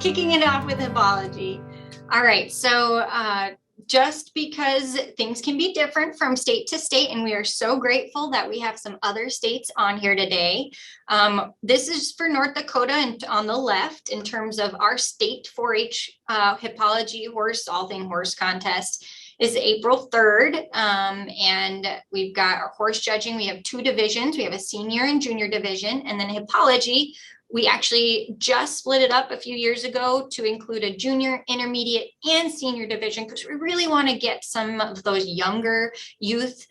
kicking it off with Hippology. All right, so just because things can be different from state to state, and we are so grateful that we have some other states on here today. This is for North Dakota, and on the left, in terms of our state 4-H Hippology horse, all thing horse contest, is April 3rd. And we've got our horse judging. We have 2 divisions. We have a senior and junior division, and then Hippology. We actually just split it up a few years ago to include a junior, intermediate, and senior division, because we really want to get some of those younger youth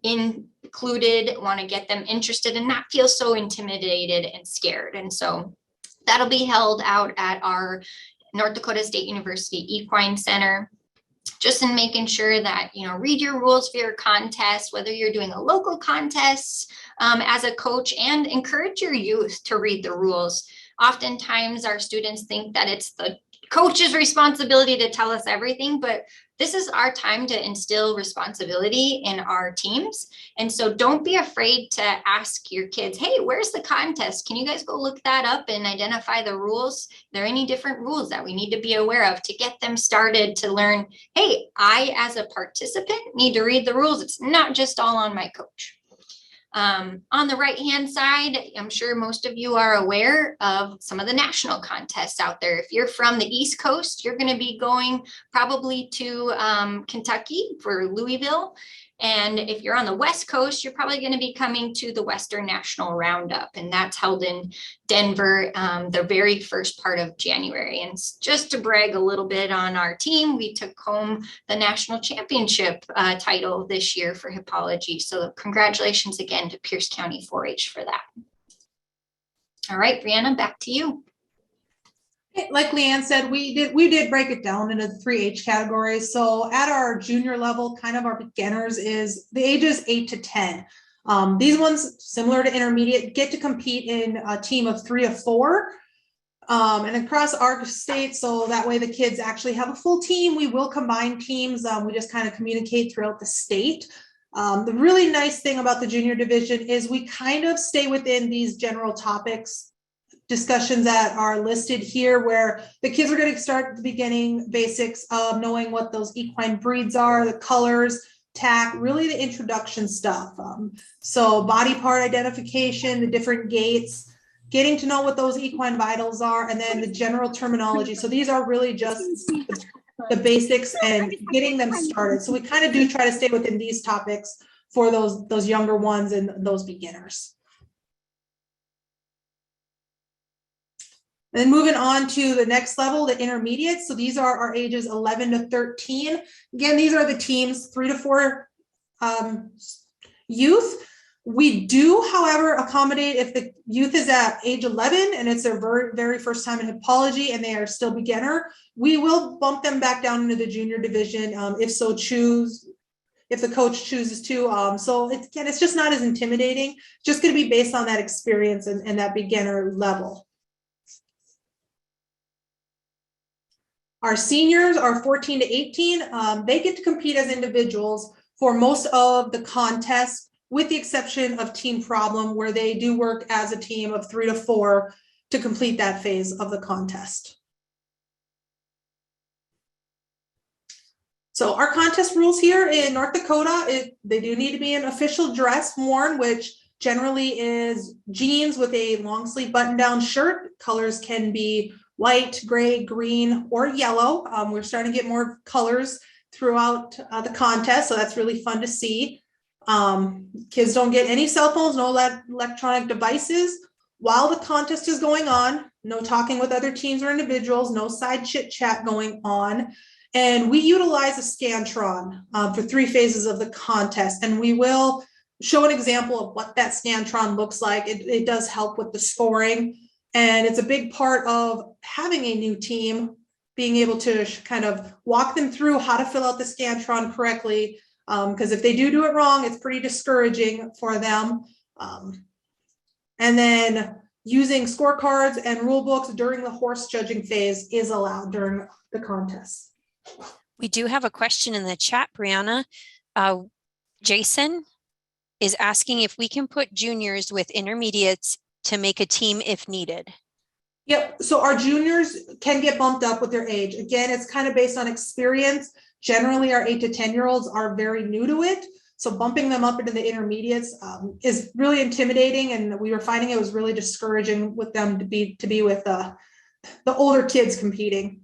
included, want to get them interested and not feel so intimidated and scared. And so that'll be held out at our North Dakota State University Equine Center. Just in making sure that, read your rules for your contest, whether you're doing a local contest as a coach, and encourage your youth to read the rules. Oftentimes our students think that it's the coach's responsibility to tell us everything, but this is our time to instill responsibility in our teams. And so don't be afraid to ask your kids, hey, where's the contest? Can you guys go look that up and identify the rules? Are there any different rules that we need to be aware of to get them started to learn, hey, I, as a participant, need to read the rules. It's not just all on my coach. On the right-hand side, I'm sure most of you are aware of some of the national contests out there. If you're from the East Coast, you're going to be going probably to Kentucky for Louisville. And if you're on the West Coast, you're probably going to be coming to the Western National Roundup, and that's held in Denver the very first part of January. And just to brag a little bit on our team, we took home the national championship title this year for Hippology. So congratulations again to Pierce County 4-H for that. All right, Breana, back to you. Like Leanne said, we did break it down into the 3H categories. So at our junior level, kind of our beginners is the ages 8 to 10. These ones, similar to intermediate, get to compete in a team of 3 to 4. And across our state, so that way the kids actually have a full team. We will combine teams. We just kind of communicate throughout the state. The really nice thing about the junior division is we kind of stay within these general topics discussions that are listed here, where the kids are going to start at the beginning basics of knowing what those equine breeds are, the colors, tack, really the introduction stuff. So body part identification, the different gaits, getting to know what those equine vitals are, and then the general terminology. So these are really just the basics and getting them started. So we kind of do try to stay within these topics for those younger ones and those beginners. And then moving on to the next level, the intermediate. So these are our ages 11 to 13. Again, these are the teams 3 to 4 youth. We do, however, accommodate if the youth is at age 11 and it's their very first time in Hippology and they are still beginner, we will bump them back down into the junior division if the coach chooses to. So it's just not as intimidating, just going to be based on that experience and that beginner level. Our seniors are 14 to 18. They get to compete as individuals for most of the contests, with the exception of team problem, where they do work as a team of 3 to 4 to complete that phase of the contest. So our contest rules here in North Dakota, they do need to be an official dress worn, which generally is jeans with a long sleeve button down shirt. Colors can be white, gray, green, or yellow. We're starting to get more colors throughout the contest, so that's really fun to see. Kids don't get any cell phones, no electronic devices while the contest is going on. No talking with other teams or individuals, no side chit chat going on. And we utilize a Scantron for 3 phases of the contest, and we will show an example of what that Scantron looks like. It does help with the scoring. And it's a big part of having a new team, being able to kind of walk them through how to fill out the Scantron correctly. Because if they do it wrong, it's pretty discouraging for them. And then using scorecards and rule books during the horse judging phase is allowed during the contest. We do have a question in the chat, Breana. Jason is asking if we can put juniors with intermediates to make a team if needed. Yep. So our juniors can get bumped up with their age. Again, it's kind of based on experience. Generally, our 8 to 10-year-olds are very new to it. So bumping them up into the intermediates is really intimidating. And we were finding it was really discouraging with them to be with the older kids competing.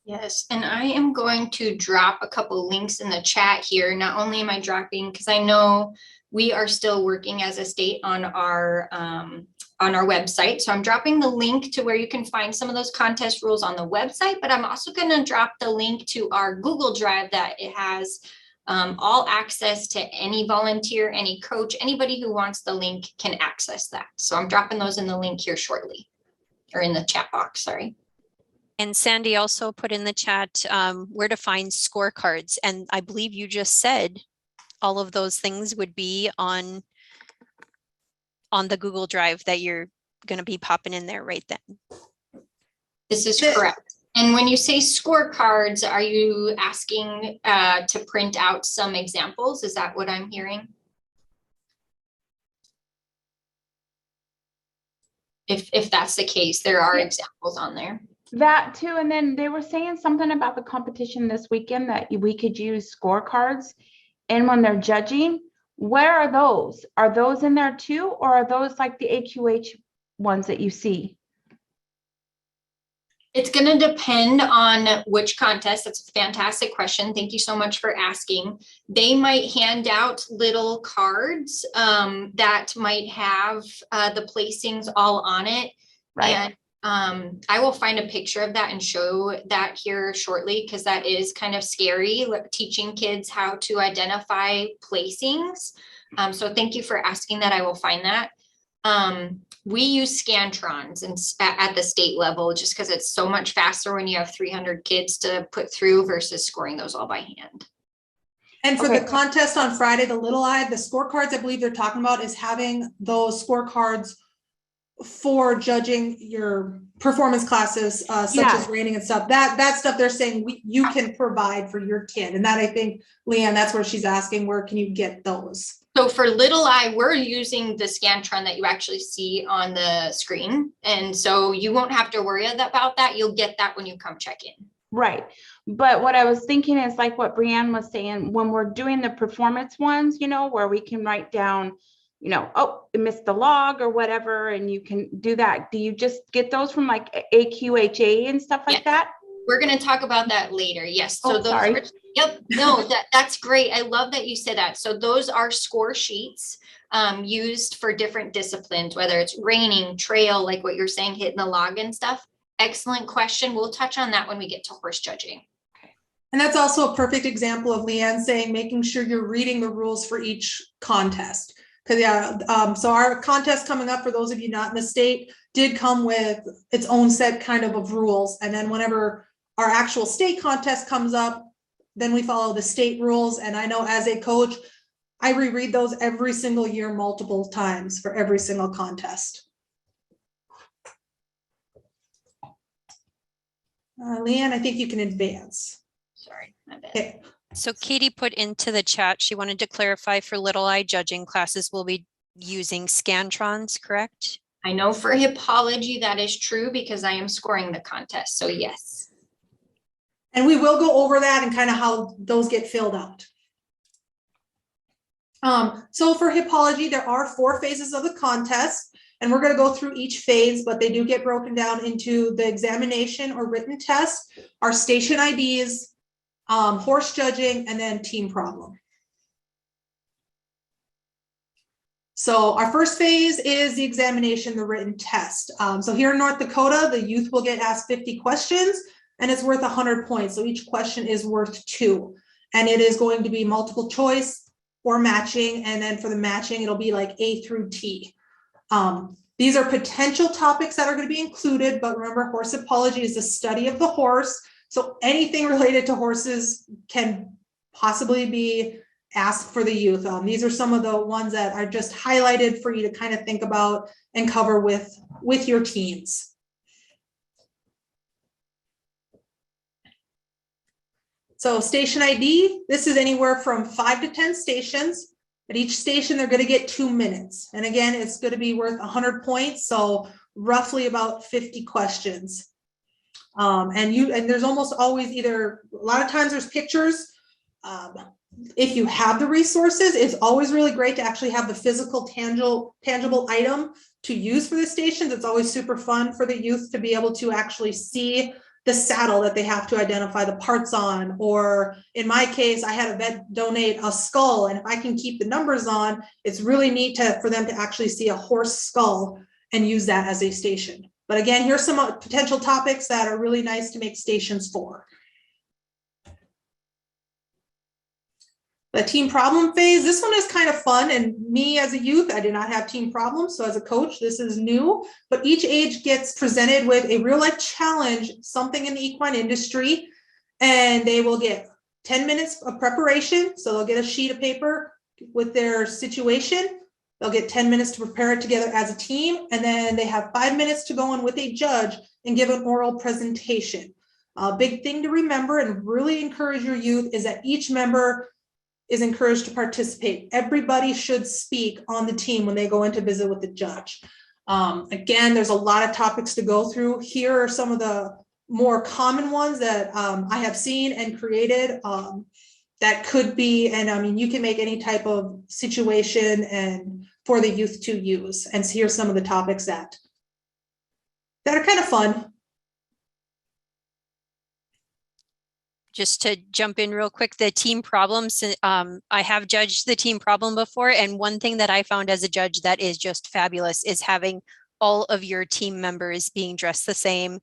Yes, and I am going to drop a couple links in the chat here. Not only am I dropping, because I know we are still working as a state on our website. So I'm dropping the link to where you can find some of those contest rules on the website, but I'm also going to drop the link to our Google Drive that it has all access to any volunteer, any coach, anybody who wants the link can access that. So I'm dropping those in the link here shortly, or in the chat box, sorry. And Sandy also put in the chat where to find scorecards. And I believe you just said all of those things would be on the Google Drive that you're going to be popping in there right then. This is correct. And when you say scorecards, are you asking to print out some examples? Is that what I'm hearing? If that's the case, there are examples on there. That too, and then they were saying something about the competition this weekend that we could use scorecards, and when they're judging, where are those? Are those in there too, or are those like the AQH ones that you see? It's going to depend on which contest. That's a fantastic question. Thank you so much for asking. They might hand out little cards that might have the placings all on it. Right. And I will find a picture of that and show that here shortly, because that is kind of scary, teaching kids how to identify placings. So thank you for asking that. I will find that. We use Scantrons at the state level just because it's so much faster when you have 300 kids to put through versus scoring those all by hand. And for the contest on Friday, the Little Eye, the scorecards I believe they're talking about is having those scorecards for judging your performance classes, such as reining and stuff. That stuff they're saying you can provide for your kid. And that, I think, Leanne, that's where she's asking, where can you get those? So for Little Eye, we're using the Scantron that you actually see on the screen. And so you won't have to worry about that. You'll get that when you come check in. Right. But what I was thinking is like what Breanne was saying, when we're doing the performance ones, where we can write down, oh, I missed the log or whatever, and you can do that. Do you just get those from like AQHA and stuff like that? We're going to talk about that later. Yes. So those sorry. Yep. No, that's great. I love that you said that. So those are score sheets used for different disciplines, whether it's reining, trail, like what you're saying, hitting the log and stuff. Excellent question. We'll touch on that when we get to horse judging. And that's also a perfect example of Leanne saying, making sure you're reading the rules for each contest. Because so our contest coming up, for those of you not in the state, did come with its own set kind of rules. And then whenever our actual state contest comes up, then we follow the state rules. And I know as a coach, I reread those every single year, multiple times for every single contest. Leanne, I think you can advance. Sorry, my bad. Okay. So Katie put into the chat, she wanted to clarify for Little Eye judging classes, we'll be using Scantrons, correct? I know for Hippology that is true because I am scoring the contest. So yes. And we will go over that and kind of how those get filled out. So for Hippology, there are 4 phases of the contest, and we're going to go through each phase, but they do get broken down into the examination or written test, our station IDs, horse judging, and then team problem. So our first phase is the examination, the written test. So here in North Dakota, the youth will get asked 50 questions, and it's worth 100 points. So each question is worth 2, and it is going to be multiple choice or matching. And then for the matching, it'll be like A through T. These are potential topics that are going to be included, but remember, horse hippology is the study of the horse. So anything related to horses can possibly be asked for the youth. These are some of the ones that are just highlighted for you to kind of think about and cover with your teens. So station ID, this is anywhere from 5 to 10 stations. At each station, they're going to get 2 minutes. And again, it's going to be worth 100 points. So roughly about 50 questions. And there's almost always either, a lot of times there's pictures. If you have the resources, it's always really great to actually have the physical tangible item to use for the stations. It's always super fun for the youth to be able to actually see the saddle that they have to identify the parts on. Or in my case, I had a vet donate a skull, and if I can keep the numbers on, it's really neat for them to actually see a horse skull and use that as a station. But again, here's some potential topics that are really nice to make stations for. The team problem phase, this one is kind of fun. And me as a youth, I did not have team problems. So as a coach, this is new. But each age gets presented with a real life challenge, something in the equine industry. And they will get 10 minutes of preparation. So they'll get a sheet of paper with their situation. They'll get 10 minutes to prepare it together as a team. And then they have 5 minutes to go in with a judge and give an oral presentation. A big thing to remember and really encourage your youth is that each member is encouraged to participate. Everybody should speak on the team when they go in to visit with the judge. Again, there's a lot of topics to go through. Here are some of the more common ones that I have seen and created that could be, and I mean, you can make any type of situation and for the youth to use. And so here's some of the topics that are kind of fun. Just to jump in real quick, the team problems, I have judged the team problem before. And one thing that I found as a judge that is just fabulous is having all of your team members being dressed the same,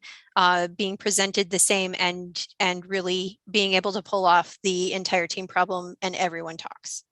being presented the same, and really being able to pull off the entire team problem and everyone talks.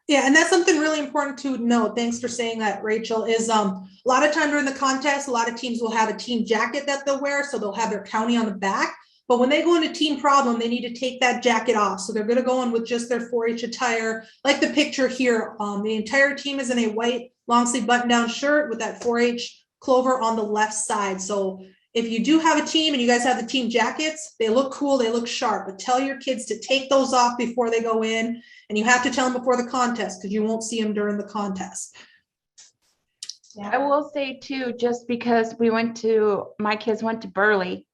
Yeah, and that's something really important to note. Thanks for saying that, Rachel, is a lot of time during the contest, a lot of teams will have a team jacket that they'll wear. So they'll have their county on the back. But when they go into team problem, they need to take that jacket off. So they're going to go in with just their 4-H attire. Like the picture here, the entire team is in a white long sleeve button down shirt with that 4-H clover on the left side. So if you do have a team and you guys have the team jackets, they look cool, they look sharp, but tell your kids to take those off before they go in. And you have to tell them before the contest because you won't see them during the contest. Yeah. I will say too, just because my kids went to Burley,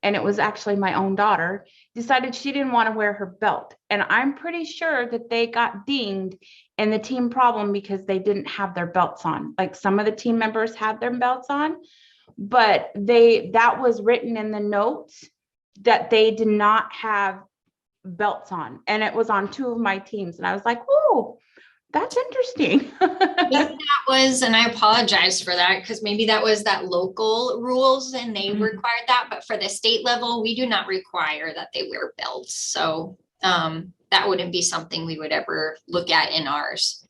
and it was actually my own daughter, decided she didn't want to wear her belt. And I'm pretty sure that they got dinged in the team problem because they didn't have their belts on. Like some of the team members had their belts on, but that was written in the notes that they did not have belts on. And it was on 2 of my teams. And I was like, oh, that's interesting. That was, and I apologize for that because maybe that was that local rules and they required that, but for the state level, we do not require that they wear belts. So that wouldn't be something we would ever look at in ours.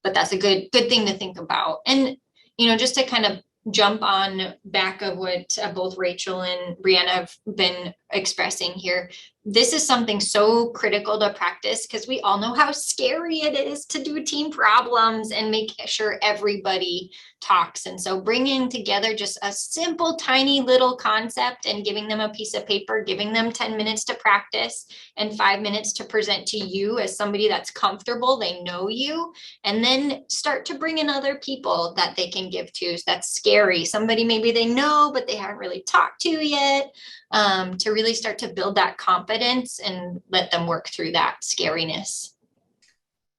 But that's a good thing to think about. And just to kind of jump on back of what both Rachel and Breana have been expressing here. This is something so critical to practice because we all know how scary it is to do team problems and make sure everybody talks. And so bringing together just a simple, tiny little concept and giving them a piece of paper, giving them 10 minutes to practice and 5 minutes to present to you as somebody that's comfortable, they know you, and then start to bring in other people that they can give to. So that's scary. Somebody maybe they know, but they haven't really talked to yet, to really start to build that confidence and let them work through that scariness.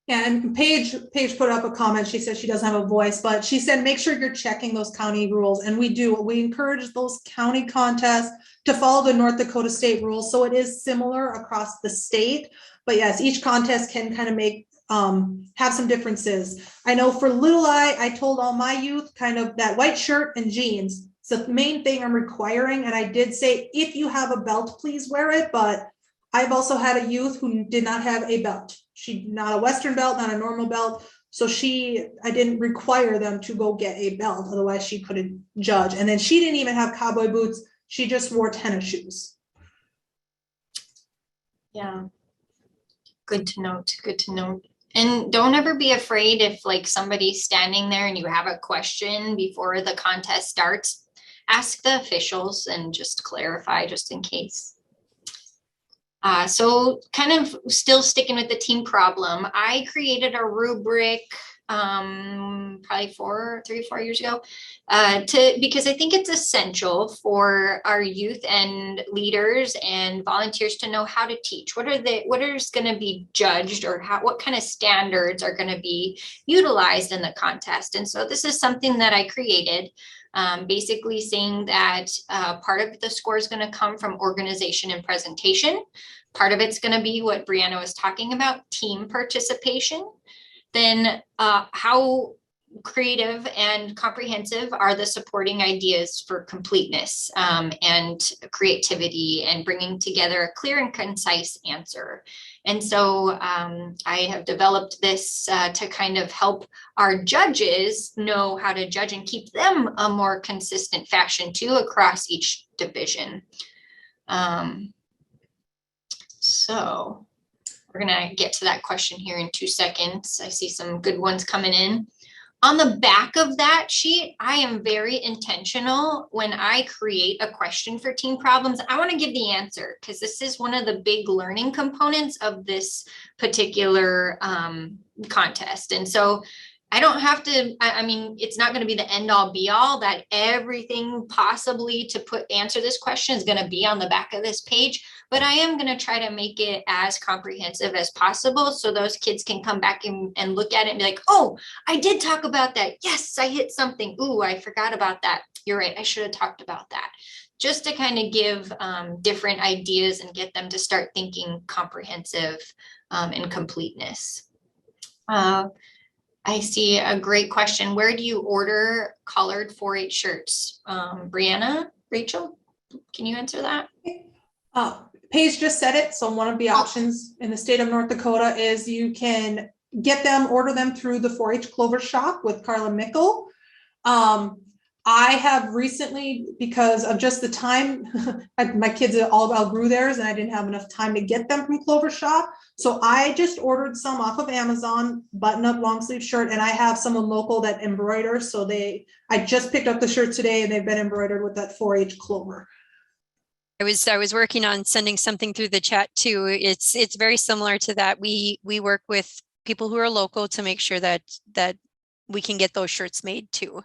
Yeah, and Paige put up a comment. She said she doesn't have a voice, but she said, make sure you're checking those county rules. And we do. We encourage those county contests to follow the North Dakota state rules. So it is similar across the state. But yes, each contest can kind of have some differences. I know for Little I told all my youth kind of that white shirt and jeans. It's the main thing I'm requiring. And I did say, if you have a belt, please wear it. But I've also had a youth who did not have a belt. She not a Western belt, not a normal belt. So I didn't require them to go get a belt. Otherwise she couldn't judge. And then she didn't even have cowboy boots. She just wore tennis shoes. Yeah. Good to note. Good to note. And don't ever be afraid if like somebody's standing there and you have a question before the contest starts, ask the officials and just clarify just in case. So kind of still sticking with the team problem, I created a rubric probably 3 or 4 years ago, because I think it's essential for our youth and leaders and volunteers to know how to teach. What is going to be judged, or what kind of standards are going to be utilized in the contest. And so this is something that I created, basically saying that part of the score is going to come from organization and presentation. Part of it's going to be what Breana was talking about, team participation. Then how creative and comprehensive are the supporting ideas for completeness and creativity and bringing together a clear and concise answer. And so I have developed this to kind of help our judges know how to judge and keep them a more consistent fashion too across each division. So we're going to get to that question here in 2 seconds. I see some good ones coming in. On the back of that sheet, I am very intentional when I create a question for teen problems. I want to give the answer because this is one of the big learning components of this particular contest. And so I don't have to, I mean, it's not going to be the end all be all that everything possibly to answer this question is going to be on the back of this page, but I am going to try to make it as comprehensive as possible so those kids can come back and look at it and be like, oh, I did talk about that. Yes, I hit something. Ooh, I forgot about that. You're right. I should have talked about that. Just to kind of give different ideas and get them to start thinking comprehensive and completeness. I see a great question. Where do you order colored 4-H shirts? Breana, Rachel, can you answer that? Paige just said it. So one of the options in the state of North Dakota is you can order them through the 4-H Clover Shop with Carla Mickle. I have recently, because of just the time, my kids all outgrew theirs and I didn't have enough time to get them from Clover Shop. So I just ordered some off of Amazon, button up long sleeve shirt, and I have someone local that embroiders. So I just picked up the shirt today and they've been embroidered with that 4-H Clover. I was working on sending something through the chat too. It's very similar to that. We work with people who are local to make sure that we can get those shirts made too.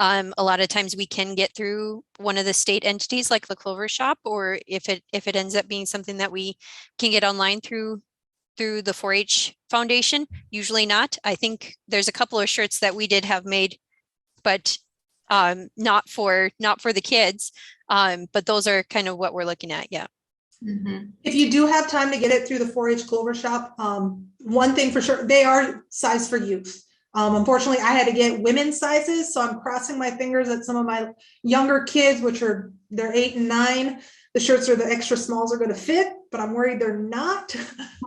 A lot of times we can get through one of the state entities like the Clover Shop, or if it ends up being something that we can get online through the 4-H Foundation, usually not. I think there's a couple of shirts that we did have made, but not for the kids. But those are kind of what we're looking at. Yeah. Mm-hmm. If you do have time to get it through the 4-H Clover Shop, one thing for sure, they are size for youth. Unfortunately, I had to get women's sizes, so I'm crossing my fingers that some of my younger kids, they're 8 and 9, the shirts are the extra smalls are going to fit, but I'm worried they're not.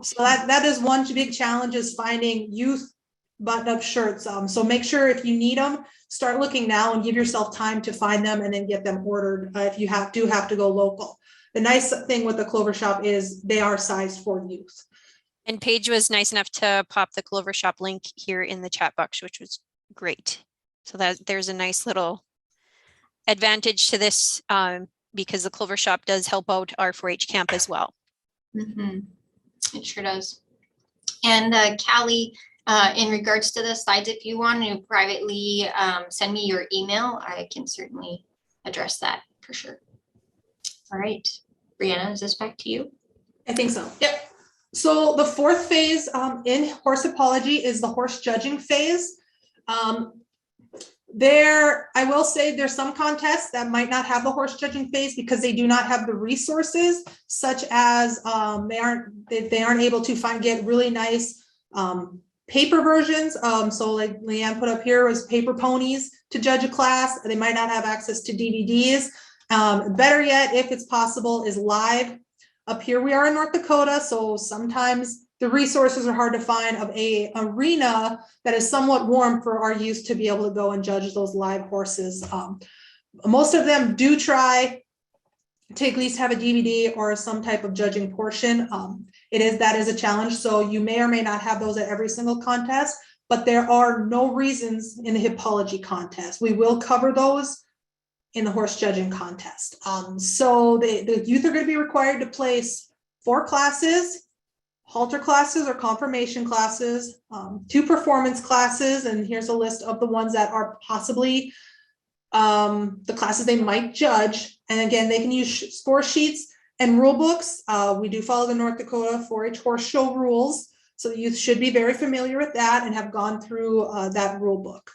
So that is one big challenge, is finding youth button-up shirts. So make sure if you need them, start looking now and give yourself time to find them and then get them ordered if you do have to go local. The nice thing with the Clover Shop is they are sized for youth. And Paige was nice enough to pop the Clover Shop link here in the chat box, which was great. So that there's a nice little advantage to this because the Clover Shop does help out our 4-H camp as well. Mm-hmm. It sure does. And Callie, in regards to the slides, if you want to privately send me your email, I can certainly address that for sure. All right, Breana, is this back to you? I think so. Yep. So the fourth phase in horse hippology is the horse judging phase. I will say there's some contests that might not have the horse judging phase because they do not have the resources, such as they aren't able to get really nice paper versions. So like Leanne put up here was paper ponies to judge a class. They might not have access to DVDs. Better yet, if it's possible, is live. Up here we are in North Dakota, so sometimes the resources are hard to find of a arena that is somewhat warm for our youth to be able to go and judge those live horses. Most of them do try to at least have a DVD or some type of judging portion. That is a challenge, so you may or may not have those at every single contest, but there are no reasons in the hippology contest. We will cover those in the horse judging contest. So the youth are going to be required to place 4 classes, halter classes or confirmation classes, 2 performance classes, and here's a list of the ones that are possibly the classes they might judge. And again, they can use score sheets and rule books. We do follow the North Dakota 4-H horse show rules, so the youth should be very familiar with that and have gone through that rule book.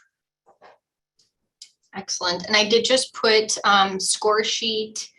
Excellent. And I did just put score sheet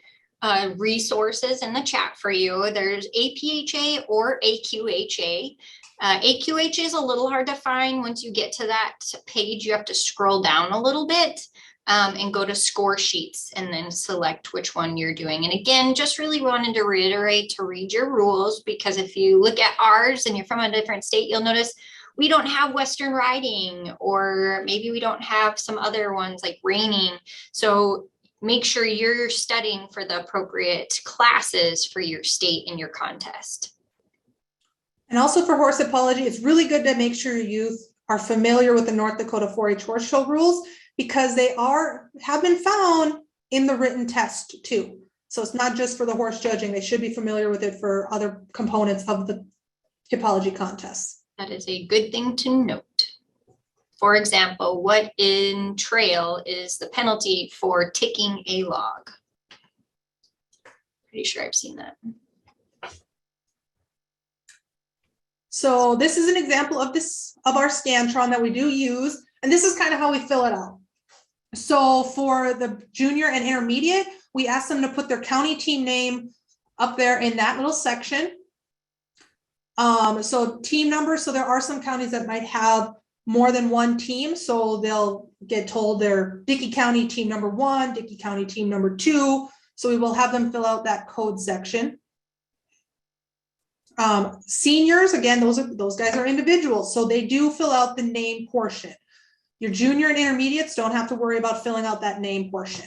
resources in the chat for you. There's APHA or AQHA. AQHA is a little hard to find. Once you get to that page, you have to scroll down a little bit and go to score sheets and then select which one you're doing. And again, just really wanted to reiterate to read your rules, because if you look at ours and you're from a different state, you'll notice we don't have Western riding, or maybe we don't have some other ones like reining. So make sure you're studying for the appropriate classes for your state and your contest. And also for horse hippology, it's really good to make sure your youth are familiar with the North Dakota 4-H horse show rules, because they have been found in the written test too. So it's not just for the horse judging. They should be familiar with it for other components of the hippology contests. That is a good thing to note. For example, what in trail is the penalty for ticking a log? Pretty sure I've seen that. So this is an example of our Scantron that we do use, and this is kind of how we fill it out. So for the junior and intermediate, we ask them to put their county team name up there in that little section. So team numbers, so there are some counties that might have more than one team, so they'll get told they're Dickey County team number 1, Dickey County team number 2. So we will have them fill out that code section. Seniors, again, those guys are individuals, so they do fill out the name portion. Your junior and intermediates don't have to worry about filling out that name portion.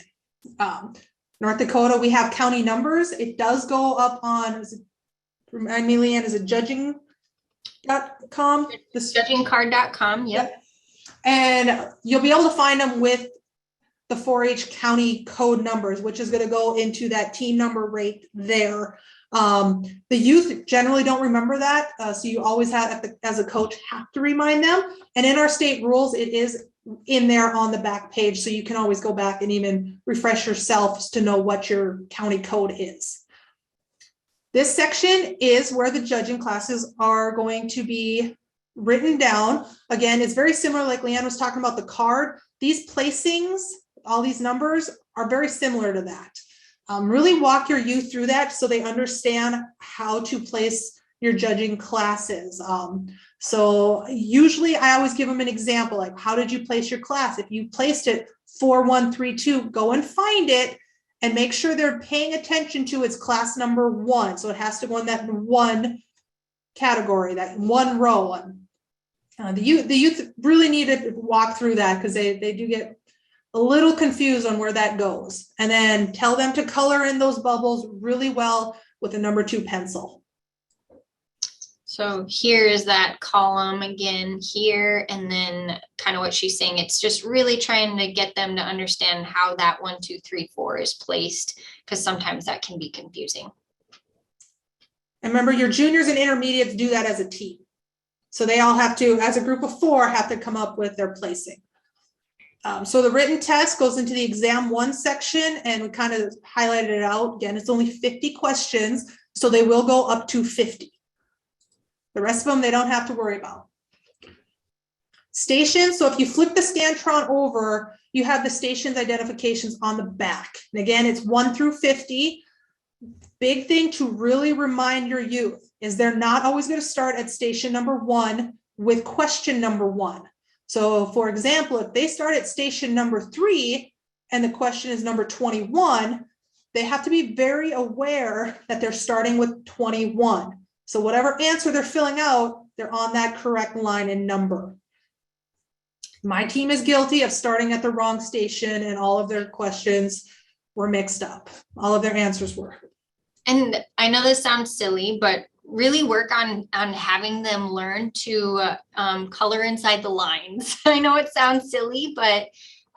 North Dakota, we have county numbers. It does go up on, remind me, Leanne, is it judging.com? Judgingcard.com, yep. And you'll be able to find them with the 4-H county code numbers, which is going to go into that team number right there. The youth generally don't remember that, so you always have, as a coach, have to remind them. And in our state rules, it is in there on the back page, so you can always go back and even refresh yourself to know what your county code is. This section is where the judging classes are going to be written down. Again, it's very similar, like Leanne was talking about the card. These placings, all these numbers, are very similar to that. Really walk your youth through that so they understand how to place your judging classes. So usually I always give them an example, like, how did you place your class? If you placed it 4132, go and find it and make sure they're paying attention to its class number 1. So it has to go in that 1 category, that 1 row. The youth really need to walk through that, because they do get a little confused on where that goes. And then tell them to color in those bubbles really well with a number 2 pencil. So here is that column again here, and then kind of what she's saying. It's just really trying to get them to understand how that 1, 2, 3, 4 is placed, because sometimes that can be confusing. And remember, your juniors and intermediates do that as a team. So they all have to, as a group of 4, have to come up with their placing. So the written test goes into the exam 1 section, and we kind of highlighted it out. Again, it's only 50 questions, so they will go up to 50. The rest of them, they don't have to worry about. Stations, so if you flip the Scantron over, you have the stations identifications on the back. And again, it's 1 through 50. Big thing to really remind your youth is they're not always going to start at station number 1 with question number 1. So for example, if they start at station number 3 and the question is number 21, they have to be very aware that they're starting with 21. So whatever answer they're filling out, they're on that correct line and number. My team is guilty of starting at the wrong station, and all of their questions were mixed up. All of their answers were. And I know this sounds silly, but really work on having them learn to color inside the lines. I know it sounds silly, but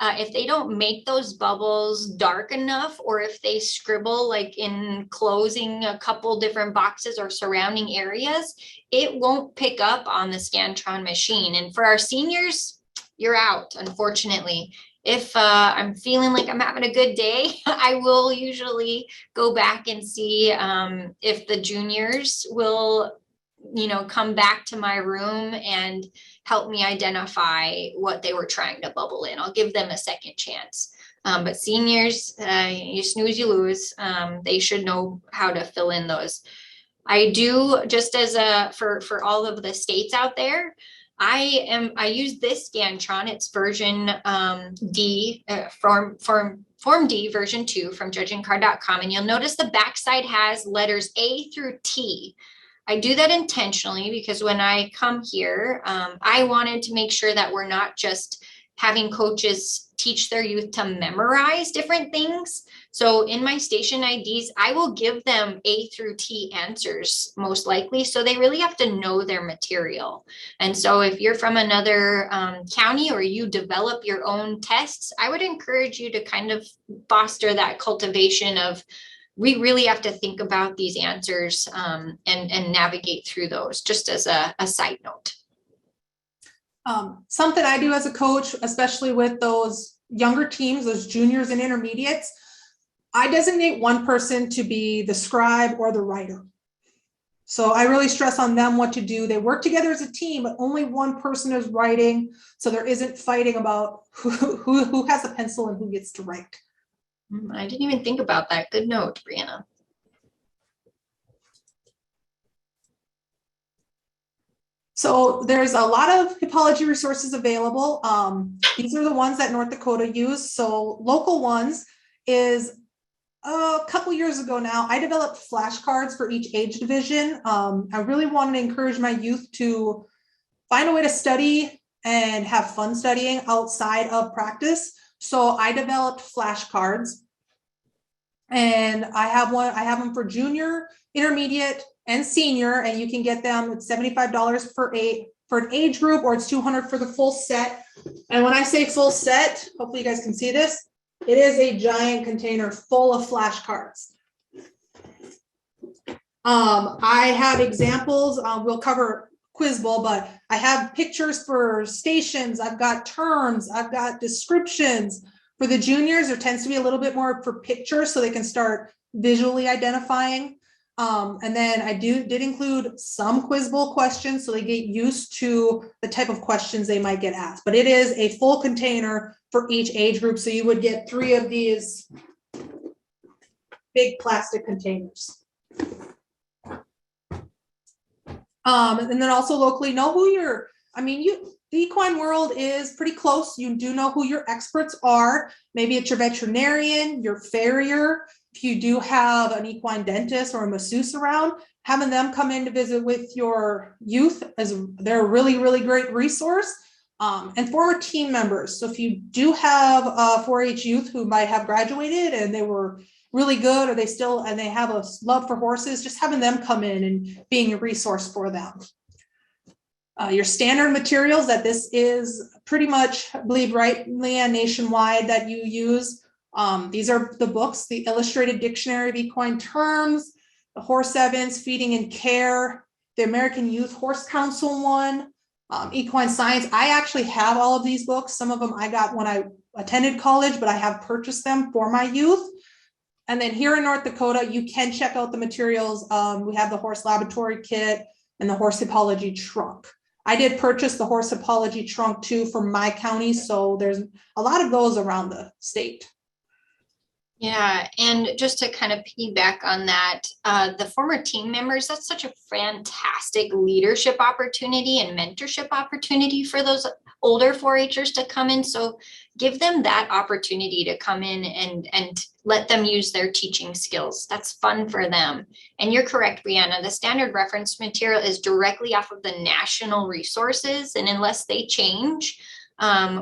if they don't make those bubbles dark enough, or if they scribble like in closing a couple different boxes or surrounding areas, it won't pick up on the Scantron machine. And for our seniors, you're out, unfortunately. If I'm feeling like I'm having a good day, I will usually go back and see if the juniors will, come back to my room and help me identify what they were trying to bubble in. I'll give them a second chance. But seniors, you snooze, you lose. They should know how to fill in those. I do, just as for all of the states out there, I use this Scantron. It's version D, Form D version 2 from judgingcard.com. And you'll notice the backside has letters A through T. I do that intentionally because when I come here, I wanted to make sure that we're not just having coaches teach their youth to memorize different things. So in my station IDs, I will give them A through T answers most likely. So they really have to know their material. And so if you're from another county or you develop your own tests, I would encourage you to kind of foster that cultivation of, we really have to think about these answers and navigate through those, just as a side note. Something I do as a coach, especially with those younger teams, those juniors and intermediates, I designate one person to be the scribe or the writer. So I really stress on them what to do. They work together as a team, but only one person is writing. So there isn't fighting about who has a pencil and who gets to write. I didn't even think about that. Good note, Breana. So there's a lot of Hippology resources available. These are the ones that North Dakota use. So local ones is a couple years ago now, I developed flashcards for each age division. I really wanted to encourage my youth to find a way to study and have fun studying outside of practice. So I developed flashcards, and I have them for junior, intermediate, and senior, and you can get them at $75 for an age group, or it's $200 for the full set. And when I say full set, hopefully you guys can see this, it is a giant container full of flashcards. I have examples. We'll cover Quiz Bowl, but I have pictures for stations. I've got terms. I've got descriptions. For the juniors, there tends to be a little bit more for pictures so they can start visually identifying. And then I did include some Quiz Bowl questions so they get used to the type of questions they might get asked. But it is a full container for each age group. So you would get 3 of these big plastic containers. And then also locally, know who the equine world is pretty close. You do know who your experts are. Maybe it's your veterinarian, your farrier. If you do have an equine dentist or a masseuse around, having them come in to visit with your youth, they're a really, really great resource. And former team members. So if you do have a 4-H youth who might have graduated and they were really good, or they have a love for horses, just having them come in and being a resource for them. Your standard materials, that this is pretty much, I believe, right, Leigh, nationwide that you use. These are the books: the Illustrated Dictionary of Equine Terms, the Horse Evidence, Feeding and Care, the American Youth Horse Council one, Equine Science. I actually have all of these books. Some of them I got when I attended college, but I have purchased them for my youth. And then here in North Dakota, you can check out the materials. We have the Horse Laboratory Kit and the Horse Hippology Trunk. I did purchase the Horse Hippology Trunk too for my county, so there's a lot of those around the state. Yeah, and just to kind of piggyback on that, the former team members, that's such a fantastic leadership opportunity and mentorship opportunity for those older 4-Hers to come in. So give them that opportunity to come in and let them use their teaching skills. That's fun for them. And you're correct, Breana, the standard reference material is directly off of the national resources. And unless they change,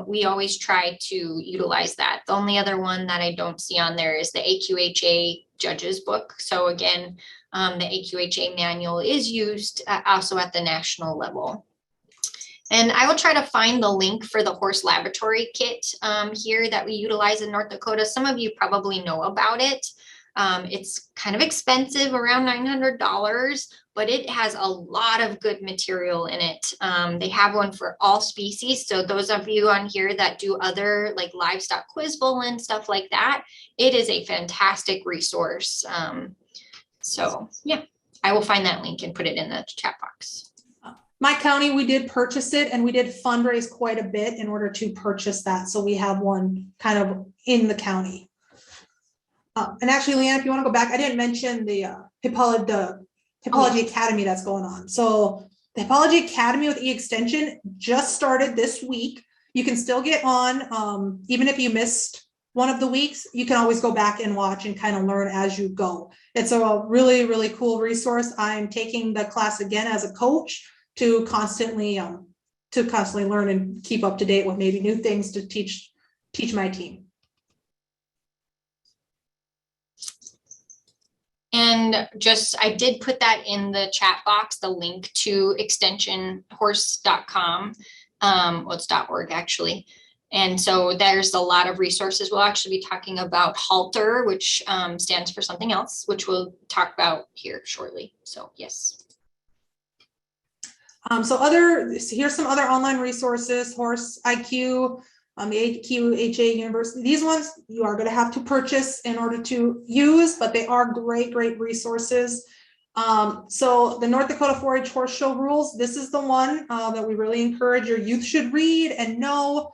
we always try to utilize that. The only other one that I don't see on there is the AQHA judges book. So again, the AQHA manual is used also at the national level. And I will try to find the link for the horse laboratory kit here that we utilize in North Dakota. Some of you probably know about it. It's kind of expensive, around $900, but it has a lot of good material in it. They have one for all species. So those of you on here that do other like livestock quiz bowl and stuff like that, it is a fantastic resource. So yeah, I will find that link and put it in the chat box. My county, we did purchase it and we did fundraise quite a bit in order to purchase that. So we have one kind of in the county. And actually, Leanne, if you want to go back, I didn't mention the Hippology Academy that's going on. So the Hippology Academy with E-Extension just started this week. You can still get on, even if you missed one of the weeks, you can always go back and watch and kind of learn as you go. It's a really, really cool resource. I'm taking the class again as a coach to constantly learn and keep up to date with maybe new things to teach my team. And just, I did put that in the chat box, the link to extensionhorse.com. Well, it's .org actually. And so there's a lot of resources. We'll actually be talking about halter, which stands for something else, which we'll talk about here shortly. So yes. Here's some other online resources, Horse IQ, the AQHA University. These ones you are going to have to purchase in order to use, but they are great resources. So the North Dakota 4-H Horse Show rules, this is the one that we really encourage your youth should read and know.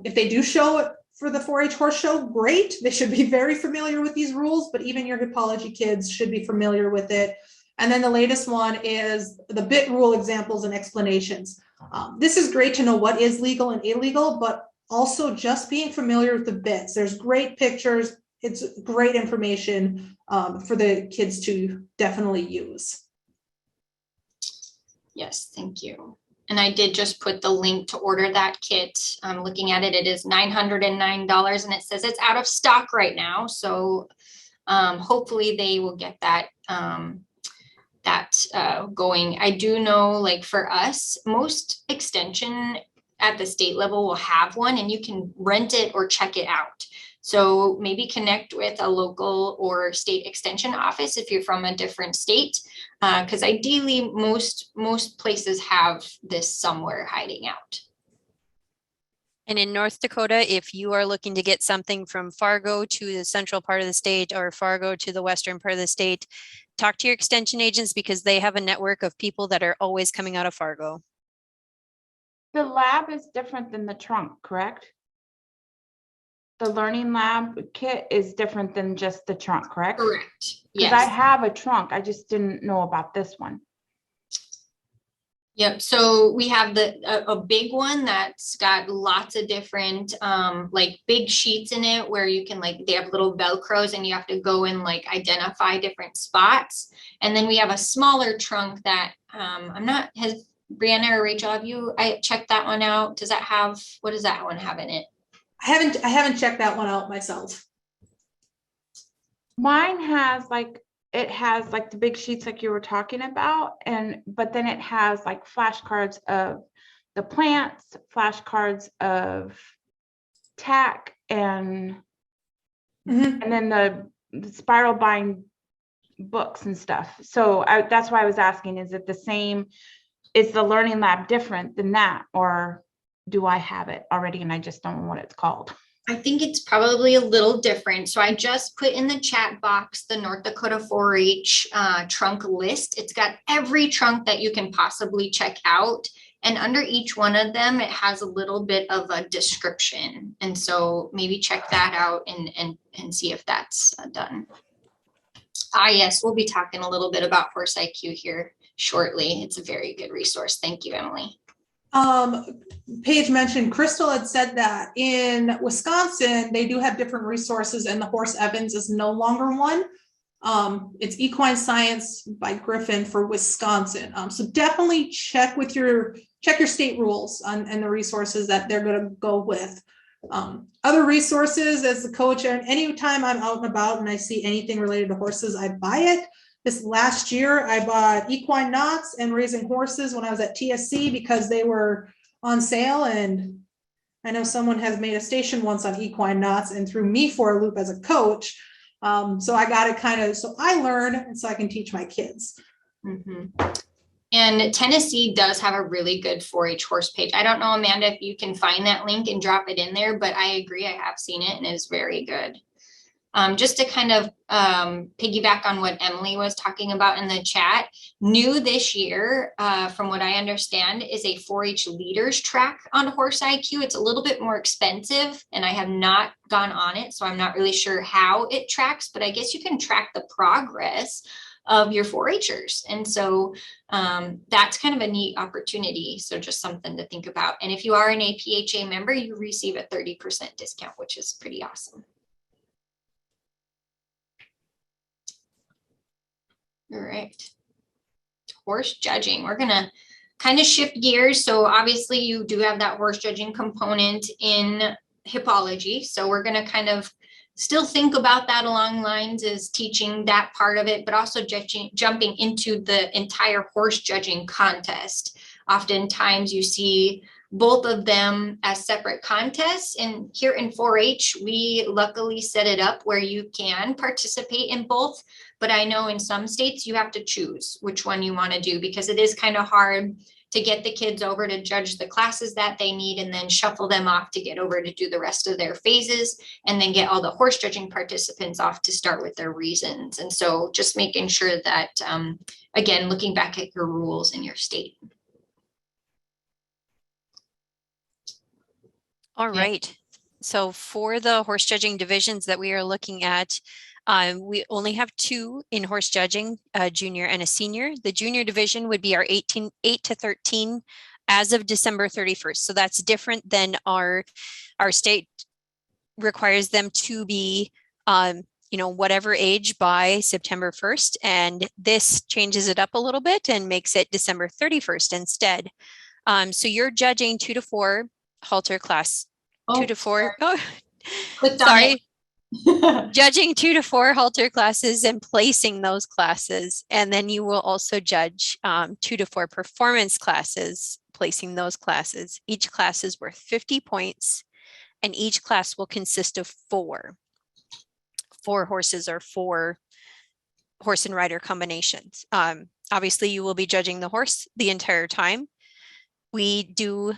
If they do show it for the 4-H Horse Show, great. They should be very familiar with these rules, but even your hippology kids should be familiar with it. And then the latest one is the bit rule examples and explanations. This is great to know what is legal and illegal, but also just being familiar with the bits. There's great pictures. It's great information for the kids to definitely use. Yes, thank you. And I did just put the link to order that kit. I'm looking at it. It is $909 and it says it's out of stock right now. So hopefully they will get that going. I do know, like for us, most extension at the state level will have one and you can rent it or check it out. So maybe connect with a local or state extension office if you're from a different state, because ideally most places have this somewhere hiding out. And in North Dakota, if you are looking to get something from Fargo to the central part of the state or Fargo to the western part of the state, talk to your extension agents because they have a network of people that are always coming out of Fargo. The lab is different than the trunk, correct? The learning lab kit is different than just the trunk, correct? Correct. Because Yes. I have a trunk. I just didn't know about this one. Yep. So we have a big one that's got lots of different like big sheets in it where you can they have little Velcros and you have to go and identify different spots. And then we have a smaller trunk that has Breana or Rachel, I checked that one out. Does that have, what does that one have in it? I haven't checked that one out myself. Mine has it has the big sheets like you were talking about, but then it has flashcards of the plants, flashcards of tack, and then the spiral bind books and stuff. So that's why I was asking, is it the same? Is the learning lab different than that, or do I have it already and I just don't know what it's called? I think it's probably a little different. So I just put in the chat box the North Dakota 4-H trunk list. It's got every trunk that you can possibly check out. And under each one of them, it has a little bit of a description. And so maybe check that out and see if that's done. Yes, we'll be talking a little bit about Horse IQ here shortly. It's a very good resource. Thank you, Emily. Paige mentioned, Crystal had said that in Wisconsin, they do have different resources and the Horse Evans is no longer one. It's Equine Science by Griffin for Wisconsin. So definitely check your state rules and the resources that they're going to go with. Other resources as the coach, and anytime I'm out and about and I see anything related to horses, I buy it. This last year, I bought equine knots and raising horses when I was at TSC because they were on sale. And I know someone has made a station once on equine knots and threw me for a loop as a coach. So I got it so I learn and so I can teach my kids. Mm-hmm. And Tennessee does have a really good 4-H horse page. I don't know, Amanda, if you can find that link and drop it in there, but I agree. I have seen it and it's very good. Just to kind of piggyback on what Emily was talking about in the chat, new this year, from what I understand, is a 4-H leaders track on Horse IQ. It's a little bit more expensive and I have not gone on it, so I'm not really sure how it tracks, but I guess you can track the progress of your 4-Hers. And so that's kind of a neat opportunity. So just something to think about. And if you are an APHA member, you receive a 30% discount, which is pretty awesome. All right. Horse judging. We're going to kind of shift gears. So obviously you do have that horse judging component in hippology. So we're going to kind of still think about that along lines as teaching that part of it, but also jumping into the entire horse judging contest. Oftentimes you see both of them as separate contests. And here in 4-H, we luckily set it up where you can participate in both. But I know in some states you have to choose which one you want to do because it is kind of hard to get the kids over to judge the classes that they need and then shuffle them off to get over to do the rest of their phases and then get all the horse judging participants off to start with their reasons. And so just making sure that, again, looking back at your rules in your state. All right. So for the horse judging divisions that we are looking at, we only have 2 in horse judging, a junior and a senior. The junior division would be our 8 to 13 as of December 31st. So that's different than our state requires them to be, whatever age by September 1st. And this changes it up a little bit and makes it December 31st instead. So you're judging 2 to 4 halter class, 2 to 4. Sorry. Judging 2 to 4 halter classes and placing those classes. And then you will also judge 2 to 4 performance classes, placing those classes. Each class is worth 50 points and each class will consist of 4 horses or 4 horse and rider combinations. Obviously you will be judging the horse the entire time. We do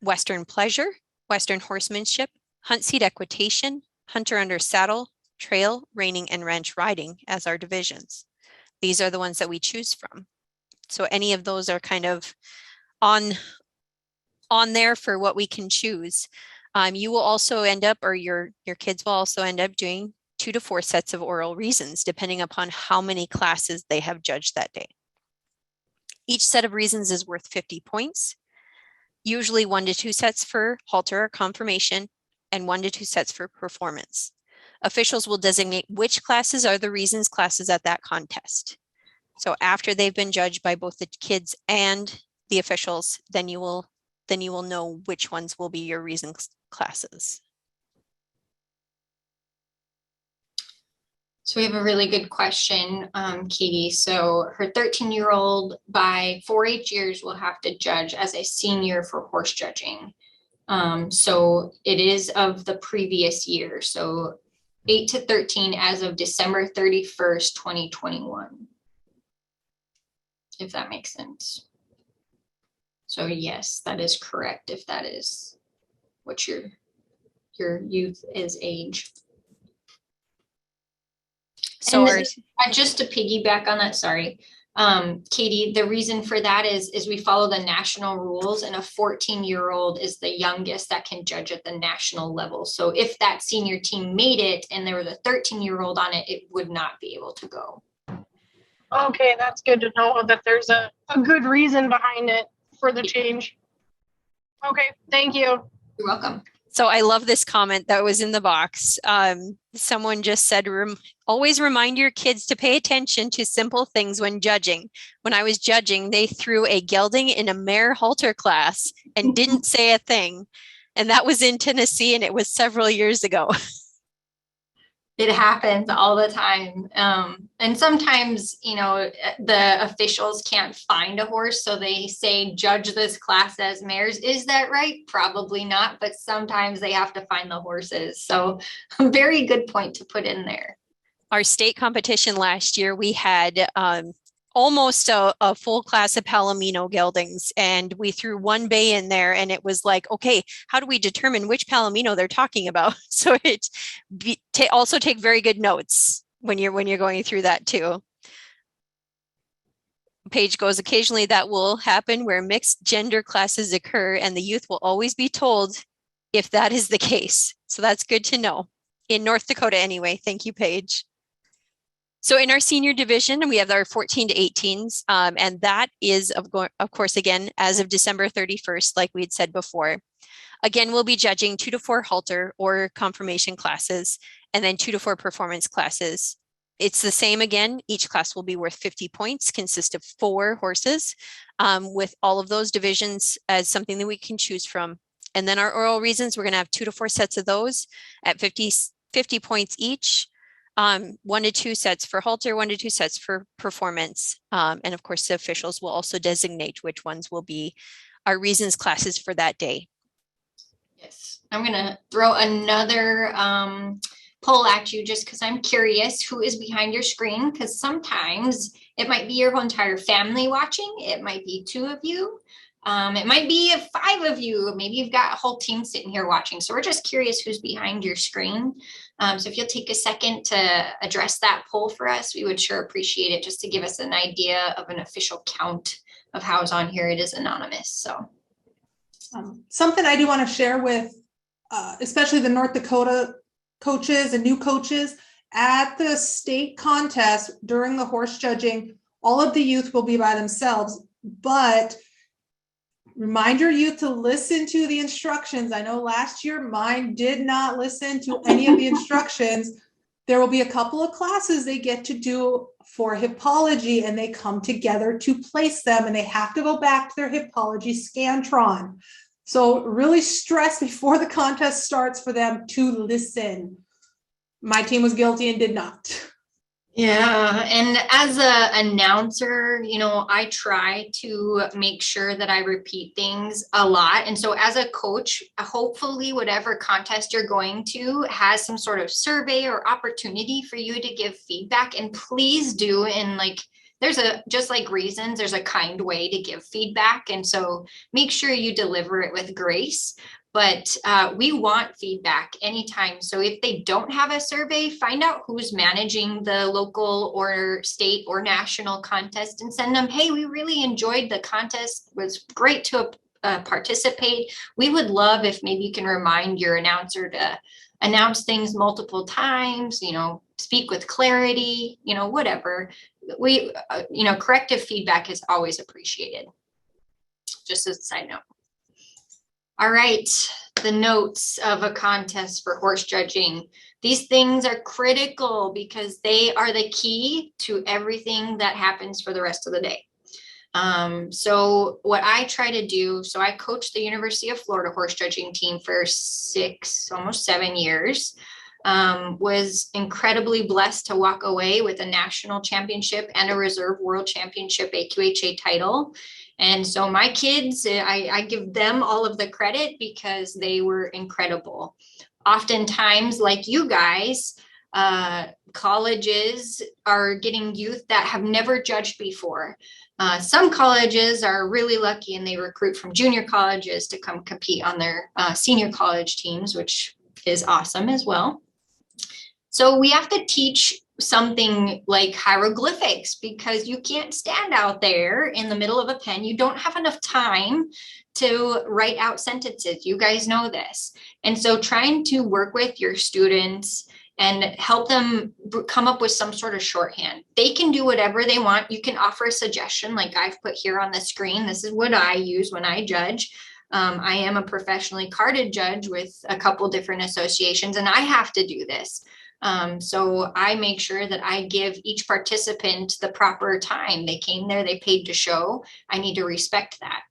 Western pleasure, Western horsemanship, hunt seat equitation, hunter under saddle, trail, reining, and ranch riding as our divisions. These are the ones that we choose from. So any of those are kind of on there for what we can choose. You will also end up, or your kids will also end up doing 2 to 4 sets of oral reasons, depending upon how many classes they have judged that day. Each set of reasons is worth 50 points, usually 1 to 2 sets for halter or confirmation, and 1 to 2 sets for performance. Officials will designate which classes are the reasons classes at that contest. So after they've been judged by both the kids and the officials, then you will know which ones will be your reasons classes. So we have a really good question, Katie. So her 13-year-old by 4-H years will have to judge as a senior for horse judging. So it is of the previous year. So 8 to 13 as of December 31st, 2021. If that makes sense. So yes, that is correct. If that is what your youth is age. So just to piggyback on that, sorry. Katie, the reason for that is we follow the national rules, and a 14-year-old is the youngest that can judge at the national level. So if that senior team made it and there was a 13-year-old on it, it would not be able to go. Okay, that's good to know that there's a good reason behind it for the change. Okay, thank you. You're welcome. So I love this comment that was in the box. Someone just said, always remind your kids to pay attention to simple things when judging. When I was judging, they threw a gelding in a mare halter class and didn't say a thing. And that was in Tennessee, and it was several years ago. It happens all the time. And sometimes, the officials can't find a horse, so they say, judge this class as mares. Is that right? Probably not, but sometimes they have to find the horses. So very good point to put in there. Our state competition last year, we had almost a full class of Palomino geldings, and we threw one bay in there, and it was like, okay, how do we determine which Palomino they're talking about? So also take very good notes when you're going through that too. Page goes, occasionally that will happen where mixed gender classes occur, and the youth will always be told if that is the case. So that's good to know. In North Dakota anyway. Thank you, Paige. So in our senior division, we have our 14 to 18s, and that is, of course, again, as of December 31st, like we had said before. Again, we'll be judging 2 to 4 halter or confirmation classes, and then 2 to 4 performance classes. It's the same again. Each class will be worth 50 points, consist of 4 horses, with all of those divisions as something that we can choose from. And then our oral reasons, we're going to have 2 to 4 sets of those at 50 points each. 1 to 2 sets for halter, 1 to 2 sets for performance. And of course, the officials will also designate which ones will be our reasons classes for that day. Yes, I'm going to throw another poll at you just because I'm curious who is behind your screen, because sometimes it might be your whole entire family watching. It might be 2 of you. It might be 5 of you. Maybe you've got a whole team sitting here watching. So we're just curious who's behind your screen. So if you'll take a second to address that poll for us, we would sure appreciate it, just to give us an idea of an official count of how's on here. It is anonymous. So something I do want to share with especially the North Dakota coaches and new coaches, at the state contest during the horse judging, all of the youth will be by themselves, but remind your youth to listen to the instructions. I know last year mine did not listen to any of the instructions. There will be a couple of classes they get to do for Hippology, and they come together to place them, and they have to go back to their Hippology Scantron. So really stress before the contest starts for them to listen. My team was guilty and did not. Yeah, and as a announcer, I try to make sure that I repeat things a lot. And so as a coach, hopefully whatever contest you're going to has some sort of survey or opportunity for you to give feedback. And please do. And just like reasons, there's a kind way to give feedback. And so make sure you deliver it with grace. But we want feedback anytime. So if they don't have a survey, find out who's managing the local or state or national contest and send them, hey, we really enjoyed the contest. It was great to participate. We would love if maybe you can remind your announcer to announce things multiple times, speak with clarity, whatever. Corrective feedback is always appreciated. Just as a side note. All right, the notes of a contest for horse judging. These things are critical because they are the key to everything that happens for the rest of the day. So what I try to do, so I coached the University of Florida horse judging team for almost 7 years. Was incredibly blessed to walk away with a national championship and a reserve world championship AQHA title. And so my kids, I give them all of the credit because they were incredible. Oftentimes, like you guys, colleges are getting youth that have never judged before. Some colleges are really lucky and they recruit from junior colleges to come compete on their senior college teams, which is awesome as well. So we have to teach something like hieroglyphics because you can't stand out there in the middle of a pen. You don't have enough time to write out sentences. You guys know this. And so trying to work with your students and help them come up with some sort of shorthand. They can do whatever they want. You can offer a suggestion like I've put here on the screen. This is what I use when I judge. I am a professionally carded judge with a couple different associations, and I have to do this. So I make sure that I give each participant the proper time. They came there, they paid to show. I need to respect that.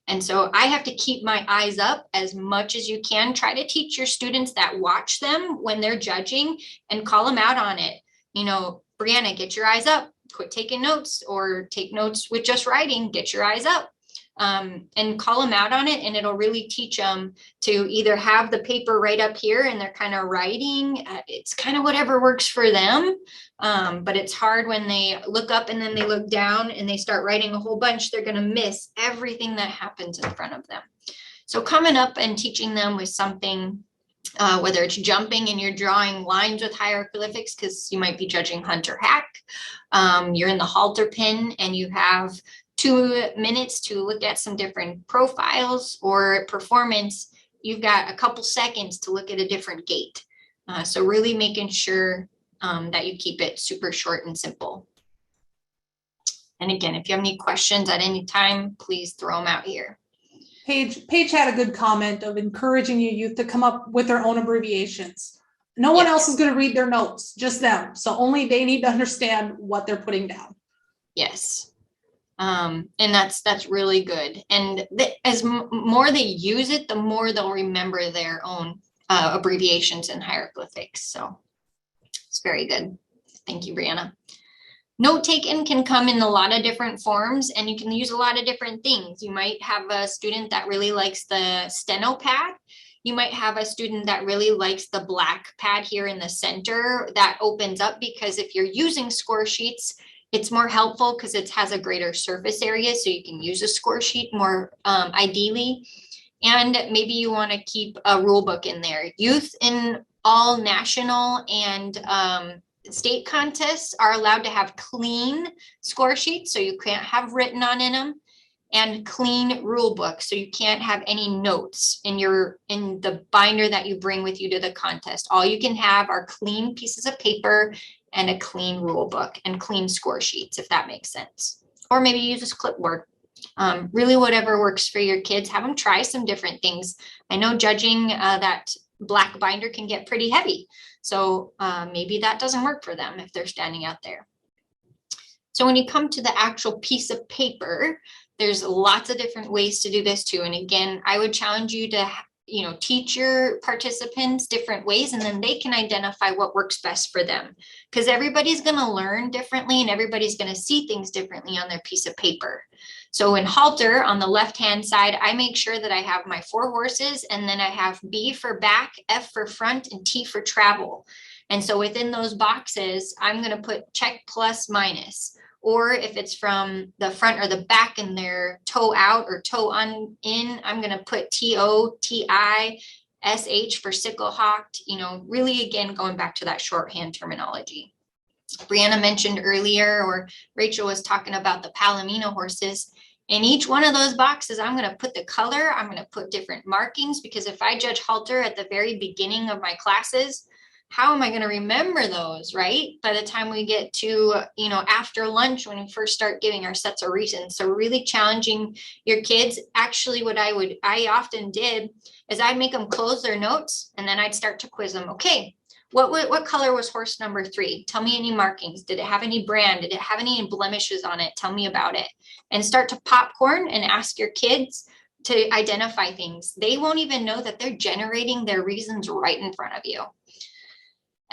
And so I have to keep my eyes up as much as you can. Try to teach your students that watch them when they're judging and call them out on it. You know, Breana, get your eyes up, quit taking notes, or take notes with just writing, get your eyes up. And call them out on it, and it'll really teach them to either have the paper right up here and they're kind of writing. It's kind of whatever works for them. But it's hard when they look up and then they look down and they start writing a whole bunch. They're going to miss everything that happens in front of them. So coming up and teaching them with something, whether it's jumping and you're drawing lines with hieroglyphics, because you might be judging hunt or hack. You're in the halter pin and you have 2 minutes to look at some different profiles, or performance, you've got a couple seconds to look at a different gait. So really making sure that you keep it super short and simple. And again, if you have any questions at any time, please throw them out here. Paige had a good comment of encouraging your youth to come up with their own abbreviations. No one else is going to read their notes, just them. So only they need to understand what they're putting down. Yes. And that's really good. And as more they use it, the more they'll remember their own abbreviations and hieroglyphics. So it's very good. Thank you, Breana. Note taking can come in a lot of different forms, and you can use a lot of different things. You might have a student that really likes the steno pad. You might have a student that really likes the black pad here in the center that opens up, because if you're using score sheets, it's more helpful because it has a greater surface area, so you can use a score sheet more ideally. And maybe you want to keep a rule book in there. Youth in all national and state contests are allowed to have clean score sheets, so you can't have written on in them, and clean rule book, so you can't have any notes in the binder that you bring with you to the contest. All you can have are clean pieces of paper and a clean rule book and clean score sheets, if that makes sense. Or maybe use a clipboard. Really whatever works for your kids. Have them try some different things. I know judging that black binder can get pretty heavy. So maybe that doesn't work for them if they're standing out there. So when you come to the actual piece of paper, there's lots of different ways to do this too. And again, I would challenge you to teach your participants different ways, and then they can identify what works best for them, because everybody's going to learn differently and everybody's going to see things differently on their piece of paper. So in halter, on the left hand side, I make sure that I have my 4 horses, and then I have B for back, F for front, and T for travel. And so within those boxes, I'm going to put check plus minus. Or if it's from the front or the back and they're toe out or toe on in, I'm going to put TO, TI, SH for sickle hawked, really, again, going back to that shorthand terminology. Breana mentioned earlier, or Rachel was talking about the Palomino horses. In each one of those boxes, I'm going to put the color, I'm going to put different markings, because if I judge halter at the very beginning of my classes, how am I going to remember those, right? By the time we get to, after lunch, when we first start giving our sets of reasons. So really challenging your kids. Actually, what I often did is I'd make them close their notes, and then I'd start to quiz them. Okay, what color was horse number 3? Tell me any markings. Did it have any brand? Did it have any blemishes on it? Tell me about it. And start to popcorn and ask your kids to identify things. They won't even know that they're generating their reasons right in front of you.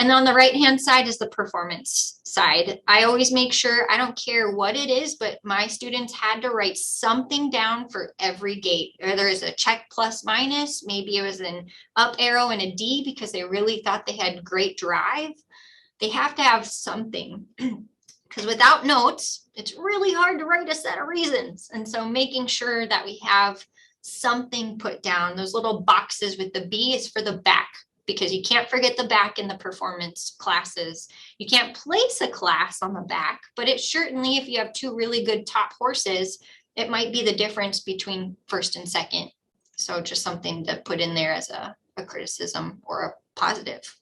And on the right-hand side is the performance side. I always make sure, I don't care what it is, but my students had to write something down for every gait. Or there's a check plus minus, maybe it was an up arrow and a D because they really thought they had great drive. They have to have something, because without notes, it's really hard to write a set of reasons. And so making sure that we have something put down. Those little boxes with the B is for the back, because you can't forget the back in the performance classes. You can't place a class on the back, but it certainly, if you have 2 really good top horses, it might be the difference between first and second. So just something to put in there as a criticism or a positive.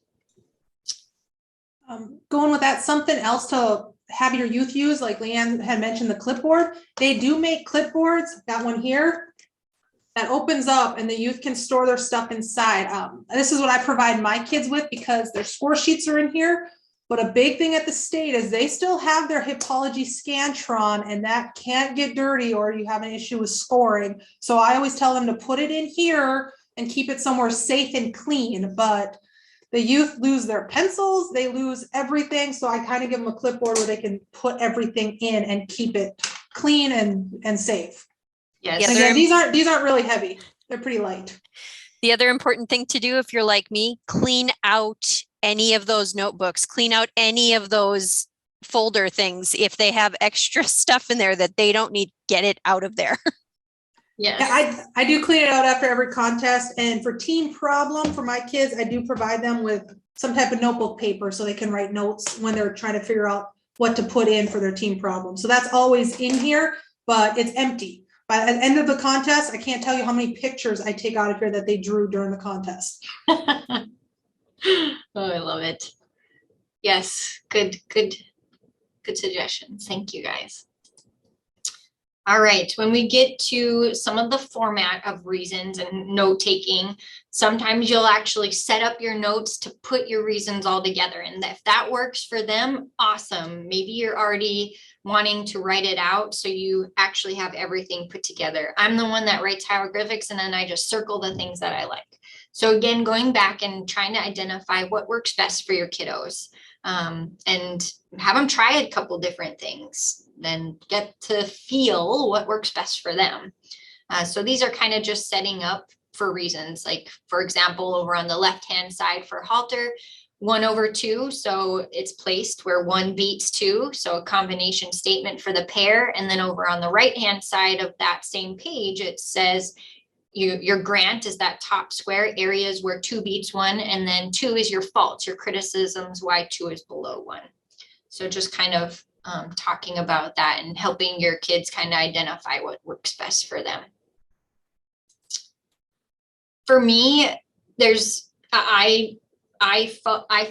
Going with that, something else to have your youth use, like Leanne had mentioned, the clipboard. They do make clipboards, that one here, that opens up and the youth can store their stuff inside. This is what I provide my kids with, because their score sheets are in here. But a big thing at the state is they still have their Hippology Scantron, and that can't get dirty or you have an issue with scoring. So I always tell them to put it in here and keep it somewhere safe and clean. But the youth lose their pencils, they lose everything. So I kind of give them a clipboard where they can put everything in and keep it clean and safe. Yes. Yeah, Again, these aren't really heavy. They're pretty light. The other important thing to do if you're like me, clean out any of those notebooks, clean out any of those folder things. If they have extra stuff in there that they don't need, get it out of there. Yes. Yeah, I do clean it out after every contest. And for team problem for my kids, I do provide them with some type of notebook paper so they can write notes when they're trying to figure out what to put in for their team problem. So that's always in here, but it's empty. By the end of the contest, I can't tell you how many pictures I take out of here that they drew during the contest. Oh, I love it. Yes, good suggestions. Thank you, guys. All right, when we get to some of the format of reasons and note taking, sometimes you'll actually set up your notes to put your reasons all together. And if that works for them, awesome. Maybe you're already wanting to write it out so you actually have everything put together. I'm the one that writes hieroglyphics and then I just circle the things that I like. So again, going back and trying to identify what works best for your kiddos, and have them try a couple different things, then get to feel what works best for them. So these are kind of just setting up for reasons. Like, for example, over on the left-hand side for halter, 1/2. So it's placed where 1 beats 2. So a combination statement for the pair. And then over on the right-hand side of that same page, it says your grant is that top square, areas where 2 beats 1, and then 2 is your faults, your criticisms, why 2 is below 1. So just kind of talking about that and helping your kids kind of identify what works best for them. For me, there's I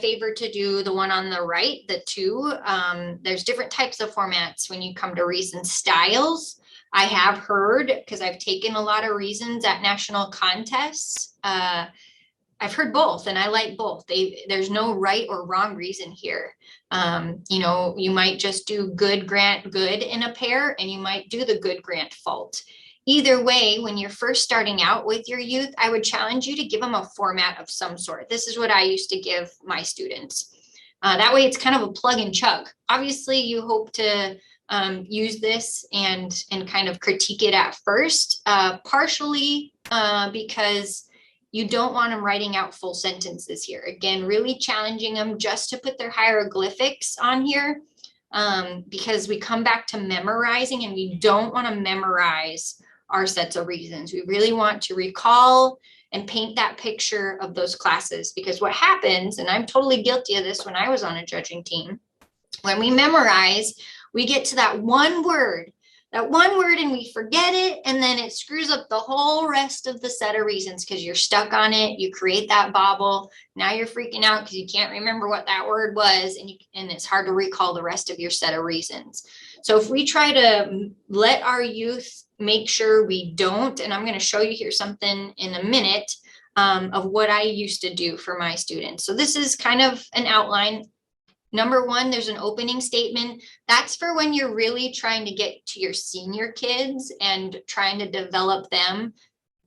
favor to do the one on the right, the 2. There's different types of formats when you come to reason styles. I have heard, because I've taken a lot of reasons at national contests, I've heard both, and I like both. There's no right or wrong reason here. You know, you might just do good, grant, good in a pair, and you might do the good, grant, fault. Either way, when you're first starting out with your youth, I would challenge you to give them a format of some sort. This is what I used to give my students. That way it's kind of a plug and chug. Obviously, you hope to use this and kind of critique it at first, partially because you don't want them writing out full sentences here. Again, really challenging them just to put their hieroglyphics on here, because we come back to memorizing, and we don't want to memorize our sets of reasons. We really want to recall and paint that picture of those classes, because what happens, and I'm totally guilty of this when I was on a judging team, when we memorize, we get to that one word and we forget it, and then it screws up the whole rest of the set of reasons because you're stuck on it. You create that bobble. Now you're freaking out because you can't remember what that word was, and it's hard to recall the rest of your set of reasons. So if we try to let our youth make sure we don't, and I'm going to show you here something in a minute of what I used to do for my students. So this is kind of an outline. Number 1, there's an opening statement. That's for when you're really trying to get to your senior kids and trying to develop them.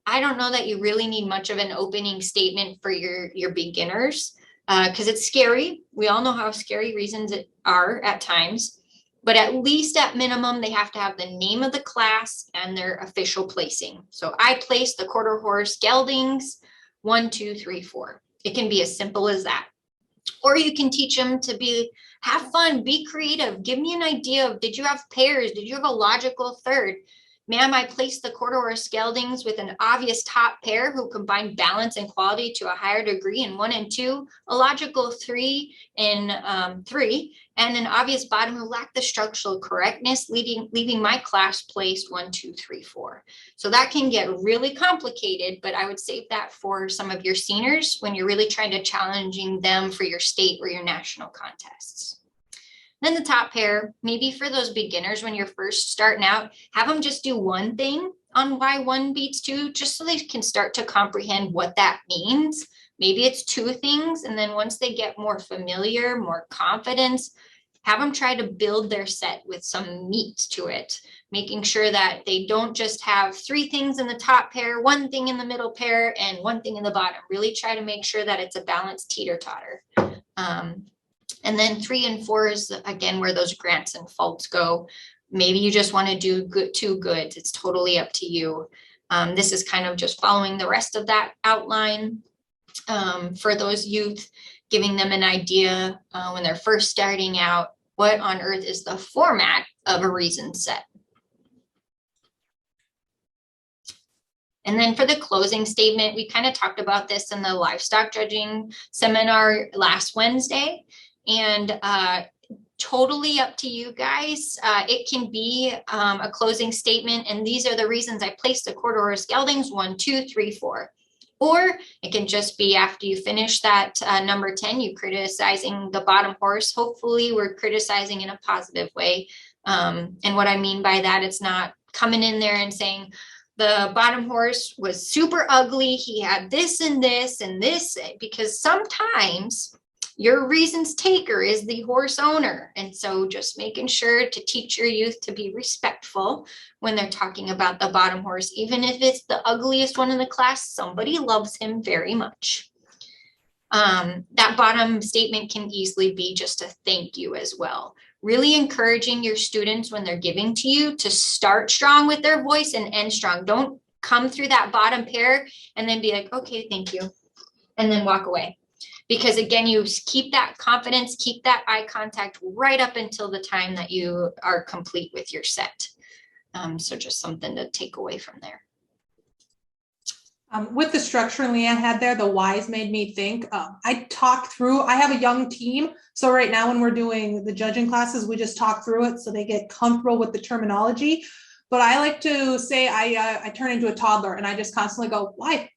I don't know that you really need much of an opening statement for your beginners, because it's scary. We all know how scary reasons are at times, but at least at minimum, they have to have the name of the class and their official placing. So I placed the quarter horse geldings 1, 2, 3, 4. It can be as simple as that. Or you can teach them to have fun, be creative. Give me an idea of, did you have pairs? Did you have a logical third? Ma'am, I placed the quarter horse geldings with an obvious top pair who combined balance and quality to a higher degree in 1 and 2, a logical 3 in 3, and an obvious bottom who lacked the structural correctness, leaving my class placed 1, 2, 3, 4. So that can get really complicated, but I would save that for some of your seniors when you're really trying to challenging them for your state or your national contests. Then the top pair, maybe for those beginners when you're first starting out, have them just do one thing on why 1 beats 2, just so they can start to comprehend what that means. Maybe it's 2 things. And then once they get more familiar, more confidence, have them try to build their set with some meat to it, making sure that they don't just have 3 things in the top pair, 1 thing in the middle pair, and 1 thing in the bottom. Really try to make sure that it's a balanced teeter-totter. And then 3 and 4 is, again, where those grants and faults go. Maybe you just want to do 2 goods. It's totally up to you. This is kind of just following the rest of that outline for those youth, giving them an idea when they're first starting out, what on earth is the format of a reason set. And then for the closing statement, we kind of talked about this in the livestock judging seminar last Wednesday, and totally up to you guys. It can be a closing statement, and these are the reasons I placed the quarter horse geldings 1, 2, 3, 4. Or it can just be after you finish that number 10, you criticizing the bottom horse. Hopefully we're criticizing in a positive way. And what I mean by that, it's not coming in there and saying the bottom horse was super ugly. He had this and this and this, because sometimes your reasons taker is the horse owner. And so just making sure to teach your youth to be respectful when they're talking about the bottom horse, even if it's the ugliest one in the class, somebody loves him very much. That bottom statement can easily be just a thank you as well. Really encouraging your students when they're giving to you to start strong with their voice and end strong. Don't come through that bottom pair and then be like, okay, thank you, and then walk away. Because again, you keep that confidence, keep that eye contact right up until the time that you are complete with your set. So just something to take away from there. With the structure Leanne had there, the whys made me think. I talked through, I have a young team. So right now when we're doing the judging classes, we just talk through it so they get comfortable with the terminology. But I like to say I turn into a toddler and I just constantly go, why?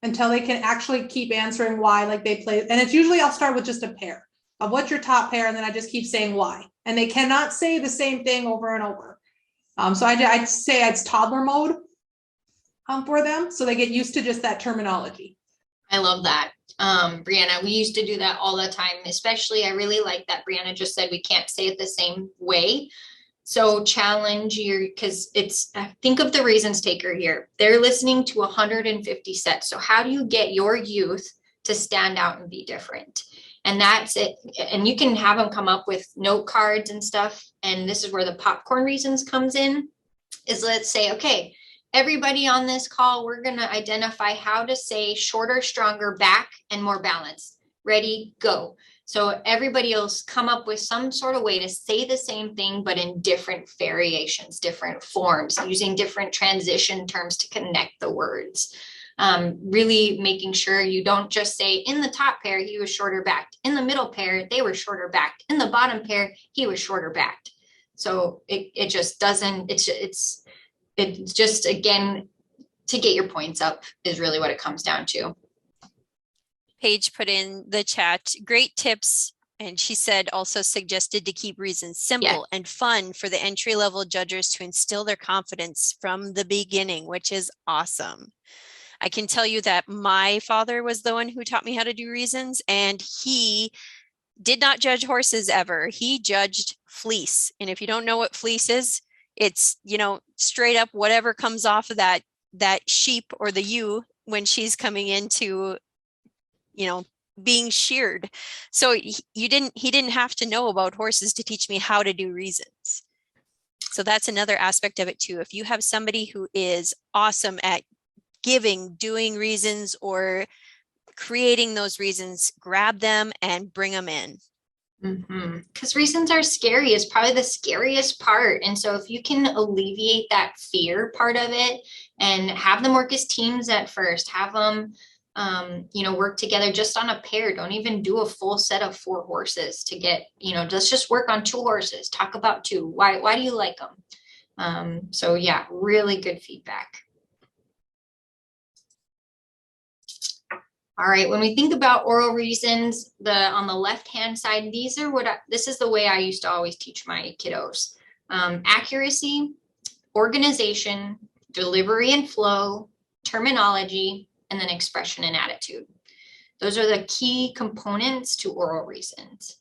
Until they can actually keep answering why, like they play. And it's usually I'll start with just a pair of what's your top pair, and then I just keep saying why. And they cannot say the same thing over and over. So I'd say it's toddler mode for them, so they get used to just that terminology. I love that. Breana, we used to do that all the time, especially I really like that Breana just said we can't say it the same way. So challenge because it's, think of the reasons taker here. They're listening to 150 sets. So how do you get your youth to stand out and be different? And that's it. And you can have them come up with note cards and stuff. And this is where the popcorn reasons comes in, is let's say, okay, everybody on this call, we're going to identify how to say shorter, stronger, back, and more balance. Ready, go. So everybody else come up with some sort of way to say the same thing, but in different variations, different forms, using different transition terms to connect the words. Really making sure you don't just say in the top pair, he was shorter backed. In the middle pair, they were shorter backed. In the bottom pair, he was shorter backed. So it just doesn't, it's just, again, to get your points up is really what it comes down to. Paige put in the chat, great tips. And she said also suggested to keep reasons simple and fun for the entry-level judges to instill their confidence from the beginning, which is awesome. I can tell you that my father was the one who taught me how to do reasons, and he did not judge horses ever. He judged fleece. And if you don't know what fleece is, it's, you know, straight up whatever comes off of that sheep or the ewe when she's coming into, you know, being sheared. So he didn't have to know about horses to teach me how to do reasons. So that's another aspect of it too. If you have somebody who is awesome at doing reasons or creating those reasons, grab them and bring them in. Because reasons are scary. It's probably the scariest part. And so if you can alleviate that fear part of it and have them work as teams at first, have them you know, work together just on a pair. Don't even do a full set of 4 horses to get, you know, let's just work on 2 horses. Talk about 2. Why do you like them? So yeah, really good feedback. All right, when we think about oral reasons, on the left-hand side, this is the way I used to always teach my kiddos. Accuracy, organization, delivery and flow, terminology, and then expression and attitude. Those are the key components to oral reasons.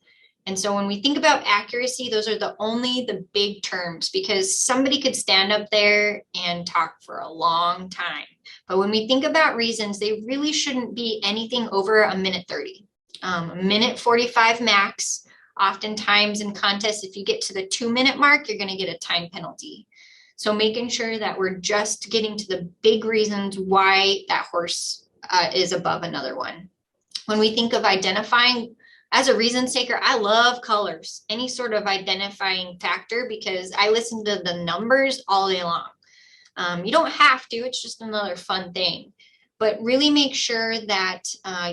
And so when we think about accuracy, those are the big terms, because somebody could stand up there and talk for a long time. But when we think about reasons, they really shouldn't be anything over a minute 30, a minute 45 max. Oftentimes in contests, if you get to the 2-minute mark, you're going to get a time penalty. So making sure that we're just getting to the big reasons why that horse is above another one. When we think of identifying, as a reasons taker, I love colors, any sort of identifying factor, because I listen to the numbers all day long. You don't have to, it's just another fun thing. But really make sure that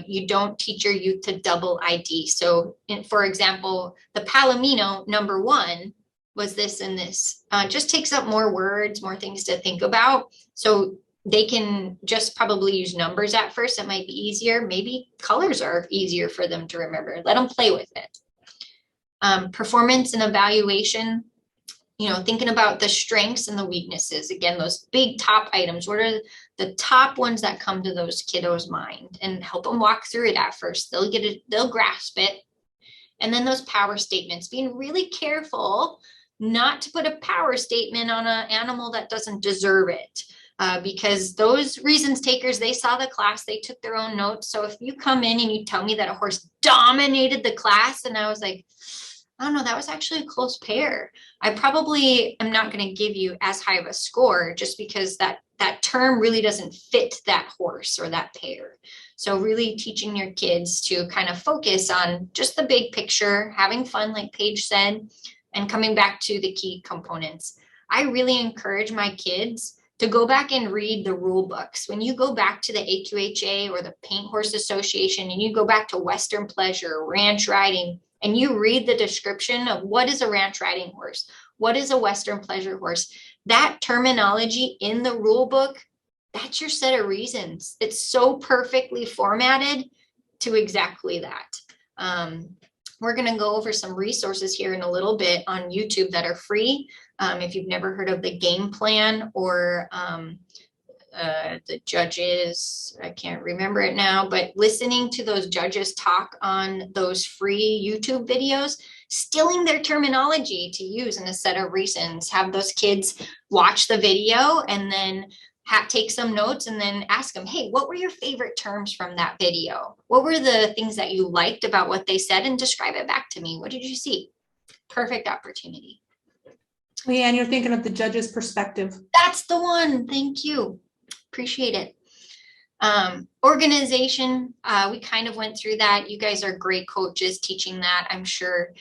you don't teach your youth to double ID. So for example, the Palomino number 1 was this and this. Just takes up more words, more things to think about. So they can just probably use numbers at first. It might be easier. Maybe colors are easier for them to remember. Let them play with it. Performance and evaluation, thinking about the strengths and the weaknesses. Again, those big top items. What are the top ones that come to those kiddos' mind? And help them walk through it at first. They'll get it, they'll grasp it. And then those power statements, being really careful not to put a power statement on an animal that doesn't deserve it. Because those reasons takers, they saw the class, they took their own notes. So if you come in and you tell me that a horse dominated the class, and I was like, I don't know, that was actually a close pair, I probably am not going to give you as high of a score, just because that term really doesn't fit that horse or that pair. So really teaching your kids to kind of focus on just the big picture, having fun, like Paige said, and coming back to the key components. I really encourage my kids to go back and read the rule books. When you go back to the AQHA or the Paint Horse Association, and you go back to Western Pleasure, ranch riding, and you read the description of what is a ranch riding horse, what is a Western Pleasure horse, that terminology in the rule book, that's your set of reasons. It's so perfectly formatted to exactly that. We're going to go over some resources here in a little bit on YouTube that are free. If you've never heard of the game plan or the judges, I can't remember it now, but listening to those judges talk on those free YouTube videos, stealing their terminology to use in a set of reasons, have those kids watch the video and then take some notes and then ask them, hey, what were your favorite terms from that video? What were the things that you liked about what they said? And describe it back to me. What did you see? Perfect opportunity. Leanne, you're thinking of the judge's perspective. That's the one. Thank you. Appreciate it. Organization, we kind of went through that. You guys are great coaches teaching that, I'm sure.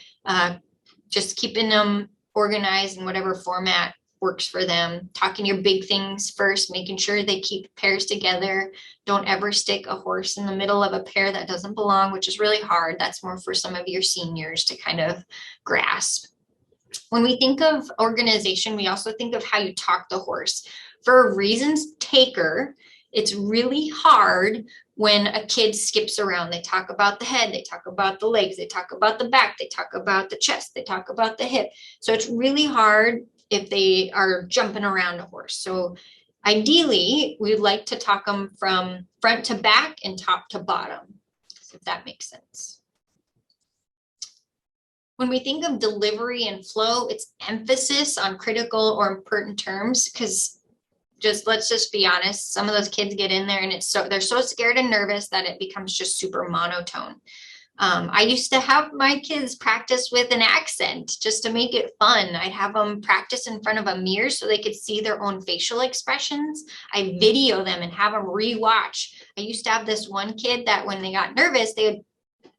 Just keeping them organized in whatever format works for them. Talking your big things first, making sure they keep pairs together. Don't ever stick a horse in the middle of a pair that doesn't belong, which is really hard. That's more for some of your seniors to kind of grasp. When we think of organization, we also think of how you talk the horse. For a reasons taker, it's really hard when a kid skips around. They talk about the head, they talk about the legs, they talk about the back, they talk about the chest, they talk about the hip. So it's really hard if they are jumping around a horse. So ideally, we'd like to talk them from front to back and top to bottom, if that makes sense. When we think of delivery and flow, it's emphasis on critical or important terms, because let's just be honest, some of those kids get in there and they're so scared and nervous that it becomes just super monotone. I used to have my kids practice with an accent just to make it fun. I'd have them practice in front of a mirror so they could see their own facial expressions. I video them and have them rewatch. I used to have this one kid that when they got nervous, they would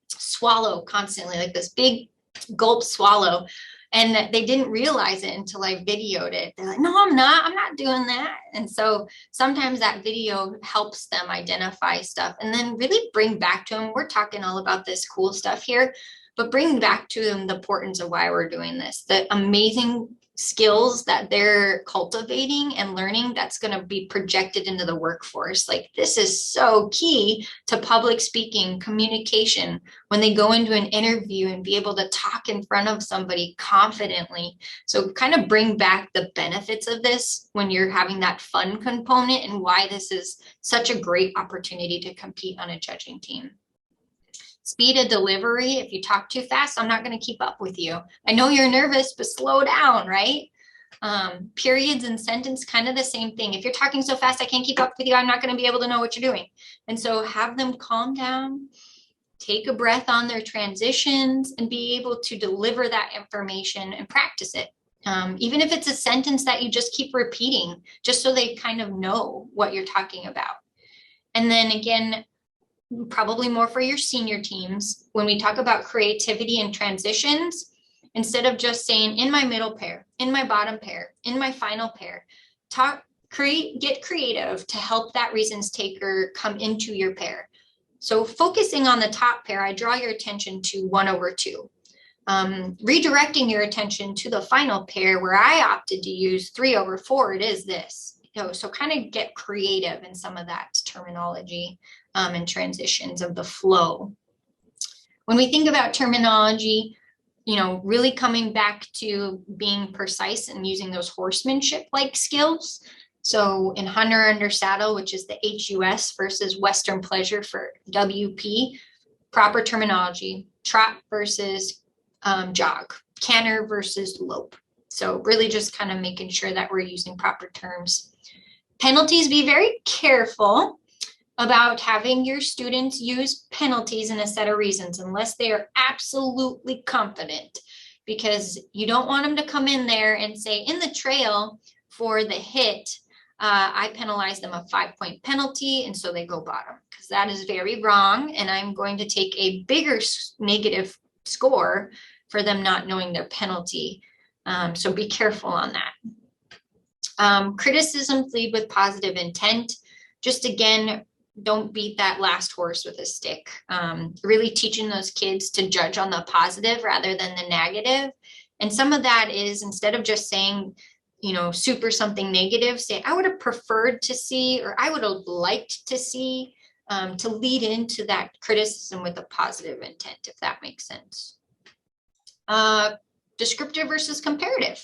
swallow constantly, like this big gulp swallow. And they didn't realize it until I videoed it. They're like, no, I'm not doing that. And so sometimes that video helps them identify stuff and then really bring back to them. We're talking all about this cool stuff here, but bring back to them the importance of why we're doing this, the amazing skills that they're cultivating and learning that's going to be projected into the workforce. Like this is so key to public speaking, communication, when they go into an interview and be able to talk in front of somebody confidently. So kind of bring back the benefits of this when you're having that fun component and why this is such a great opportunity to compete on a judging team. Speed of delivery. If you talk too fast, I'm not going to keep up with you. I know you're nervous, but slow down, right? Periods and sentence, kind of the same thing. If you're talking so fast, I can't keep up with you, I'm not going to be able to know what you're doing. And so have them calm down, take a breath on their transitions, and be able to deliver that information and practice it. Even if it's a sentence that you just keep repeating, just so they kind of know what you're talking about. And then again, probably more for your senior teams, when we talk about creativity and transitions, instead of just saying in my middle pair, in my bottom pair, in my final pair, get creative to help that reasons taker come into your pair. So focusing on the top pair, I draw your attention to 1/2. Redirecting your attention to the final pair where I opted to use 3/4, it is this. So kind of get creative in some of that terminology and transitions of the flow. When we think about terminology, really coming back to being precise and using those horsemanship-like skills. So in Hunter Under Saddle, which is the HUS versus Western Pleasure for WP, proper terminology, trot versus jog, canter versus lope. So really just kind of making sure that we're using proper terms. Penalties, be very careful about having your students use penalties in a set of reasons unless they are absolutely confident, because you don't want them to come in there and say in the trail for the hit, I penalize them a 5-point penalty and so they go bottom, because that is very wrong, and I'm going to take a bigger negative score for them not knowing their penalty. So be careful on that. Criticisms lead with positive intent. Just again, don't beat that last horse with a stick. Really teaching those kids to judge on the positive rather than the negative. And some of that is, instead of just saying, super something negative, say, I would have preferred to see, or I would have liked to see, to lead into that criticism with a positive intent, if that makes sense. Descriptive versus comparative.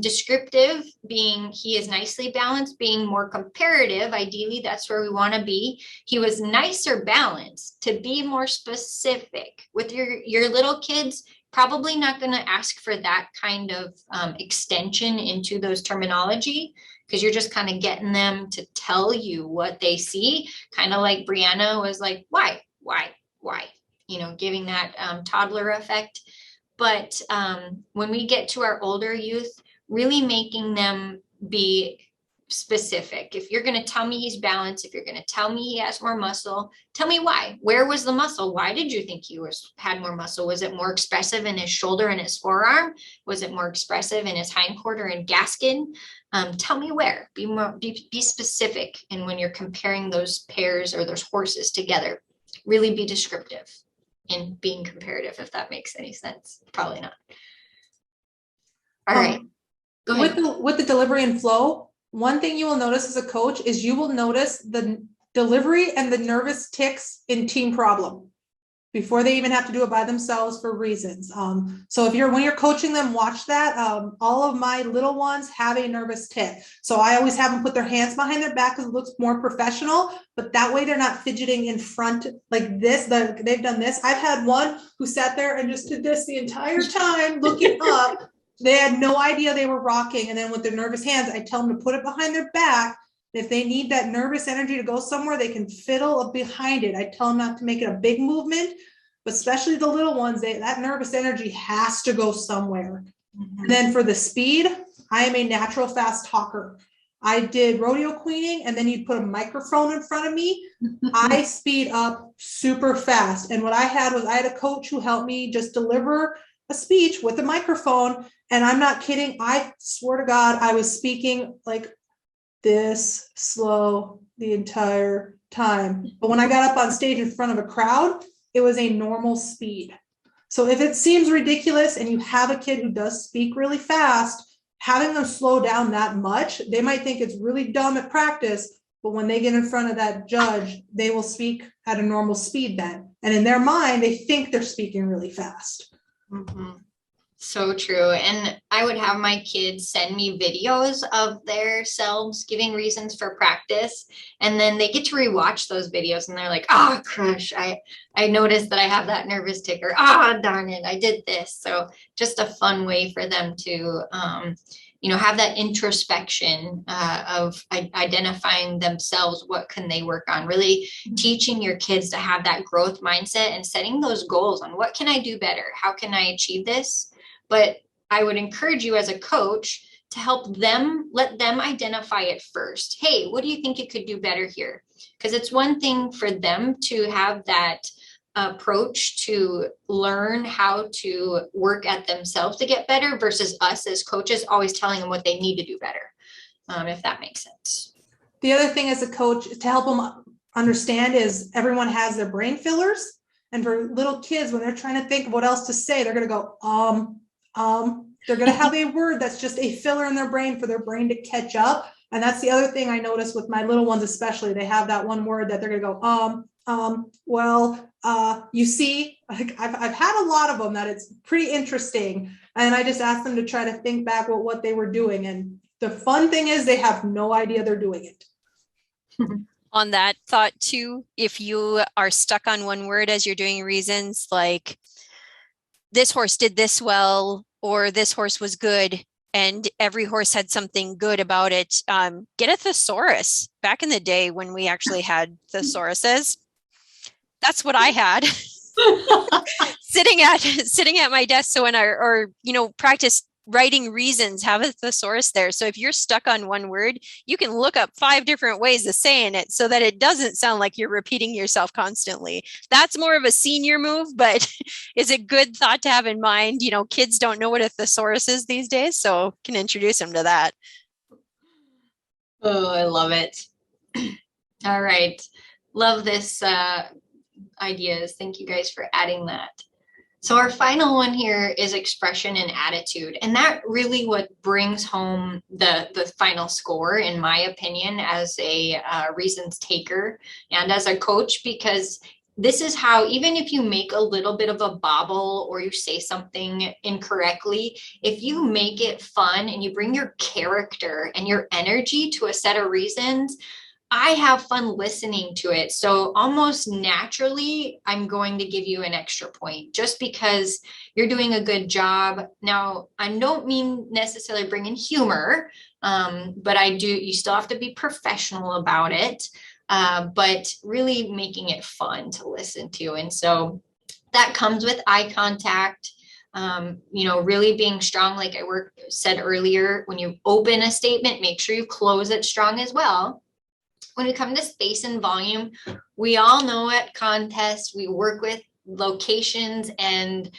Descriptive being he is nicely balanced, being more comparative. Ideally, that's where we want to be. He was nicer balanced. To be more specific with your little kids, probably not going to ask for that kind of extension into those terminology, because you're just kind of getting them to tell you what they see. Kind of like Breana was like, why, giving that toddler effect. But when we get to our older youth, really making them be specific. If you're going to tell me he's balanced, if you're going to tell me he has more muscle, tell me why. Where was the muscle? Why did you think he had more muscle? Was it more expressive in his shoulder and his forearm? Was it more expressive in his hindquarter and gaskin? Tell me where. Be specific. And when you're comparing those pairs or those horses together, really be descriptive and being comparative, if that makes any sense. Probably not. All right. Go ahead. With the delivery and flow, one thing you will notice as a coach is you will notice the delivery and the nervous tics in team problem before they even have to do it by themselves for reasons. So when you're coaching them, watch that. All of my little ones have a nervous tic. So I always have them put their hands behind their back because it looks more professional, but that way they're not fidgeting in front like this. They've done this. I've had one who sat there and just did this the entire time looking up. They had no idea they were rocking. And then with their nervous hands, I tell them to put it behind their back. If they need that nervous energy to go somewhere, they can fiddle behind it. I tell them not to make it a big movement, but especially the little ones, that nervous energy has to go somewhere. Mm-hmm. And then for the speed, I am a natural fast talker. I did rodeo queening, and then you'd put a microphone in front of me. I speed up super fast. And what I had a coach who helped me just deliver a speech with a microphone. And I'm not kidding. I swear to God, I was speaking like this slow the entire time. But when I got up on stage in front of a crowd, it was a normal speed. So if it seems ridiculous and you have a kid who does speak really fast, having them slow down that much, they might think it's really dumb at practice, but when they get in front of that judge, they will speak at a normal speed then. And in their mind, they think they're speaking really fast. Mhm. So true. And I would have my kids send me videos of their selves giving reasons for practice. And then they get to rewatch those videos and they're like, oh, crush, I noticed that I have that nervous ticker. Ah, darn it, I did this. So just a fun way for them to, have that introspection of identifying themselves. What can they work on? Really teaching your kids to have that growth mindset and setting those goals on what can I do better? How can I achieve this? But I would encourage you as a coach to help them, let them identify it first. Hey, what do you think you could do better here? Because it's one thing for them to have that approach to learn how to work at themselves to get better versus us as coaches always telling them what they need to do better, if that makes sense. The other thing as a coach to help them understand is everyone has their brain fillers. And for little kids, when they're trying to think of what else to say, they're going to go, they're going to have a word that's just a filler in their brain for their brain to catch up. And that's the other thing I notice with my little ones, especially, they have that one word that they're going to go, you see, like I've had a lot of them that it's pretty interesting. And I just asked them to try to think back what they were doing. And the fun thing is they have no idea they're doing it. On that thought too, if you are stuck on one word as you're doing reasons, like this horse did this well, or this horse was good, and every horse had something good about it, get a thesaurus. Back in the day when we actually had thesauruses, that's what I had. sitting at my desk. So when practice writing reasons, have a thesaurus there. So if you're stuck on one word, you can look up 5 different ways of saying it so that it doesn't sound like you're repeating yourself constantly. That's more of a senior move, but is a good thought to have in mind. Kids don't know what a thesaurus is these days, so can introduce them to that. Oh, I love it. All right. Love this ideas. Thank you guys for adding that. So our final one here is expression and attitude. And that really what brings home the final score, in my opinion, as a reasons taker and as a coach, because this is how, even if you make a little bit of a bobble or you say something incorrectly, if you make it fun and you bring your character and your energy to a set of reasons, I have fun listening to it. So almost naturally, I'm going to give you an extra point just because you're doing a good job. Now, I don't mean necessarily bring in humor, but you still have to be professional about it, but really making it fun to listen to. And so that comes with eye contact. Really being strong, like I said earlier, when you open a statement, make sure you close it strong as well. When we come to space and volume, we all know at contests, we work with locations and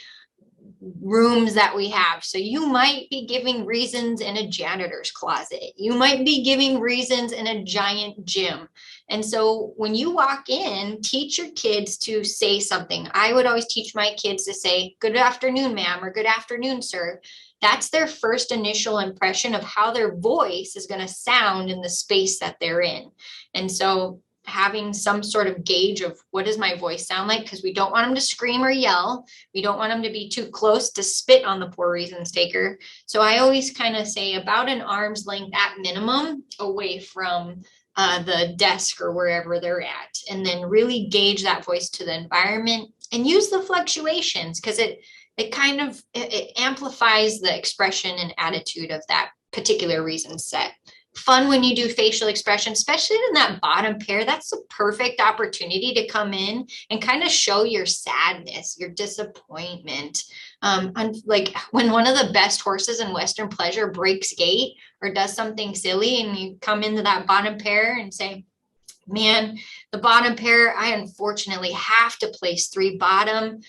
rooms that we have. So you might be giving reasons in a janitor's closet. You might be giving reasons in a giant gym. And so when you walk in, teach your kids to say something. I would always teach my kids to say, good afternoon, ma'am, or good afternoon, sir. That's their first initial impression of how their voice is going to sound in the space that they're in. And so having some sort of gauge of what does my voice sound like, because we don't want them to scream or yell. We don't want them to be too close to spit on the poor reasons taker. So I always kind of say about an arm's length at minimum away from the desk or wherever they're at, and then really gauge that voice to the environment and use the fluctuations, because it amplifies the expression and attitude of that particular reason set. Fun when you do facial expression, especially in that bottom pair. That's the perfect opportunity to come in and kind of show your sadness, your disappointment. Like when one of the best horses in Western Pleasure breaks gait or does something silly, and you come into that bottom pair and say, man, the bottom pair, I unfortunately have to place 3 bottom.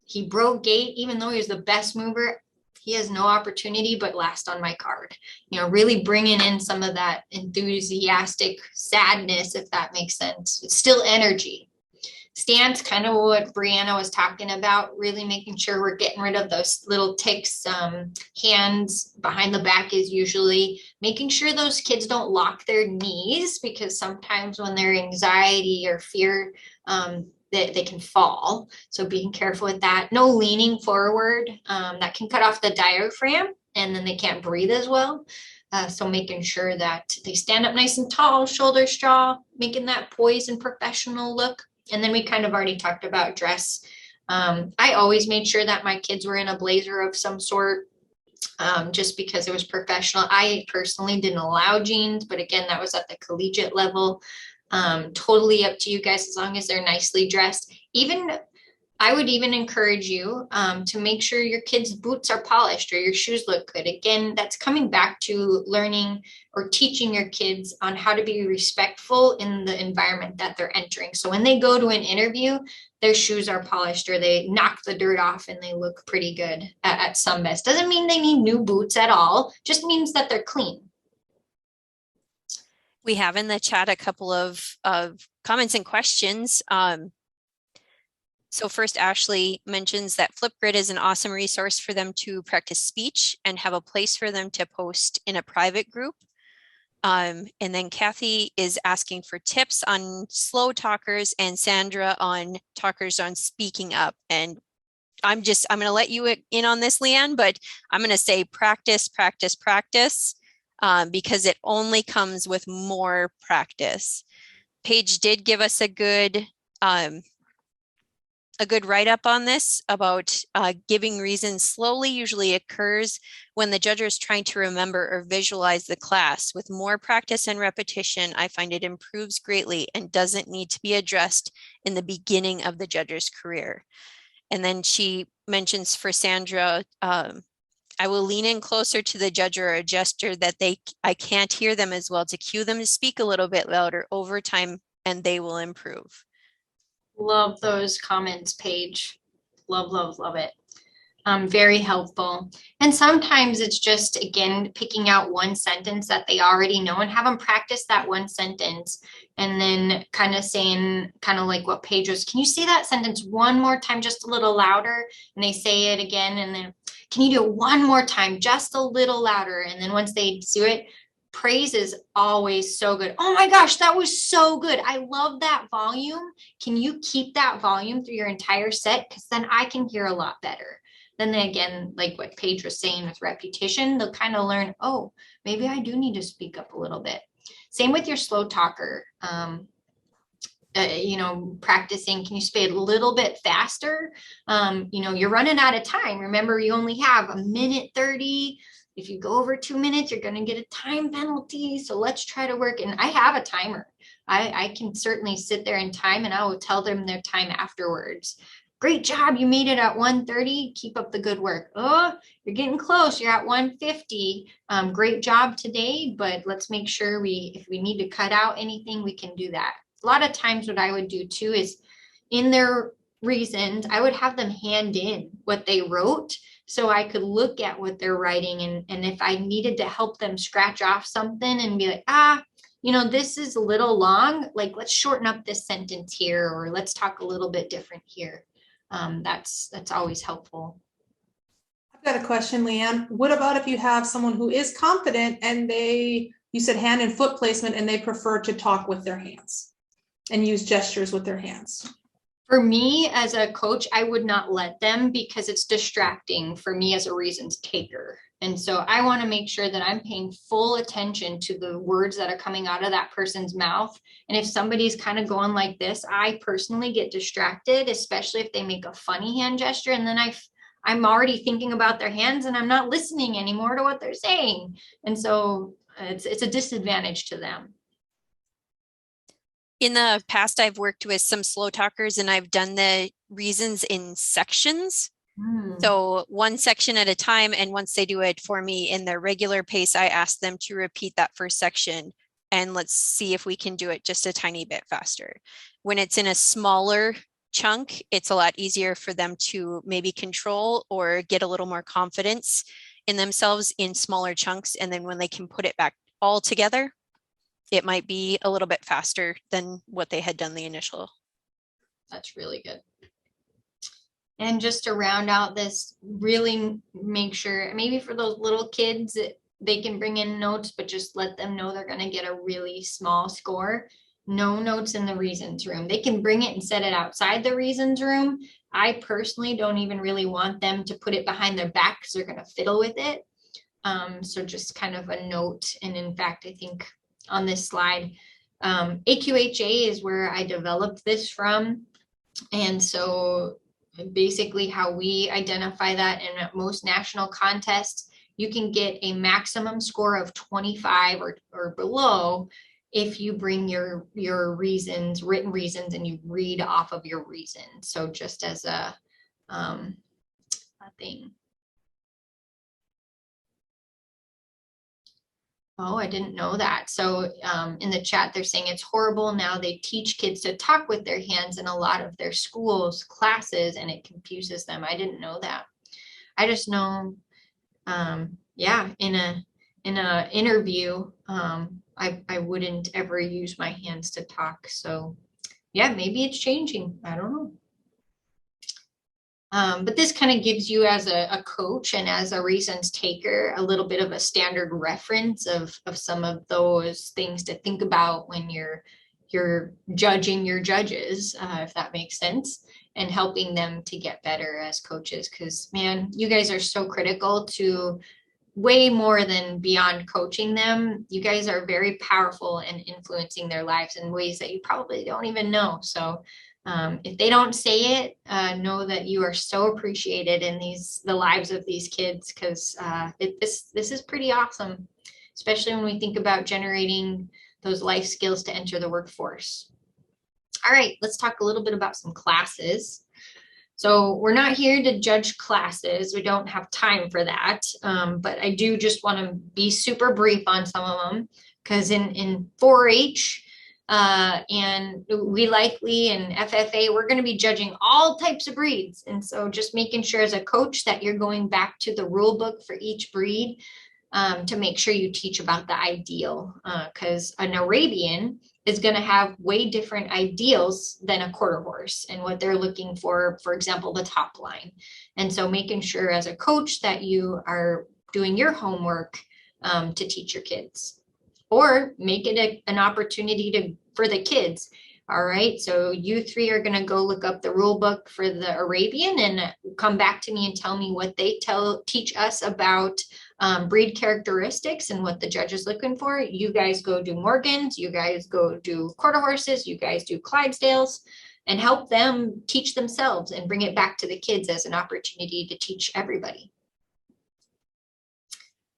He broke gait, even though he was the best mover. He has no opportunity but last on my card. Really bringing in some of that enthusiastic sadness, if that makes sense. It's still energy. Stands, kind of what Breana was talking about, really making sure we're getting rid of those little ticks. Hands behind the back is usually making sure those kids don't lock their knees, because sometimes when they're anxiety or fear, they can fall. So being careful with that. No leaning forward. That can cut off the diaphragm, and then they can't breathe as well. So making sure that they stand up nice and tall, shoulders straw, making that poised and professional look. And then we kind of already talked about dress. I always made sure that my kids were in a blazer of some sort, just because it was professional. I personally didn't allow jeans, but again, that was at the collegiate level. Totally up to you guys, as long as they're nicely dressed. I would even encourage you to make sure your kids' boots are polished or your shoes look good. Again, that's coming back to learning or teaching your kids on how to be respectful in the environment that they're entering. So when they go to an interview, their shoes are polished or they knock the dirt off and they look pretty good at some best. Doesn't mean they need new boots at all, just means that they're clean. We have in the chat a couple of comments and questions. So first, Ashley mentions that Flipgrid is an awesome resource for them to practice speech and have a place for them to post in a private group. And then Kathy is asking for tips on slow talkers, and Sandra on talkers on speaking up. And I'm going to let you in on this, Leanne, but I'm going to say practice, practice, practice, because it only comes with more practice. Paige did give us a good write-up on this about giving reasons slowly usually occurs when the judge is trying to remember or visualize the class. With more practice and repetition, I find it improves greatly and doesn't need to be addressed in the beginning of the judge's career. And then she mentions for Sandra, I will lean in closer to the judge or a gesture that I can't hear them as well, to cue them to speak a little bit louder over time, and they will improve. Love those comments, Paige. Love, love, love it. Very helpful. And sometimes it's just, again, picking out one sentence that they already know and have them practice that one sentence. And then kind of saying, kind of like what Paige was, can you say that sentence one more time, just a little louder? And they say it again. And then, can you do it one more time, just a little louder? And then once they do it, praise is always so good. Oh my gosh, that was so good. I love that volume. Can you keep that volume through your entire set? Because then I can hear a lot better. Then again, like what Paige was saying with repetition, they'll kind of learn, oh, maybe I do need to speak up a little bit. Same with your slow talker. Practicing, can you speak a little bit faster? You're running out of time. Remember, you only have 1:30. If you go over 2 minutes, you're going to get a time penalty. So let's try to work. And I have a timer. I can certainly sit there and time, and I will tell them their time afterwards. Great job. You made it at 1:30. Keep up the good work. Oh, you're getting close. You're at 1:50. Great job today, but let's make sure if we need to cut out anything, we can do that. A lot of times what I would do too is in their reasons, I would have them hand in what they wrote so I could look at what they're writing. And if I needed to help them scratch off something and be like, this is a little long, like, let's shorten up this sentence here, or let's talk a little bit different here. That's always helpful. I've got a question, Leanne. What about if you have someone who is confident and you said hand and foot placement, and they prefer to talk with their hands and use gestures with their hands? For me as a coach, I would not let them, because it's distracting for me as a reasons taker. And so I want to make sure that I'm paying full attention to the words that are coming out of that person's mouth. And if somebody's kind of going like this, I personally get distracted, especially if they make a funny hand gesture. And then I'm already thinking about their hands and I'm not listening anymore to what they're saying. And so it's a disadvantage to them. In the past, I've worked with some slow talkers and I've done the reasons in sections. So one section at a time. And once they do it for me in their regular pace, I ask them to repeat that first section and let's see if we can do it just a tiny bit faster. When it's in a smaller chunk, it's a lot easier for them to maybe control or get a little more confidence in themselves in smaller chunks. And then when they can put it back all together, it might be a little bit faster than what they had done the initial. That's really good. And just to round out this, really make sure, maybe for those little kids, they can bring in notes, but just let them know they're going to get a really small score. No notes in the reasons room. They can bring it and set it outside the reasons room. I personally don't even really want them to put it behind their back because they're going to fiddle with it. So just kind of a note. And in fact, I think on this slide, AQHA is where I developed this from. And so basically how we identify that in most national contests, you can get a maximum score of 25 or below if you bring your reasons, written reasons, and you read off of your reasons. So just as a thing. Oh, I didn't know that. So in the chat, they're saying it's horrible. Now they teach kids to talk with their hands in a lot of their schools, classes, and it confuses them. I didn't know that. I just know, yeah, in a interview, I wouldn't ever use my hands to talk. So yeah, maybe it's changing. I don't know. But this kind of gives you as a coach and as a reasons taker a little bit of a standard reference of some of those things to think about when you're judging your judges, if that makes sense, and helping them to get better as coaches. Because man, you guys are so critical to way more than beyond coaching them. You guys are very powerful in influencing their lives in ways that you probably don't even know. So if they don't say it, know that you are so appreciated in the lives of these kids, because this is pretty awesome, especially when we think about generating those life skills to enter the workforce. All right, let's talk a little bit about some classes. So we're not here to judge classes. We don't have time for that. But I do just want to be super brief on some of them, because in 4-H, and we likely in FFA, we're going to be judging all types of breeds. And so just making sure as a coach that you're going back to the rule book for each breed to make sure you teach about the ideal, because an Arabian is going to have way different ideals than a quarter horse and what they're looking for example, the top line. And so making sure as a coach that you are doing your homework to teach your kids, or make it an opportunity for the kids. All right, so you three are going to go look up the rule book for the Arabian and come back to me and tell me what they teach us about breed characteristics and what the judge is looking for. You guys go do Morgans, you guys go do quarter horses, you guys do Clydesdales, and help them teach themselves and bring it back to the kids as an opportunity to teach everybody.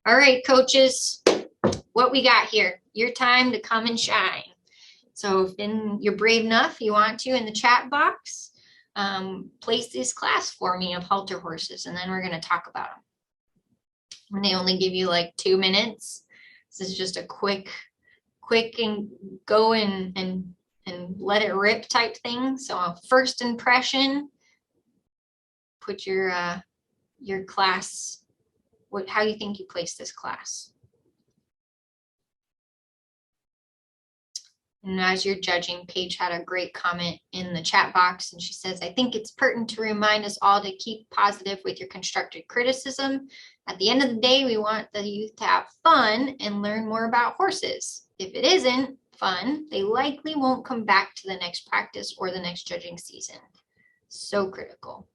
All right, coaches, what we got here? Your time to come and shine. So if you're brave enough, you want to, in the chat box, place this class for me of halter horses, and then we're going to talk about them. And they only give you like 2 minutes. This is just a quick and go and let it rip type thing. So first impression, put your class, how you think you place this class. And as you're judging, Paige had a great comment in the chat box, and she says, I think it's pertinent to remind us all to keep positive with your constructive criticism. At the end of the day, we want the youth to have fun and learn more about horses. If it isn't fun, they likely won't come back to the next practice or the next judging season. So critical.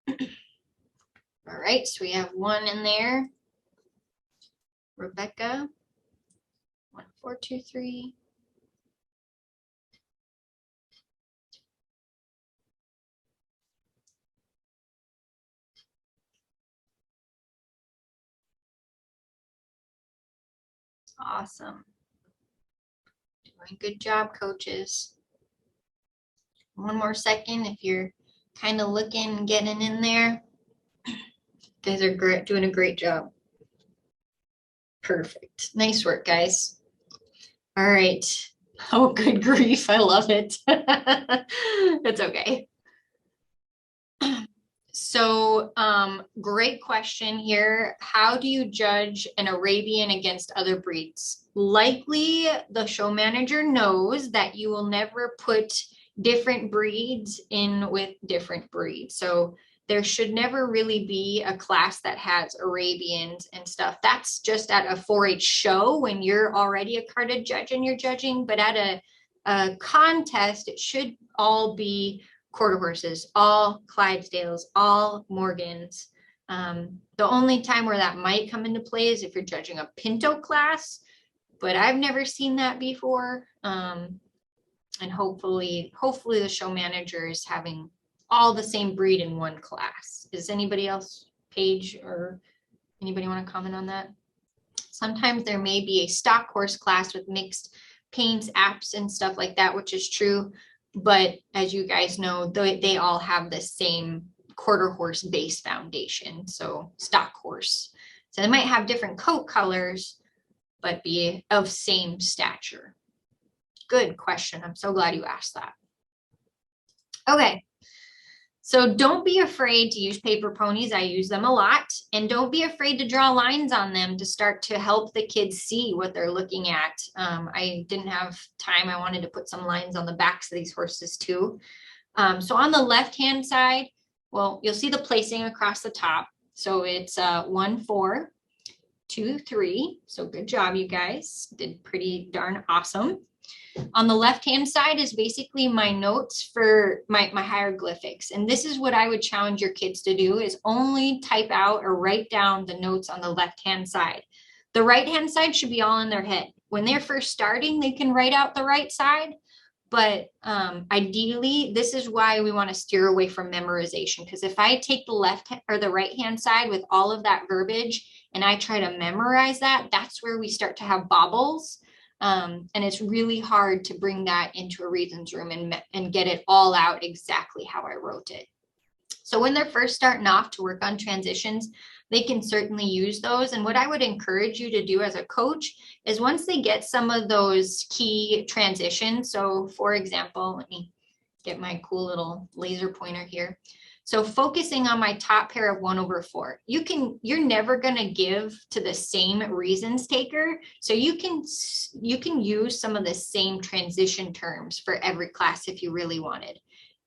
All right, so we have one in there. Rebecca. 1, 4, 2, 3. Awesome. Doing good job, coaches. One more second if you're kind of looking and getting in there. You guys are great, doing a great job. Perfect. Nice work, guys. All right. Oh, good grief. I love it. It's okay. So great question here. How do you judge an Arabian against other breeds? Likely the show manager knows that you will never put different breeds in with different breeds. So there should never really be a class that has Arabians and stuff. That's just at a 4-H show when you're already a carded judge and you're judging, but at a contest, it should all be quarter horses, all Clydesdales, all Morgans. The only time where that might come into play is if you're judging a Pinto class, but I've never seen that before. And hopefully the show manager is having all the same breed in one class. Is anybody else, Paige, or anybody want to comment on that? Sometimes there may be a stock horse class with mixed paints, apps, and stuff like that, which is true. But as you guys know, they all have the same quarter horse base foundation, so stock horse. So they might have different coat colors, but be of same stature. Good question. I'm so glad you asked that. Okay. So don't be afraid to use paper ponies. I use them a lot. And don't be afraid to draw lines on them to start to help the kids see what they're looking at. I didn't have time. I wanted to put some lines on the backs of these horses too. So on the left-hand side, well, you'll see the placing across the top. So it's 1, 4, 2, 3. So good job, you guys. Did pretty darn awesome. On the left-hand side is basically my notes for my hieroglyphics. And this is what I would challenge your kids to do, is only type out or write down the notes on the left-hand side. The right-hand side should be all in their head. When they're first starting, they can write out the right side. But ideally, this is why we want to steer away from memorization. Because if I take the left or the right-hand side with all of that verbiage and I try to memorize that, that's where we start to have bobbles. And it's really hard to bring that into a reasons room and get it all out exactly how I wrote it. So when they're first starting off to work on transitions, they can certainly use those. And what I would encourage you to do as a coach is once they get some of those key transitions. So for example, let me get my cool little laser pointer here. So focusing on my top pair of 1/4, you're never going to give to the same reasons taker. So you can use some of the same transition terms for every class if you really wanted.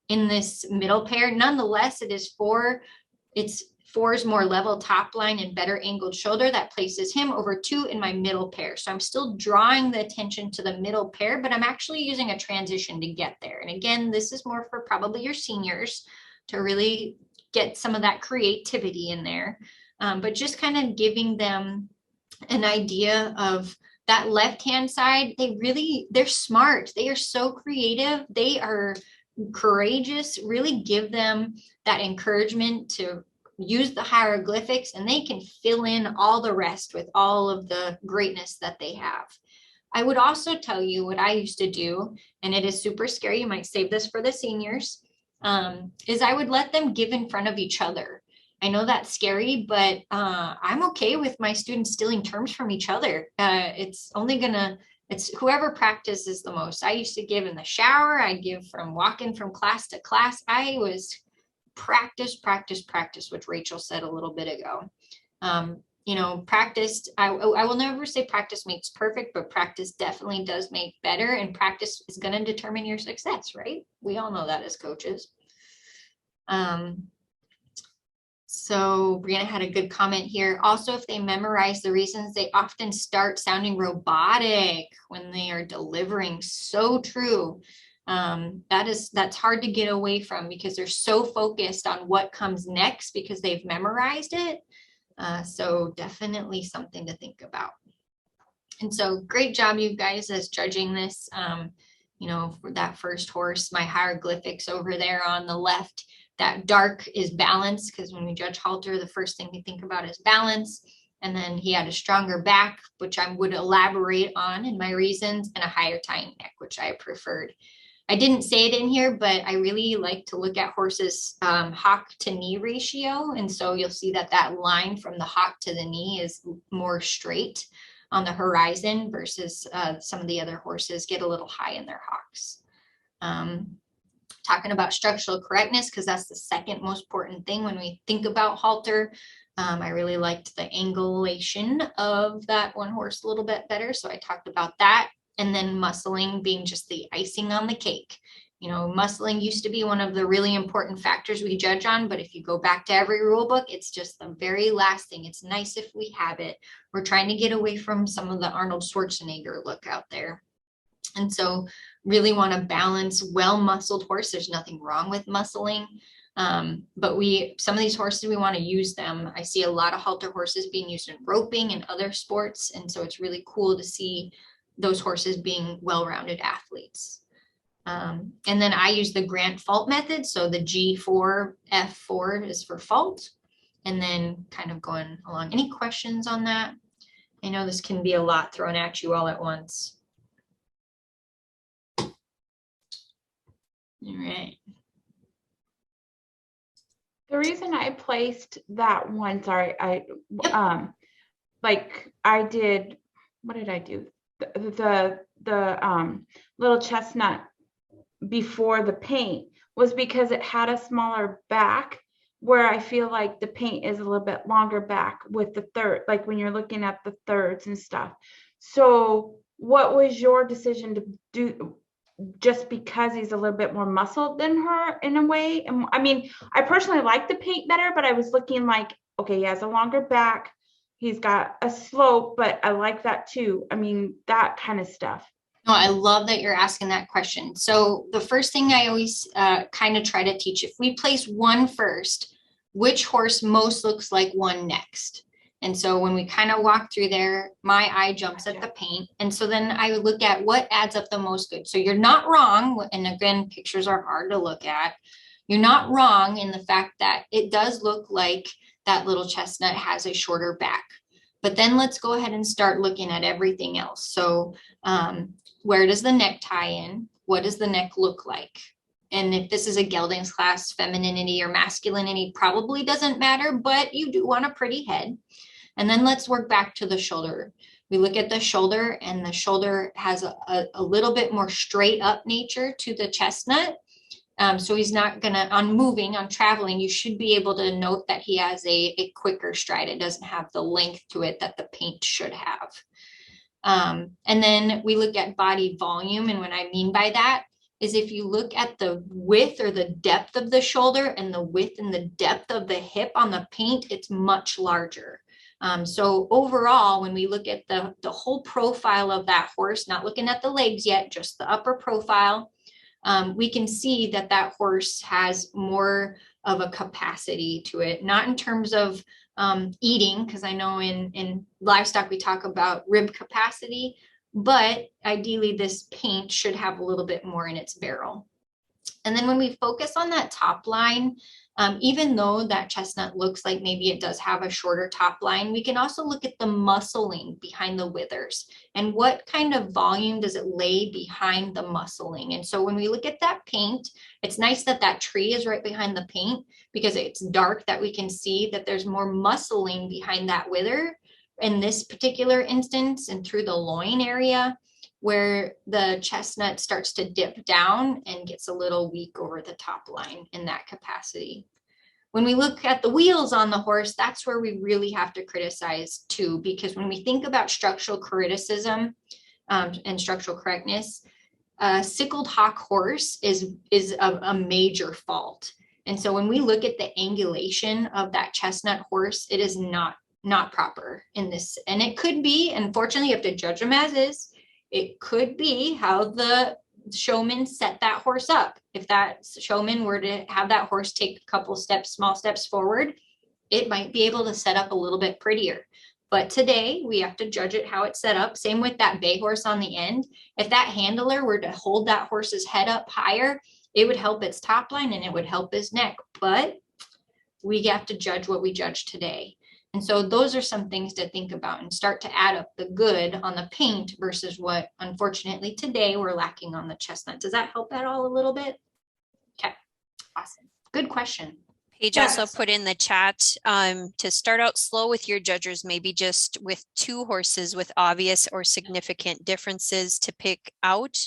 In this middle pair, nonetheless, it is 4. It's 4's more level top line and better angled shoulder that places him over 2 in my middle pair. So I'm still drawing the attention to the middle pair, but I'm actually using a transition to get there. And again, this is more for probably your seniors to really get some of that creativity in there. But just kind of giving them an idea of that left-hand side. They're smart. They are so creative. They are courageous. Really give them that encouragement to use the hieroglyphics, and they can fill in all the rest with all of the greatness that they have. I would also tell you what I used to do, and it is super scary. You might save this for the seniors. Is I would let them give in front of each other. I know that's scary, but I'm okay with my students stealing terms from each other. It's whoever practices the most. I used to give in the shower. I give from walking from class to class. I was practice, which Rachel said a little bit ago. Practice, I will never say practice makes perfect, but practice definitely does make better, and practice is going to determine your success, right? We all know that as coaches. So Breana had a good comment here. Also, if they memorize the reasons, they often start sounding robotic when they are delivering. So true. That's hard to get away from because they're so focused on what comes next because they've memorized it. So definitely something to think about. And so great job, you guys, as judging this. For that first horse, my hieroglyphics over there on the left, that dark is balance, because when we judge halter, the first thing we think about is balance. And then he had a stronger back, which I would elaborate on in my reasons, and a higher tying neck, which I preferred. I didn't say it in here, but I really like to look at horses' hock to knee ratio. And so you'll see that line from the hock to the knee is more straight on the horizon versus some of the other horses get a little high in their hocks. talking about structural correctness, because that's the second most important thing when we think about halter. I really liked the angulation of that one horse a little bit better, so I talked about that. And then muscling being just the icing on the cake. You know, muscling used to be one of the really important factors we judge on, but if you go back to every rule book, it's just the very last thing. It's nice if we have it. We're trying to get away from some of the Arnold Schwarzenegger look out there. And so really want to balance well-muscled horse. There's nothing wrong with muscling. But some of these horses, we want to use them. I see a lot of halter horses being used in roping and other sports. And so it's really cool to see those horses being well-rounded athletes. And then I use the Grant fault method. So the G4, F4 is for fault. And then kind of going along. Any questions on that? I know this can be a lot thrown at you all at once. All right. The reason I placed that one, sorry, like I did, what did I do? The little chestnut before the paint was because it had a smaller back, where I feel like the paint is a little bit longer back with the third, like when you're looking at the thirds and stuff. So what was your decision to do? Just because he's a little bit more muscled than her in a way? And I mean, I personally like the paint better, but I was looking like, okay, he has a longer back, he's got a slope, but I like that too. I mean, that kind of stuff. No, I love that you're asking that question. So the first thing I always kind of try to teach, if we place one first, which horse most looks like one next? And so when we kind of walk through there, my eye jumps at the paint. And so then I would look at what adds up the most good. So you're not wrong. And again, pictures are hard to look at. You're not wrong in the fact that it does look like that little chestnut has a shorter back. But then let's go ahead and start looking at everything else. So where does the neck tie in? What does the neck look like? And if this is a gelding's class, femininity or masculinity probably doesn't matter, but you do want a pretty head. And then let's work back to the shoulder. We look at the shoulder, and the shoulder has a little bit more straight up nature to the chestnut. So he's not gonna, on traveling, you should be able to note that he has a quicker stride. It doesn't have the length to it that the paint should have. And then we look at body volume. And what I mean by that is if you look at the width or the depth of the shoulder and the width and the depth of the hip on the paint, it's much larger. So overall, when we look at the whole profile of that horse, not looking at the legs yet, just the upper profile, we can see that that horse has more of a capacity to it, not in terms of eating, because I know in livestock we talk about rib capacity, but ideally this paint should have a little bit more in its barrel. And then when we focus on that top line, even though that chestnut looks like maybe it does have a shorter top line, we can also look at the muscling behind the withers and what kind of volume does it lay behind the muscling. And so when we look at that paint, it's nice that that tree is right behind the paint because it's dark, that we can see that there's more muscling behind that wither in this particular instance and through the loin area, where the chestnut starts to dip down and gets a little weak over the top line in that capacity. When we look at the wheels on the horse, that's where we really have to criticize too, because when we think about structural criticism and structural correctness, a sickled hock horse is a major fault. And so when we look at the angulation of that chestnut horse, it is not proper in this. And it could be, unfortunately, you have to judge them as is. It could be how the showman set that horse up. If that showman were to have that horse take a couple steps, small steps forward, it might be able to set up a little bit prettier. But today we have to judge it how it's set up. Same with that bay horse on the end. If that handler were to hold that horse's head up higher, it would help its top line and it would help his neck. But we have to judge what we judge today. And so those are some things to think about and start to add up the good on the paint versus what, unfortunately, today we're lacking on the chestnut. Does that help at all a little bit? Okay, awesome. Good question. Paige also put in the chat to start out slow with your judges, maybe just with two horses with obvious or significant differences to pick out.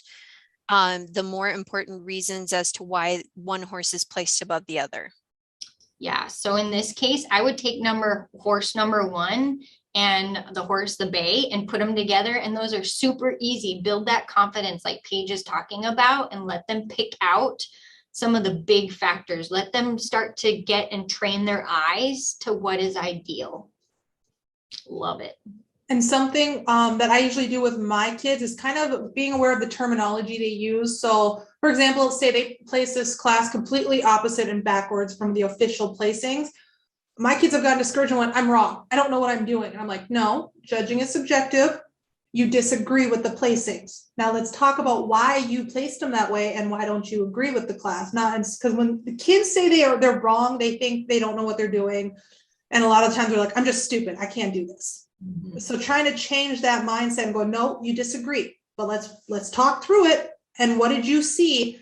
the more important reasons as to why one horse is placed above the other. Yeah, so in this case, I would take horse number 1 and the bay and put them together. And those are super easy. Build that confidence like Paige is talking about, and let them pick out some of the big factors. Let them start to get and train their eyes to what is ideal. Love it. And something that I usually do with my kids is kind of being aware of the terminology they use. So, for example, say they place this class completely opposite and backwards from the official placings. My kids have gotten discouraged and went, I'm wrong. I don't know what I'm doing. And I'm like, no, judging is subjective. You disagree with the placings. Now let's talk about why you placed them that way and why don't you agree with the class. Not because when the kids say they're wrong, they think they don't know what they're doing. And a lot of times they're like, I'm just stupid. I can't do this. Mm-hmm. So trying to change that mindset and go, no, you disagree, but let's talk through it. And what did you see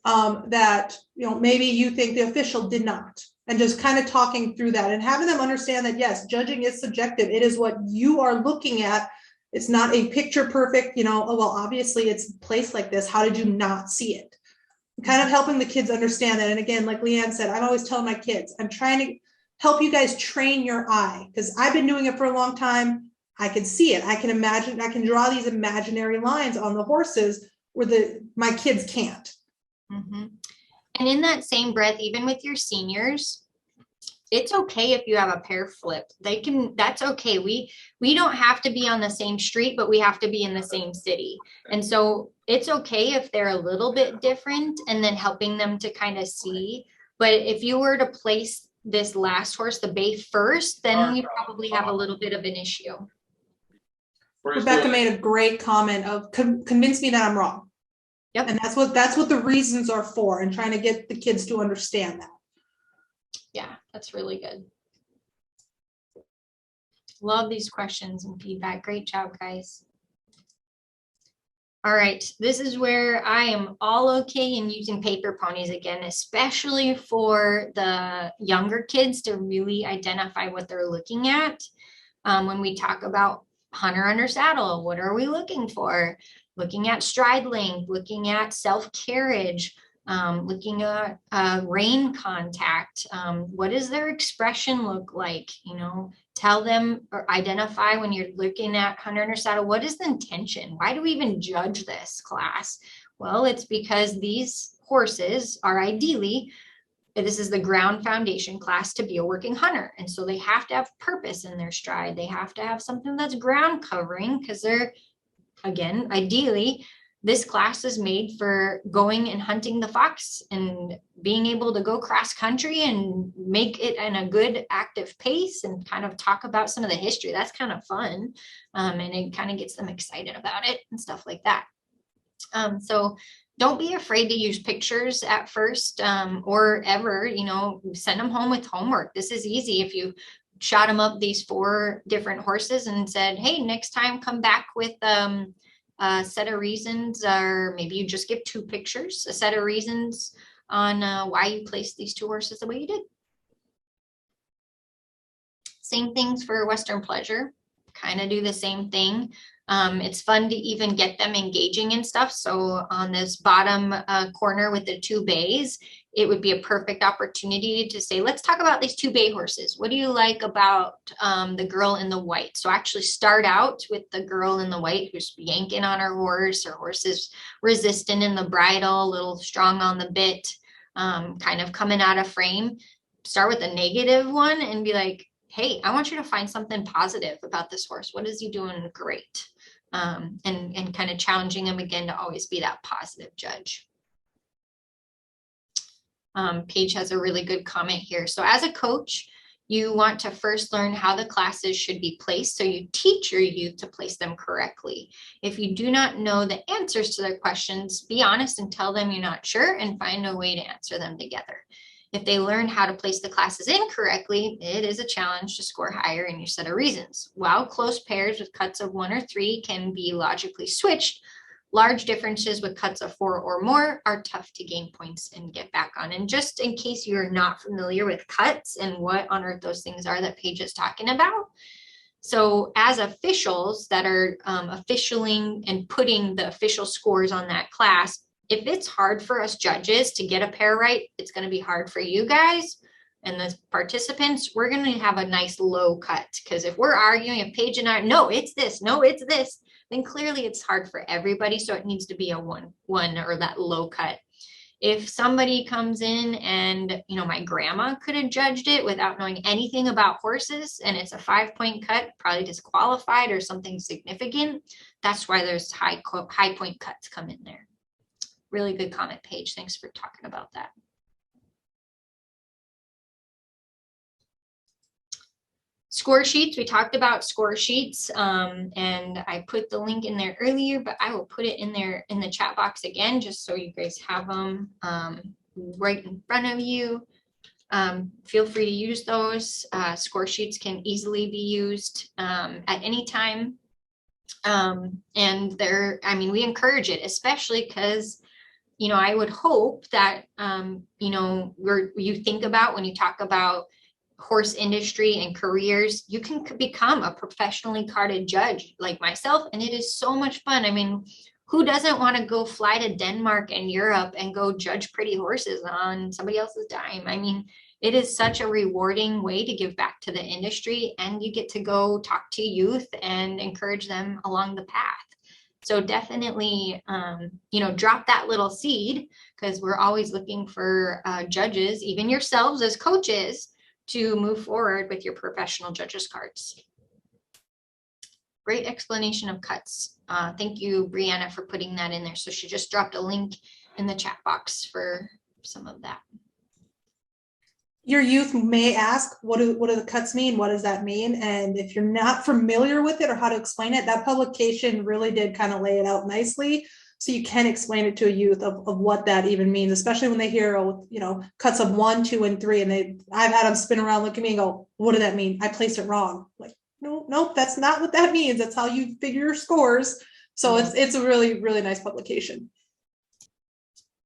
that, maybe you think the official did not, and just kind of talking through that and having them understand that, yes, judging is subjective. It is what you are looking at. It's not a picture perfect, oh, well, obviously it's placed like this. How did you not see it? Kind of helping the kids understand that. And again, like Leanne said, I'm always telling my kids, I'm trying to help you guys train your eye, because I've been doing it for a long time. I can see it. I can imagine, I can draw these imaginary lines on the horses where my kids can't. Mm-hmm. And in that same breath, even with your seniors, it's okay if you have a pair flip. That's okay. We don't have to be on the same street, but we have to be in the same city. And so it's okay if they're a little bit different, and then helping them to kind of see. But if you were to place this last horse, the bay, first, then we probably have a little bit of an issue. Rebecca made a great comment of convince me that I'm wrong. Yep. And that's what the reasons are for, and trying to get the kids to understand that. Yeah, that's really good. Love these questions and feedback. Great job, guys. All right, this is where I am all okay in using paper ponies again, especially for the younger kids to really identify what they're looking at. When we talk about hunter under saddle, what are we looking for? Looking at stride length, looking at self-carriage, looking at rein contact. What does their expression look like? Tell them or identify when you're looking at hunter under saddle, what is the intention? Why do we even judge this class? Well, it's because these horses are ideally, this is the ground foundation class to be a working hunter. And so they have to have purpose in their stride. They have to have something that's ground covering, because they're, again, ideally, this class is made for going and hunting the fox and being able to go cross country and make it in a good active pace and kind of talk about some of the history. That's kind of fun. And it kind of gets them excited about it and stuff like that. So don't be afraid to use pictures at first, or ever, send them home with homework. This is easy. If you shot them up these 4 different horses and said, hey, next time come back with a set of reasons, or maybe you just give 2 pictures, a set of reasons on why you placed these 2 horses the way you did. Same things for Western Pleasure, kind of do the same thing. It's fun to even get them engaging and stuff. So on this bottom corner with the 2 bays, it would be a perfect opportunity to say, let's talk about these 2 bay horses. What do you like about the girl in the white? So actually start out with the girl in the white who's yanking on her horse. Her horse is resistant in the bridle, a little strong on the bit, kind of coming out of frame. Start with a negative one and be like, hey, I want you to find something positive about this horse. What is he doing great? And kind of challenging him again to always be that positive judge. Paige has a really good comment here. So as a coach, you want to first learn how the classes should be placed, so you teach your youth to place them correctly. If you do not know the answers to their questions, be honest and tell them you're not sure, and find a way to answer them together. If they learn how to place the classes incorrectly, it is a challenge to score higher in your set of reasons. While close pairs with cuts of 1 or 3 can be logically switched, large differences with cuts of 4 or more are tough to gain points and get back on. And just in case you're not familiar with cuts and what on earth those things are that Paige is talking about, So as officials that are officialing and putting the official scores on that class, if it's hard for us judges to get a pair right, it's going to be hard for you guys and the participants. We're going to have a nice low cut, because if we're arguing a page and no, it's this, no, it's this, then clearly it's hard for everybody. So it needs to be a one or that low cut. If somebody comes in and, my grandma could have judged it without knowing anything about horses, and it's a 5-point cut, probably disqualified or something significant, that's why there's high point cuts come in there. Really good comment, Paige. Thanks for talking about that. Score sheets, we talked about score sheets, and I put the link in there earlier, but I will put it in there in the chat box again, just so you guys have them right in front of you. Feel free to use those. Score sheets can easily be used at any time. And we encourage it, especially because, I would hope that, you think about when you talk about horse industry and careers, you can become a professionally carded judge like myself, and it is so much fun. I mean, who doesn't want to go fly to Denmark and Europe and go judge pretty horses on somebody else's dime? I mean, it is such a rewarding way to give back to the industry, and you get to go talk to youth and encourage them along the path. So definitely, drop that little seed, because we're always looking for judges, even yourselves as coaches, to move forward with your professional judges cards. Great explanation of cuts. Thank you, Breana, for putting that in there. So she just dropped a link in the chat box for some of that. Your youth may ask, what do the cuts mean? What does that mean? And if you're not familiar with it or how to explain it, that publication really did kind of lay it out nicely. So you can explain it to a youth of what that even means, especially when they hear, cuts of 1, 2, and 3, and I've had them spin around, look at me and go, what did that mean? I placed it wrong. Like, no, that's not what that means. That's how you figure your scores. So it's a really, really nice publication.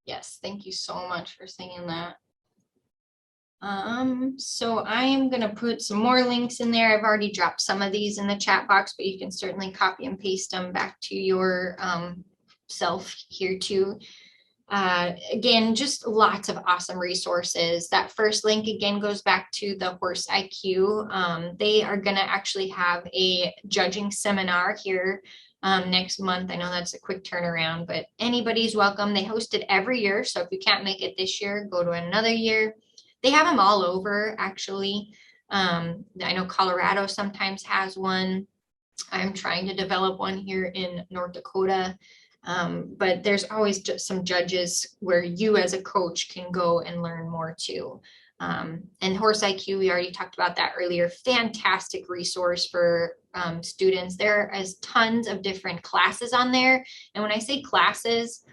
Yes, thank you so much for saying that. So I am going to put some more links in there. I've already dropped some of these in the chat box, but you can certainly copy and paste them back to your self here too. Again, just lots of awesome resources. That first link again goes back to the Horse IQ. They are going to actually have a judging seminar here next month. I know that's a quick turnaround, but anybody's welcome. They host it every year, so if you can't make it this year, go to another year. They have them all over, actually. I know Colorado sometimes has one. I'm trying to develop one here in North Dakota. But there's always just some judges where you as a coach can go and learn more too. And Horse IQ, we already talked about that earlier. Fantastic resource for students. There is tons of different classes on there. And when I say classes,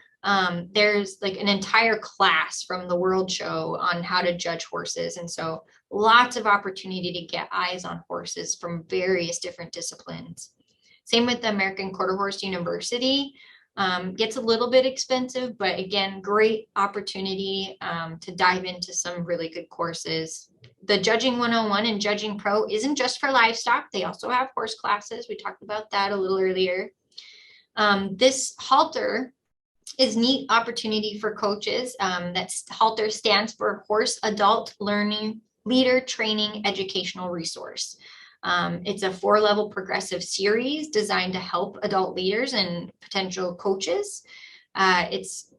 there's like an entire class from the World Show on how to judge horses. And so lots of opportunity to get eyes on horses from various different disciplines. Same with the American Quarter Horse University. Gets a little bit expensive, but again, great opportunity to dive into some really good courses. The Judging 101 and Judging Pro isn't just for livestock. They also have horse classes. We talked about that a little earlier. This halter is neat opportunity for coaches. That's halter stands for Horse Adult Learning Leader Training Educational Resource. It's a 4-level progressive series designed to help adult leaders and potential coaches. It's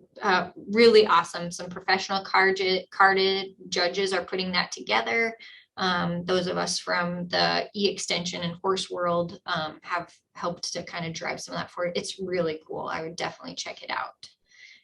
really awesome. Some professional carded judges are putting that together. Those of us from the e-extension and horse world have helped to kind of drive some of that forward. It's really cool. I would definitely check it out.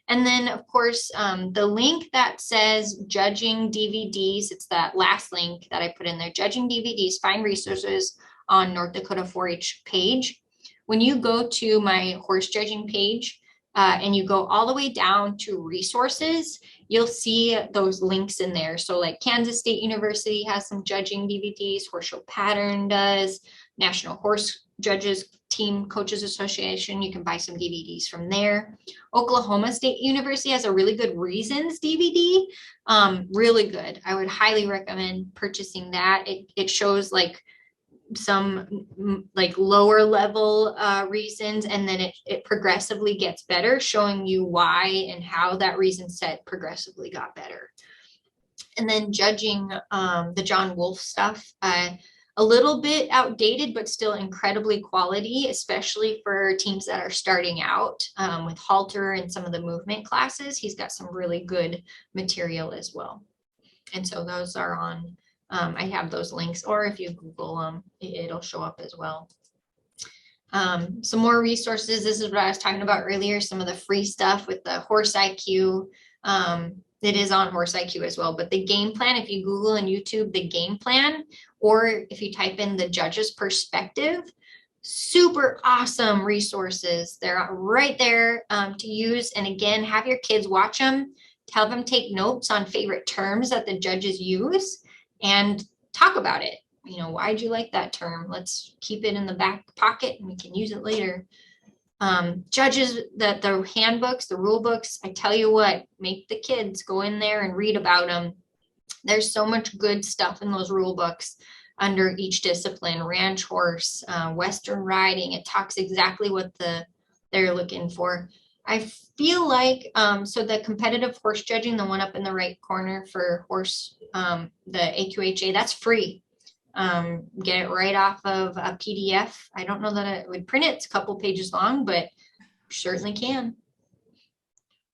And then, of course, the link that says Judging DVDs, it's that last link that I put in there, Judging DVDs, Find Resources on North Dakota 4-H page. When you go to my horse judging page and you go all the way down to resources, you'll see those links in there. So like Kansas State University has some judging DVDs, Horse Show Pattern does, National Horse Judges Team Coaches Association, you can buy some DVDs from there. Oklahoma State University has a really good Reasons DVD, really good. I would highly recommend purchasing that. It shows like like lower level reasons, and then it progressively gets better, showing you why and how that reason set progressively got better. And then judging the John Wolfe stuff, a little bit outdated, but still incredibly quality, especially for teams that are starting out with halter and some of the movement classes. He's got some really good material as well. And so those are on, I have those links, or if you Google them, it'll show up as well. Some more resources. This is what I was talking about earlier, some of the free stuff with the Horse IQ. It is on Horse IQ as well, but the game plan, if you Google and YouTube the game plan, or if you type in the judge's perspective, super awesome resources. They're right there to use. And again, have your kids watch them, tell them take notes on favorite terms that the judges use, and talk about it. You know, why'd you like that term? Let's keep it in the back pocket and we can use it later. Judges, the handbooks, the rule books, I tell you what, make the kids go in there and read about them. There's so much good stuff in those rule books under each discipline. Ranch horse, Western riding, it talks exactly what they're looking for. I feel like, so the competitive horse judging, the one up in the right corner for horse, the AQHA, that's free. Get it right off of a PDF. I don't know that it would print it. It's a couple pages long, but certainly can.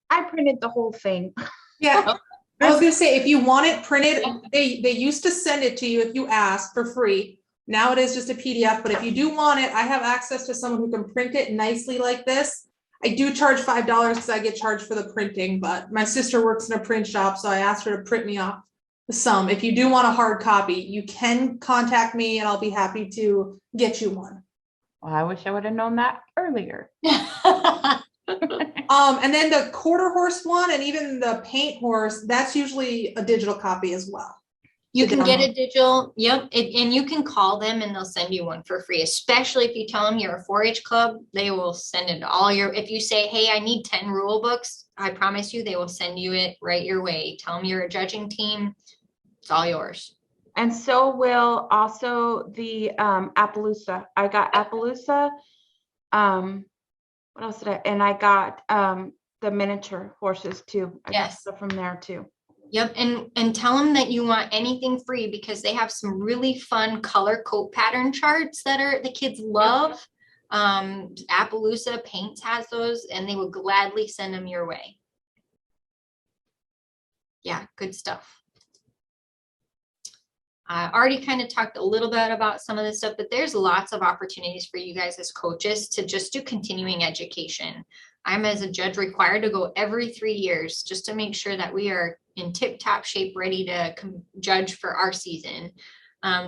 I printed the whole thing. Yeah. I was gonna say, if you want it printed, they used to send it to you if you asked for free. Now it is just a PDF, but if you do want it, I have access to someone who can print it nicely like this. I do charge $5 because I get charged for the printing, but my sister works in a print shop, so I asked her to print me off some. If you do want a hard copy, you can contact me and I'll be happy to get you one. Well, I wish I would have known that earlier. And then the quarter horse one and even the paint horse, that's usually a digital copy as well. You can get a digital, yep, and you can call them and they'll send you one for free, especially if you tell them you're a 4-H club. They will send it all your, if you say, hey, I need 10 rule books, I promise you they will send you it right your way. Tell them you're a judging team, it's all yours. And so will also the Appaloosa. I got Appaloosa. What else did I? And I got the miniature horses too. I got stuff from there too. Yep, and tell them that you want anything free because they have some really fun color coat pattern charts that are the kids love. Appaloosa Paints has those, and they will gladly send them your way. Yeah, good stuff. I already kind of talked a little bit about some of this stuff, but there's lots of opportunities for you guys as coaches to just do continuing education. I'm as a judge required to go every 3 years just to make sure that we are in tip-top shape, ready to judge for our season.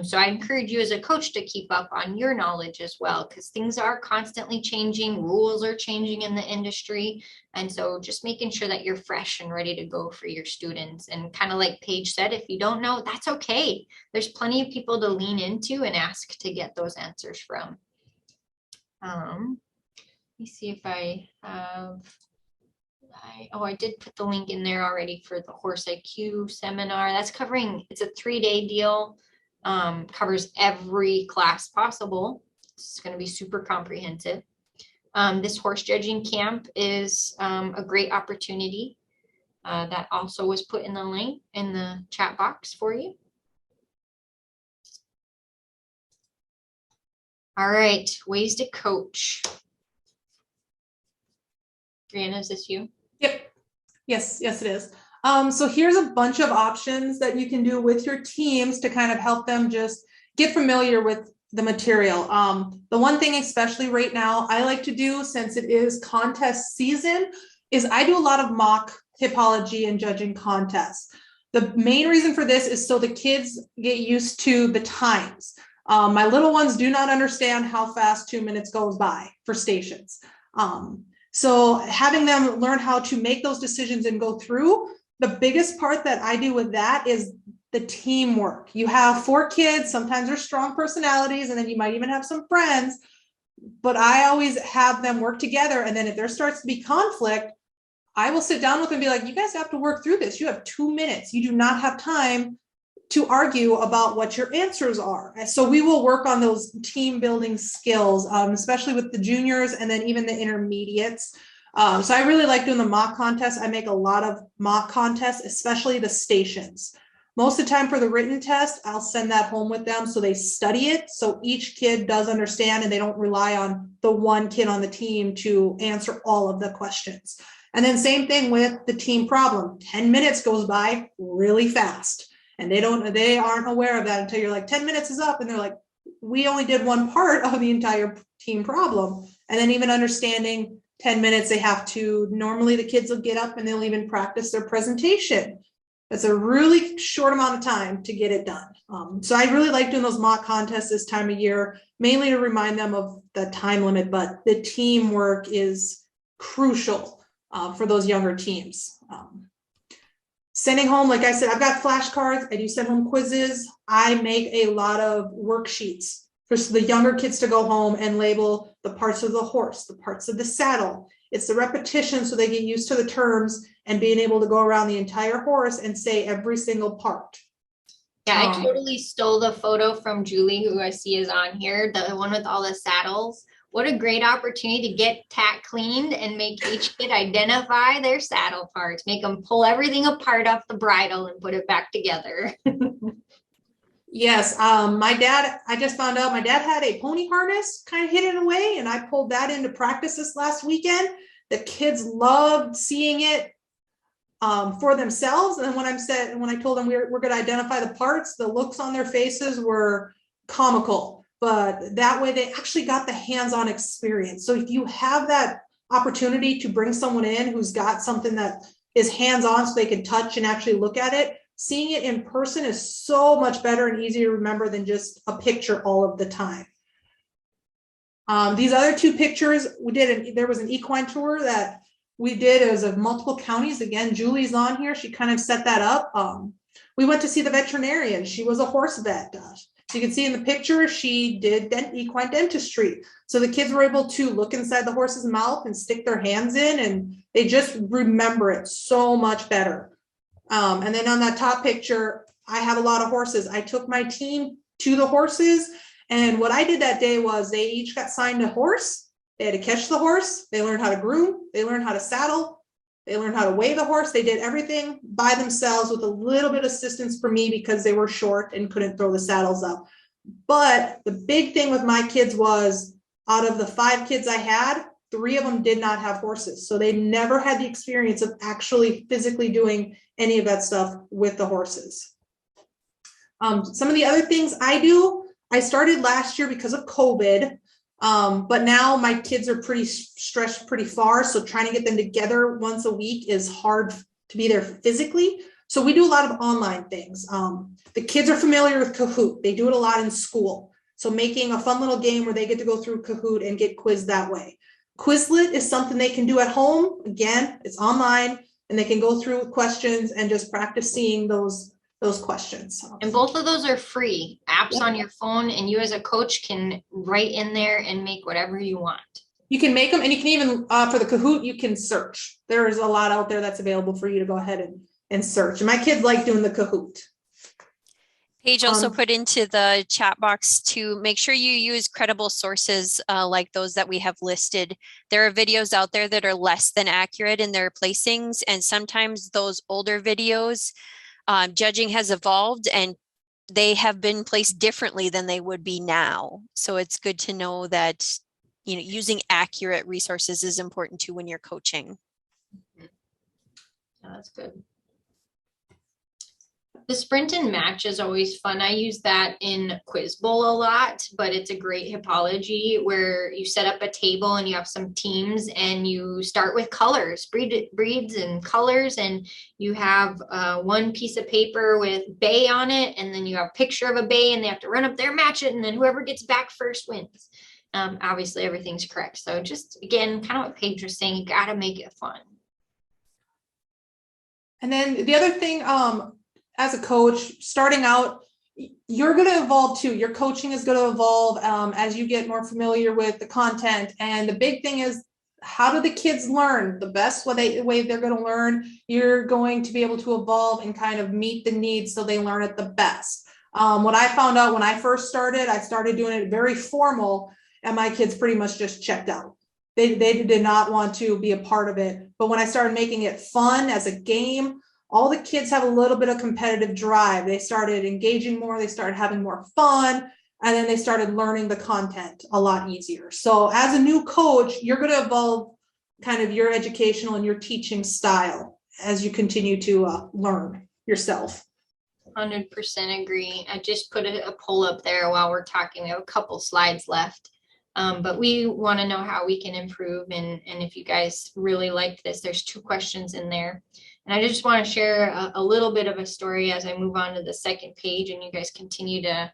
So I encourage you as a coach to keep up on your knowledge as well, because things are constantly changing, rules are changing in the industry. And so just making sure that you're fresh and ready to go for your students. And kind of like Paige said, if you don't know, that's okay. There's plenty of people to lean into and ask to get those answers from. Let me see if I have, I did put the link in there already for the Horse IQ seminar. That's covering, it's a 3-day deal. Covers every class possible. It's going to be super comprehensive. This horse judging camp is a great opportunity. That also was put in the link in the chat box for you. All right, ways to coach. Breana, is this you? Yep. Yes, it is. So here's a bunch of options that you can do with your teams to kind of help them just get familiar with the material. The one thing, especially right now, I like to do, since it is contest season, is I do a lot of mock hippology and judging contests. The main reason for this is so the kids get used to the times. My little ones do not understand how fast 2 minutes goes by for stations. So having them learn how to make those decisions and go through, the biggest part that I do with that is the teamwork. You have 4 kids, sometimes they're strong personalities, and then you might even have some friends, but I always have them work together. And then if there starts to be conflict, I will sit down with them and be like, you guys have to work through this. You have 2 minutes. You do not have time to argue about what your answers are. So we will work on those team building skills, especially with the juniors and then even the intermediates. So I really like doing the mock contests. I make a lot of mock contests, especially the stations. Most of the time for the written test, I'll send that home with them so they study it. So each kid does understand and they don't rely on the one kid on the team to answer all of the questions. And then same thing with the team problem. 10 minutes goes by really fast. And they aren't aware of that until you're like 10 minutes is up and they're like, we only did one part of the entire team problem. And then even understanding 10 minutes, they have to, normally the kids will get up and they'll even practice their presentation. That's a really short amount of time to get it done. So I really like doing those mock contests this time of year, mainly to remind them of the time limit, but the teamwork is crucial for those younger teams. Sending home, like I said, I've got flashcards. I do send home quizzes. I make a lot of worksheets for the younger kids to go home and label the parts of the horse, the parts of the saddle. It's the repetition so they get used to the terms and being able to go around the entire horse and say every single part. Yeah, I totally stole the photo from Julie, who I see is on here, the one with all the saddles. What a great opportunity to get tack cleaned and make each kid identify their saddle parts, make them pull everything apart off the bridle and put it back together. Yes, my dad, I just found out my dad had a pony harness kind of hidden away, and I pulled that into practice this last weekend. The kids loved seeing it for themselves. And when I told them we're going to identify the parts, the looks on their faces were comical. But that way they actually got the hands-on experience. So if you have that opportunity to bring someone in who's got something that is hands-on so they can touch and actually look at it, seeing it in person is so much better and easier to remember than just a picture all of the time. These other two pictures there was an equine tour that we did. It was of multiple counties. Again, Julie's on here. She kind of set that up. We went to see the veterinarian. She was a horse vet. So you can see in the picture, she did equine dentistry. So the kids were able to look inside the horse's mouth and stick their hands in, and they just remember it so much better. And then on that top picture, I have a lot of horses. I took my team to the horses, and what I did that day was they each got signed a horse. They had to catch the horse. They learned how to groom. They learned how to saddle. They learned how to weigh the horse. They did everything by themselves with a little bit of assistance from me because they were short and couldn't throw the saddles up. But the big thing with my kids was, out of the 5 kids I had, 3 of them did not have horses. So they never had the experience of actually physically doing any of that stuff with the horses. Some of the other things I do, I started last year because of COVID. But now my kids are pretty stretched pretty far. So trying to get them together once a week is hard to be there physically. So we do a lot of online things. The kids are familiar with Kahoot. They do it a lot in school. So making a fun little game where they get to go through Kahoot and get quizzed that way. Quizlet is something they can do at home. Again, it's online and they can go through questions and just practice seeing those questions. And both of those are free apps on your phone, and you as a coach can write in there and make whatever you want. You can make them, and you can even, for the Kahoot, you can search. There is a lot out there that's available for you to go ahead and search. And my kids like doing the Kahoot. Paige also put into the chat box to make sure you use credible sources like those that we have listed. There are videos out there that are less than accurate in their placings, and sometimes those older videos, judging has evolved and they have been placed differently than they would be now. So it's good to know that, you know, using accurate resources is important too when you're coaching. Yeah, that's good. The sprint and match is always fun. I use that in Quiz Bowl a lot, but it's a great hippology where you set up a table and you have some teams and you start with colors, breeds and colors, and you have one piece of paper with bay on it, and then you have a picture of a bay and they have to run up there, match it, and then whoever gets back first wins. Obviously everything's correct. So just, again, kind of what Paige was saying, you got to make it fun. And then the other thing, as a coach, starting out, you're going to evolve too. Your coaching is going to evolve as you get more familiar with the content. And the big thing is how do the kids learn? The best way they're going to learn, you're going to be able to evolve and kind of meet the needs so they learn it the best. What I found out when I first started, I started doing it very formal, and my kids pretty much just checked out. They did not want to be a part of it. But when I started making it fun as a game, all the kids have a little bit of competitive drive. They started engaging more, they started having more fun, and then they started learning the content a lot easier. So as a new coach, you're going to evolve kind of your educational and your teaching style as you continue to learn yourself. 100% agree. I just put a poll up there while we're talking. We have a couple slides left, but we want to know how we can improve. And if you guys really liked this, there's 2 questions in there. And I just want to share a little bit of a story as I move on to the second page, and you guys continue to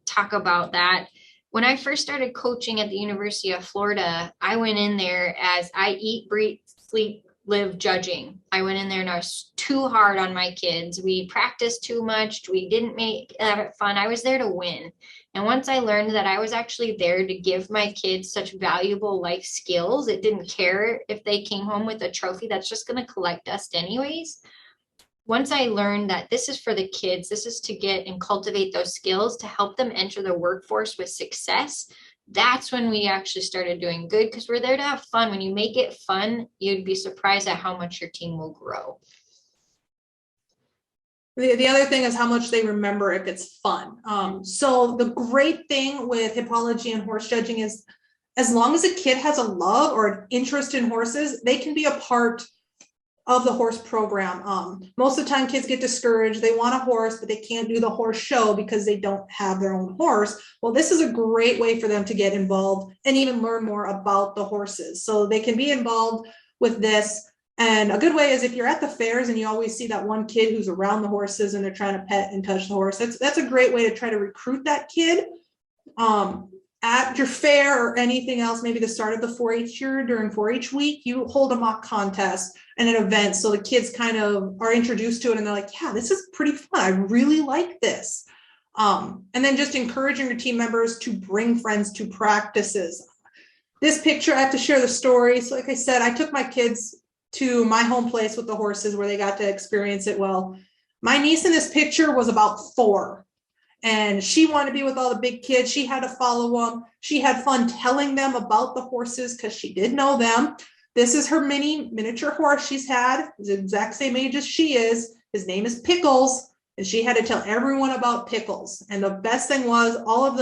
talk about that. When I first started coaching at the University of Florida, I went in there as I eat, breathe, sleep, live judging. I went in there and I was too hard on my kids. We practiced too much. We didn't have it fun. I was there to win. And once I learned that I was actually there to give my kids such valuable life skills, it didn't care if they came home with a trophy that's just going to collect dust anyways. Once I learned that this is for the kids, this is to get and cultivate those skills to help them enter the workforce with success, that's when we actually started doing good, because we're there to have fun. When you make it fun, you'd be surprised at how much your team will grow. The other thing is how much they remember if it's fun. So the great thing with hippology and horse judging is as long as a kid has a love or an interest in horses, they can be a part of the horse program. Most of the time kids get discouraged. They want a horse, but they can't do the horse show because they don't have their own horse. Well, this is a great way for them to get involved and even learn more about the horses. So they can be involved with this. And a good way is if you're at the fairs and you always see that one kid who's around the horses and they're trying to pet and touch the horse, that's a great way to try to recruit that kid. At your fair or anything else, maybe the start of the 4-H year during 4-H week, you hold a mock contest and an event so the kids kind of are introduced to it and they're like, yeah, this is pretty fun. I really like this. And then just encouraging your team members to bring friends to practices. This picture, I have to share the story. So like I said, I took my kids to my home place with the horses where they got to experience it well. My niece in this picture was about 4. And she wanted to be with all the big kids. She had to follow them. She had fun telling them about the horses because she did know them. This is her miniature horse she's had. He's the exact same age as she is. His name is Pickles. And she had to tell everyone about Pickles. And the best thing was all of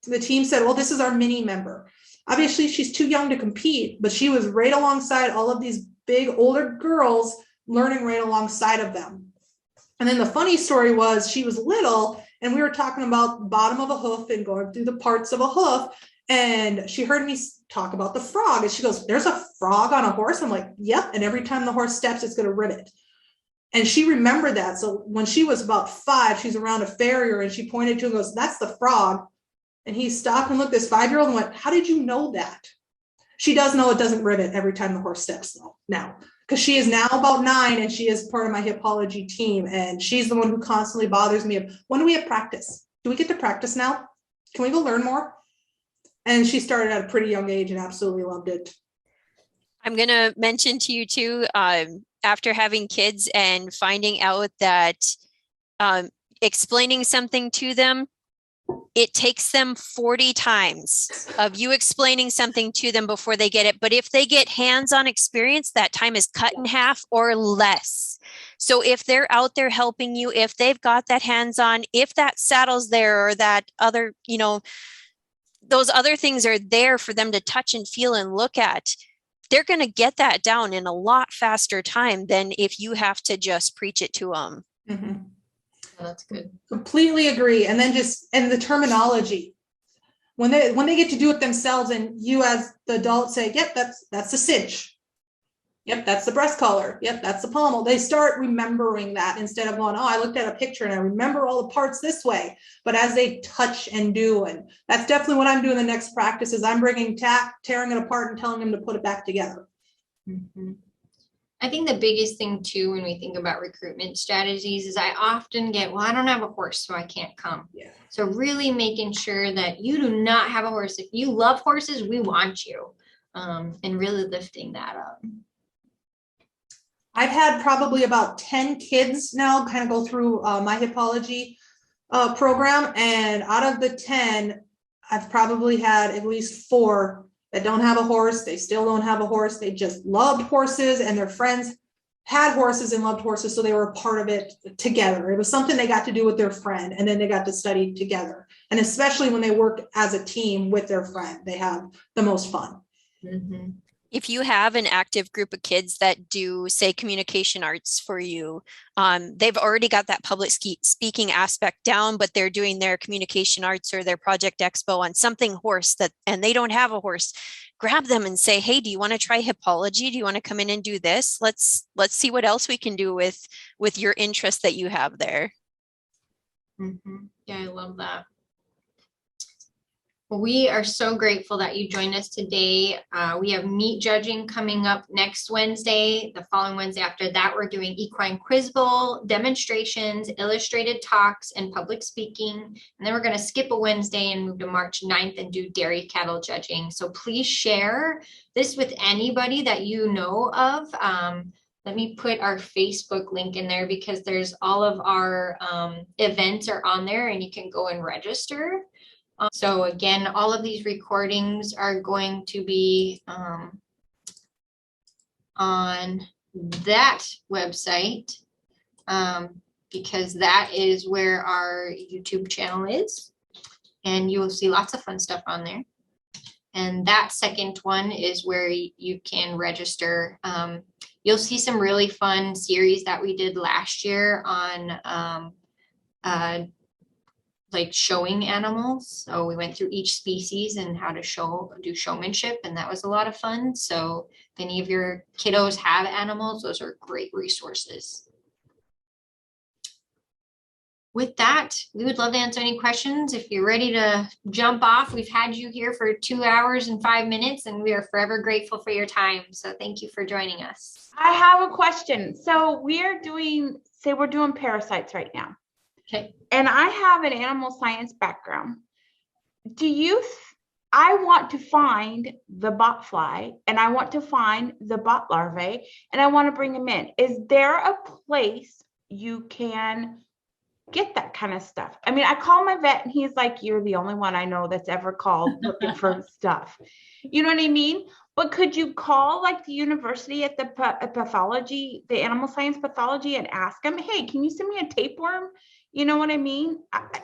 the team said, well, this is our mini member. Obviously, she's too young to compete, but she was right alongside all of these big older girls, learning right alongside of them. And then the funny story was she was little and we were talking about the bottom of a hoof and going through the parts of a hoof. And she heard me talk about the frog. And she goes, there's a frog on a horse? I'm like, yep. And every time the horse steps, it's going to ribbit. And she remembered that. So when she was about 5, she's around a farrier and she pointed to him and goes, that's the frog. And he stopped and looked at this 5-year-old and went, how did you know that? She does know it doesn't ribbit every time the horse steps though now. Because she is now about 9 and she is part of my hippology team. And she's the one who constantly bothers me of, when do we have practice? Do we get to practice now? Can we go learn more? And she started at a pretty young age and absolutely loved it. I'm going to mention to you too, after having kids and finding out that explaining something to them, it takes them 40 times of you explaining something to them before they get it. But if they get hands-on experience, that time is cut in half or less. So if they're out there helping you, if they've got that hands-on, if that saddle's there or that other, those other things are there for them to touch and feel and look at, they're going to get that down in a lot faster time than if you have to just preach it to them. Mm-hmm. That's good. Completely agree. And then and the terminology, when they get to do it themselves and you as the adult say, yep, that's the cinch. Yep, that's the breast collar. Yep, that's the pommel. They start remembering that instead of going, oh, I looked at a picture and I remember all the parts this way. But as they touch and do, and that's definitely what I'm doing the next practice is I'm bringing tearing it apart and telling them to put it back together. Mm-hmm. I think the biggest thing too, when we think about recruitment strategies is I often get, well, I don't have a horse, so I can't come. Yeah. So really making sure that you do not have a horse. If you love horses, we want you. and really lifting that up. I've had probably about 10 kids now kind of go through my Hippology program, and out of the 10, I've probably had at least 4 that don't have a horse. They still don't have a horse. They just loved horses, and their friends had horses and loved horses, so they were a part of it together. It was something they got to do with their friend, and then they got to study together. And especially when they work as a team with their friend, they have the most fun. Mm-hmm. If you have an active group of kids that do, say, communication arts for you, they've already got that public speaking aspect down, but they're doing their communication arts or their project expo on something horse and they don't have a horse. Grab them and say, hey, do you want to try Hippology? Do you want to come in and do this? Let's see what else we can do with your interest that you have there. Mm-hmm. Yeah, I love that. We are so grateful that you joined us today. We have meat judging coming up next Wednesday. The following Wednesday after that, we're doing equine quiz bowl, demonstrations, illustrated talks, and public speaking. And then we're going to skip a Wednesday and move to March 9th and do dairy cattle judging. So please share this with anybody that you know of. Let me put our Facebook link in there because there's all of our events are on there and you can go and register. So again, all of these recordings are going to be on that website because that is where our YouTube channel is. And you will see lots of fun stuff on there. And that second one is where you can register. You'll see some really fun series that we did last year on like showing animals. So we went through each species and how to do showmanship, and that was a lot of fun. So if any of your kiddos have animals, those are great resources. With that, we would love to answer any questions. If you're ready to jump off, we've had you here for 2 hours and 5 minutes, and we are forever grateful for your time. So thank you for joining us. I have a question. So we're doing parasites right now. Okay. And I have an animal science background. I want to find the bot fly and I want to find the bot larvae and I want to bring them in. Is there a place you can get that kind of stuff? I mean, I call my vet and he's like, you're the only one I know that's ever called looking for stuff. You know what I mean? But could you call like the university at the pathology, the animal science pathology, and ask them, hey, can you send me a tapeworm? You know what I mean?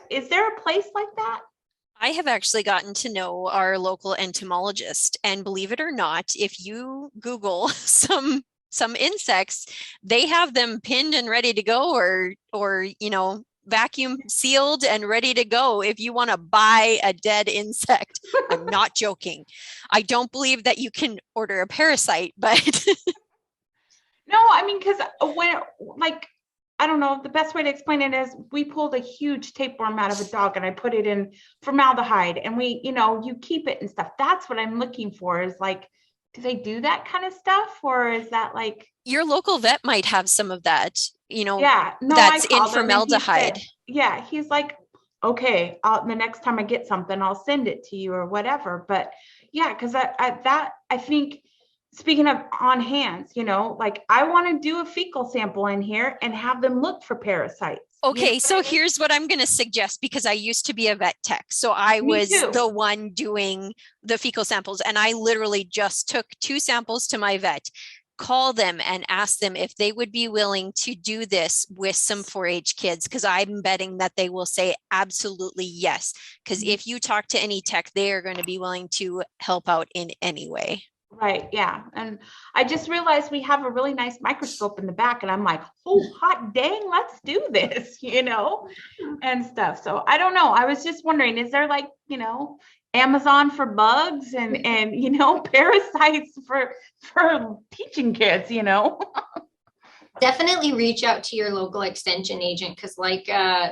Is there a place like that? I have actually gotten to know our local entomologist, and believe it or not, if you Google some insects, they have them pinned and ready to go, or vacuum sealed and ready to go if you want to buy a dead insect. I'm not joking. I don't believe that you can order a parasite, but no, I mean, because I don't know, the best way to explain it is we pulled a huge tapeworm out of a dog and I put it in formaldehyde and you keep it and stuff. That's what I'm looking for is like, do they do that kind of stuff? Or is that like. Your local vet might have some of that, yeah, no, that's in formaldehyde. He's like, okay, the next time I get something, I'll send it to you or whatever. But yeah, because I think, speaking of on hands, like I want to do a fecal sample in here and have them look for parasites. Okay, so here's what I'm going to suggest, because I used to be a vet tech. So I was the one doing the fecal samples, and I literally just took 2 samples to my vet. Call them and ask them if they would be willing to do this with some 4-H kids, because I'm betting that they will say absolutely yes. Because if you talk to any tech, they are going to be willing to help out in any way. Right. Yeah. And I just realized we have a really nice microscope in the back and I'm like, oh, hot dang, let's do this, and stuff. So I don't know. I was just wondering, is there like, Amazon for bugs and parasites for teaching kids, Definitely reach out to your local extension agent, because like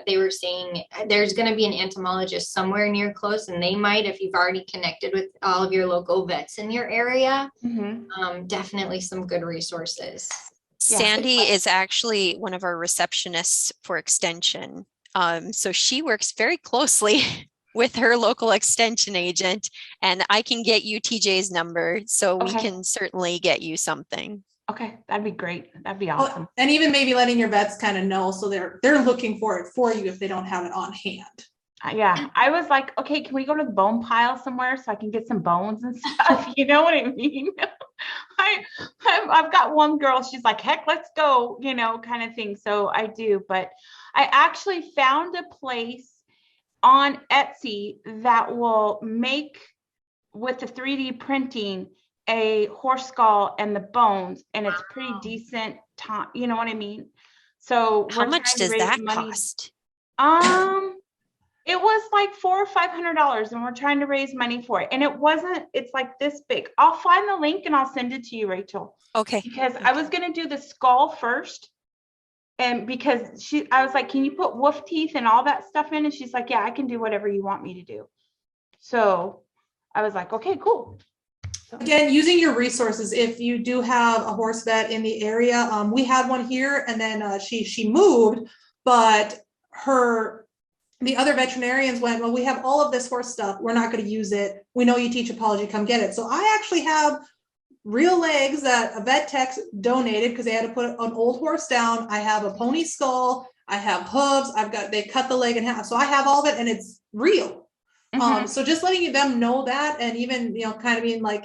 they were saying, there's going to be an entomologist somewhere near close, and they might, if you've already connected with all of your local vets in your area, definitely some good resources. Sandy is actually one of our receptionists for extension. So she works very closely with her local extension agent, and I can get you TJ's number, so we Okay. can certainly get you something. Okay, that'd be great. That'd be Oh, awesome. and even maybe letting your vets kind of know, so they're looking for it for you if they don't have it on hand. Yeah, I was like, okay, can we go to the bone pile somewhere so I can get some bones and stuff? You know what I mean? I've got one girl, she's like, heck, let's go, you know, kind of thing. So I do, but I actually found a place on Etsy that will make, with the 3D printing, a horse skull and the bones, and it's pretty decent time, you know what I mean? So How we're much trying to does raise that money. cost? It was like $400 or $500, and we're trying to raise money for it. And it's like this big. I'll find the link and I'll send it to you, Rachel. Okay. Because I was going to do the skull first. And because I was like, can you put wolf teeth and all that stuff in? And she's like, yeah, I can do whatever you want me to do. So I was like, okay, cool. So. Again, using your resources, if you do have a horse vet in the area, we had one here, and then she moved, but the other veterinarians went, well, we have all of this horse stuff. We're not going to use it. We know you teach Hippology, come get it. So I actually have real legs that a vet tech donated because they had to put an old horse down. I have a pony skull. I have hooves. They cut the leg in half. So I have all of it, and it's real. Mhm. So just letting them know that, and even, kind of being like,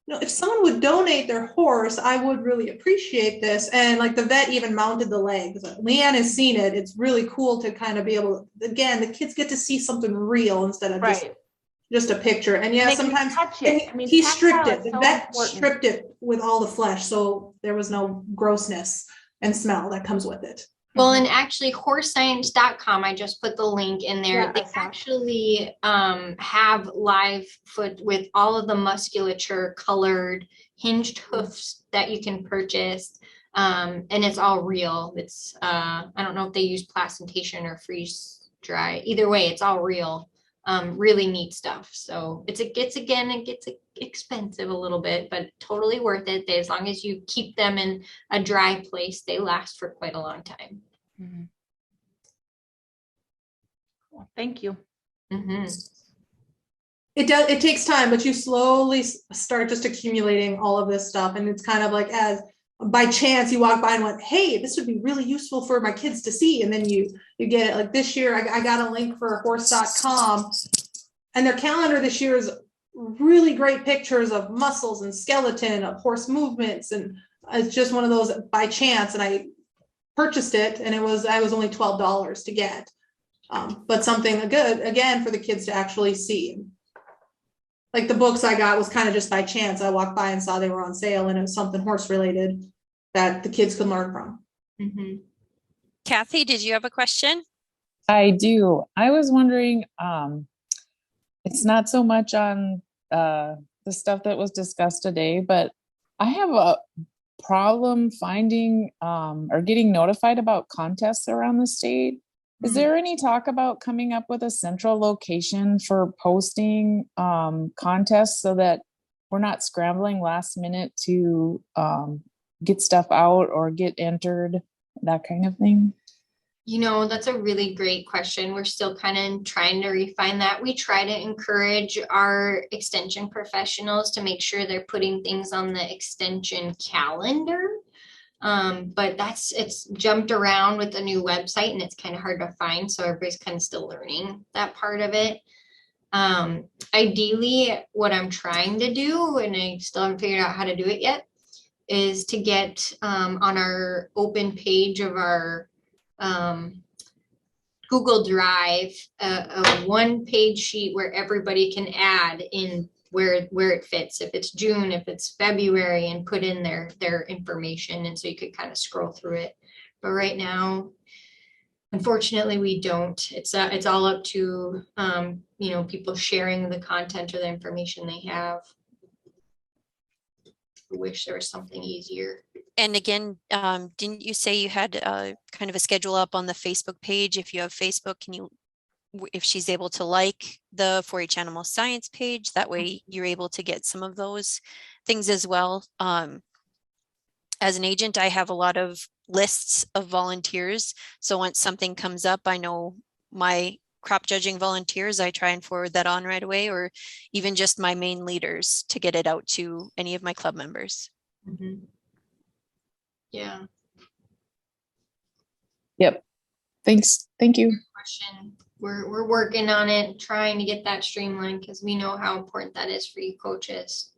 if someone would donate their horse, I would really appreciate this. And like the vet even mounted the legs. Leanne has seen it. It's really cool to kind of be able to, again, the kids get to see something real instead of just a picture. And yeah, They can sometimes touch it. I mean, he stripped tactile it. is The so vet important. stripped it with all the flesh. So there was no grossness and smell that comes with it. Well, and actually horsescience.com, I just put the link in there. Yeah, They actually have live foot with all of the musculature colored hinged hoofs that you can purchase. And it's all real. It's I don't know if they use placentation or freeze dry. Either way, it's all real. Really neat stuff. So it gets expensive a little bit, but totally worth it. As long as you keep them in a dry place, they last for quite a long time. Mhm. Well, thank you. Mm-hmm. It takes time, but you slowly start just accumulating all of this stuff. And it's kind of like, as by chance you walk by and went, hey, this would be really useful for my kids to see. And then you get it. Like this year, I got a link for horse.com, and their calendar this year is really great pictures of muscles and skeleton, of horse movements. And it's just one of those by chance. And I purchased it, and I was only $12 to get. But something good, again, for the kids to actually see. Like the books I got was kind of just by chance. I walked by and saw they were on sale, and it was something horse related that the kids could learn from. Mm-hmm. Kathy, did you have a question? I do. I was wondering, it's not so much on the stuff that was discussed today, but I have a problem finding or getting notified about contests around the state. Is there any talk about coming up with a central location for posting contests so that we're not scrambling last minute to get stuff out or get entered, that kind of thing? That's a really great question. We're still kind of trying to refine that. We try to encourage our extension professionals to make sure they're putting things on the extension calendar. But it's jumped around with the new website, and it's kind of hard to find. So everybody's kind of still learning that part of it. Ideally, what I'm trying to do, and I still haven't figured out how to do it yet, is to get on our open page of our Google Drive, a one-page sheet where everybody can add in where it fits, if it's June, if it's February, and put in their information. And so you could kind of scroll through it. But right now, unfortunately, we don't. It's all up to people sharing the content or the information they have. I wish there was something easier. And again, didn't you say you had kind of a schedule up on the Facebook page? If you have Facebook, if she's able to like the 4-H Animal Science page, that way you're able to get some of those things as well. As an agent, I have a lot of lists of volunteers. So once something comes up, I know my crop judging volunteers, I try and forward that on right away, or even just my main leaders to get it out to any of my club members. Yeah. Yep. Thanks. Thank you. Question. We're working on it, trying to get that streamlined because we know how important that is for you coaches.